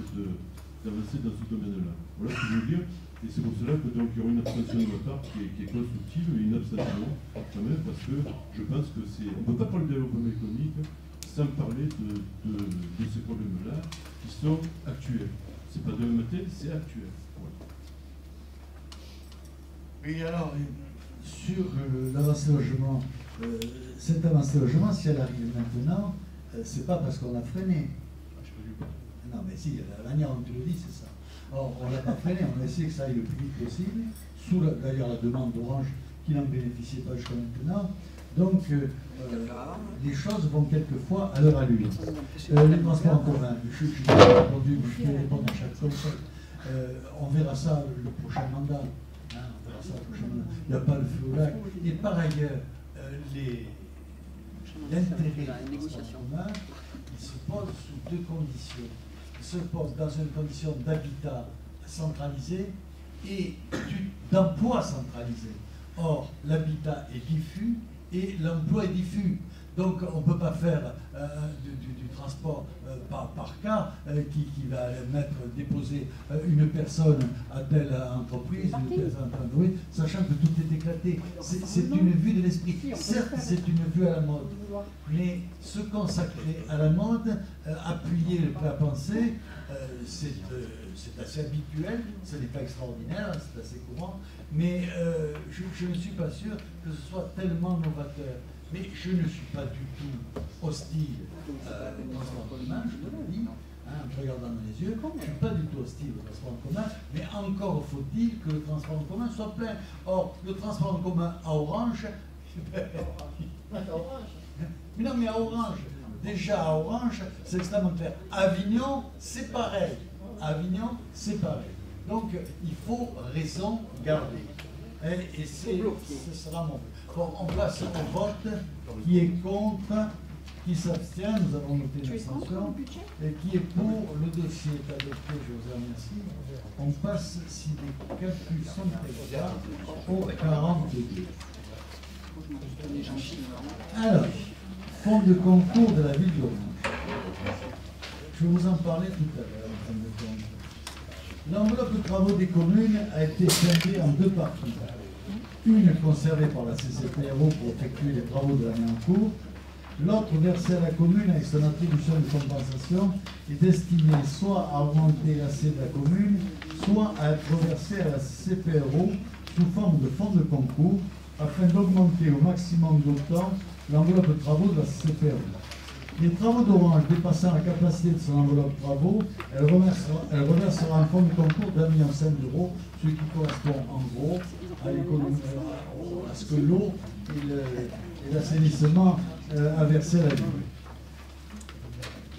d'avancer dans ce domaine-là. Voilà ce que je veux dire. Et c'est pour cela que donc il y aura une abstention de ma part qui est constructive, mais une abstention quand même, parce que je pense que c'est. On ne peut pas parler de développement économique sans parler de ces problèmes-là qui sont actuels. C'est pas demain matin, c'est actuel. Voilà. Oui, alors, sur l'avancée logement, cette avancée logement, si elle arrive maintenant, c'est pas parce qu'on a freiné. Non, mais si, la manière dont tu le dis, c'est ça. Or, on ne l'a pas freiné, on a essayé que ça aille le plus vite possible, sous d'ailleurs la demande d'Orange qui n'en bénéficiait pas jusqu'à maintenant. Donc, les choses vont quelquefois à leur allure. Les transports en commun, je n'ai pas répondu, mais je vais répondre à chaque chose. On verra ça le prochain mandat. Hein, on verra ça le prochain mandat. Il n'y a pas le feu au lac. Et par ailleurs, l'intérêt des transports en commun, il se pose sous deux conditions. Il se pose dans une condition d'habitat centralisé et d'emploi centralisé. Or, l'habitat est diffus et l'emploi est diffus. Donc, on ne peut pas faire du transport par cas qui va déposer une personne à telle entreprise, une personne à telle, sachant que tout est éclaté. C'est une vue de l'esprit. Certes, c'est une vue à la mode, mais se consacrer à la mode, appuyer le plat à penser, c'est assez habituel, ce n'est pas extraordinaire, c'est assez courant, mais je ne suis pas sûr que ce soit tellement novateur. Mais je ne suis pas du tout hostile au transport en commun, je te le dis, hein, en te regardant dans les yeux, je ne suis pas du tout hostile au transport en commun, mais encore faut-il que le transport en commun soit plein. Or, le transport en commun à Orange, mais non, mais à Orange, déjà à Orange, c'est extrêmement clair. Avignon, c'est pareil. Avignon, c'est pareil. Donc, il faut raison garder. Et ce sera mon but. Bon, on passe au vote. Qui est contre, qui s'abstient, nous avons noté l'abstention. Et qui est pour, le dossier est adopté, je vous remercie. On passe, si les calculs sont exacts, au 42. Alors, fonds de concours de la ville d'Orange. Je vais vous en parler tout à l'heure, en fin de compte. L'enveloppe de travaux des communes a été scindée en deux parties. Une conservée par la CCPRO pour effectuer les travaux de l'année en cours, l'autre versée à la commune avec son attribution de compensation est destinée soit à augmenter l'assiette de la commune, soit à être versée à la CCPRO sous forme de fonds de concours afin d'augmenter au maximum d'autant l'enveloppe de travaux de la CCPRO. Les travaux d'Orange dépassant la capacité de son enveloppe de travaux, elle reversera un fonds de concours d'1,5 million d'euros, ce qui correspond en gros à ce que l'eau et l'assainissement a versé à la ville.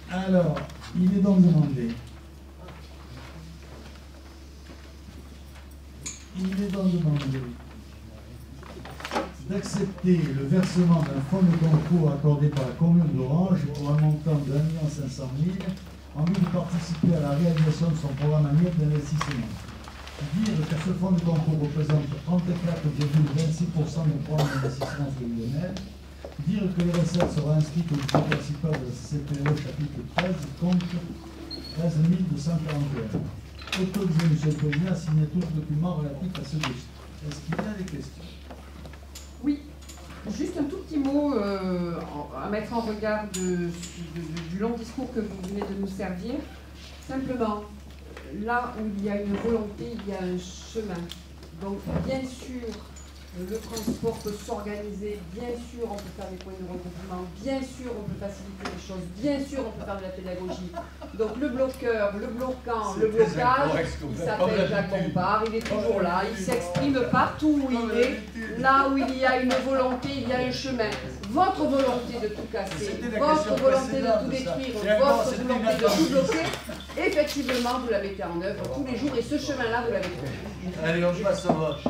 Alors, il est donc demandé d'accepter le versement d'un fonds de concours accordé par la commune d'Orange pour un montant de 1 500 000 en vue de participer à la réalisation de son programme annuel d'investissement. Dire que ce fonds de concours représente 34,26% du programme d'investissement prévisionnel Dire que les recettes seront inscrites au budget principal de la CPO chapitre 13 compte 13 241. Autorisez, Monsieur le Président, à signer tous les documents relatifs à ce dossier. Est-ce qu'il y a des questions? Oui, juste un tout petit mot à mettre en regard du long discours que vous venez de nous servir. Simplement, là où il y a une volonté, il y a un chemin. Donc, bien sûr, le transport peut s'organiser, bien sûr, on peut faire des points de regroupement, bien sûr, on peut faciliter les choses, bien sûr, on peut faire de la pédagogie. Donc, le bloqueur, le bloquant, le blocage, il s'appelle Jacques Bompard, il est toujours là, il s'exprime partout où il est. Là où il y a une volonté, il y a un chemin. Votre volonté de tout casser, votre volonté de tout détruire, votre volonté de tout bloquer, effectivement, vous la mettez en œuvre tous les jours et ce chemin-là, vous l'avez trouvé. Allez, on passe au vote.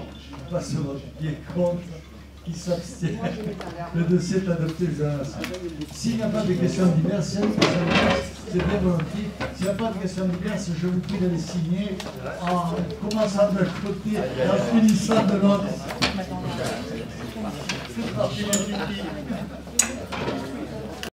On passe au vote. Qui est contre? Qui s'abstient? Le dossier est adopté. S'il n'y a pas de questions diverses, c'est bien volontiers. S'il n'y a pas de questions diverses, je vous prie de les signer en commençant de côté et en finissant de l'autre. C'est parti, les filles.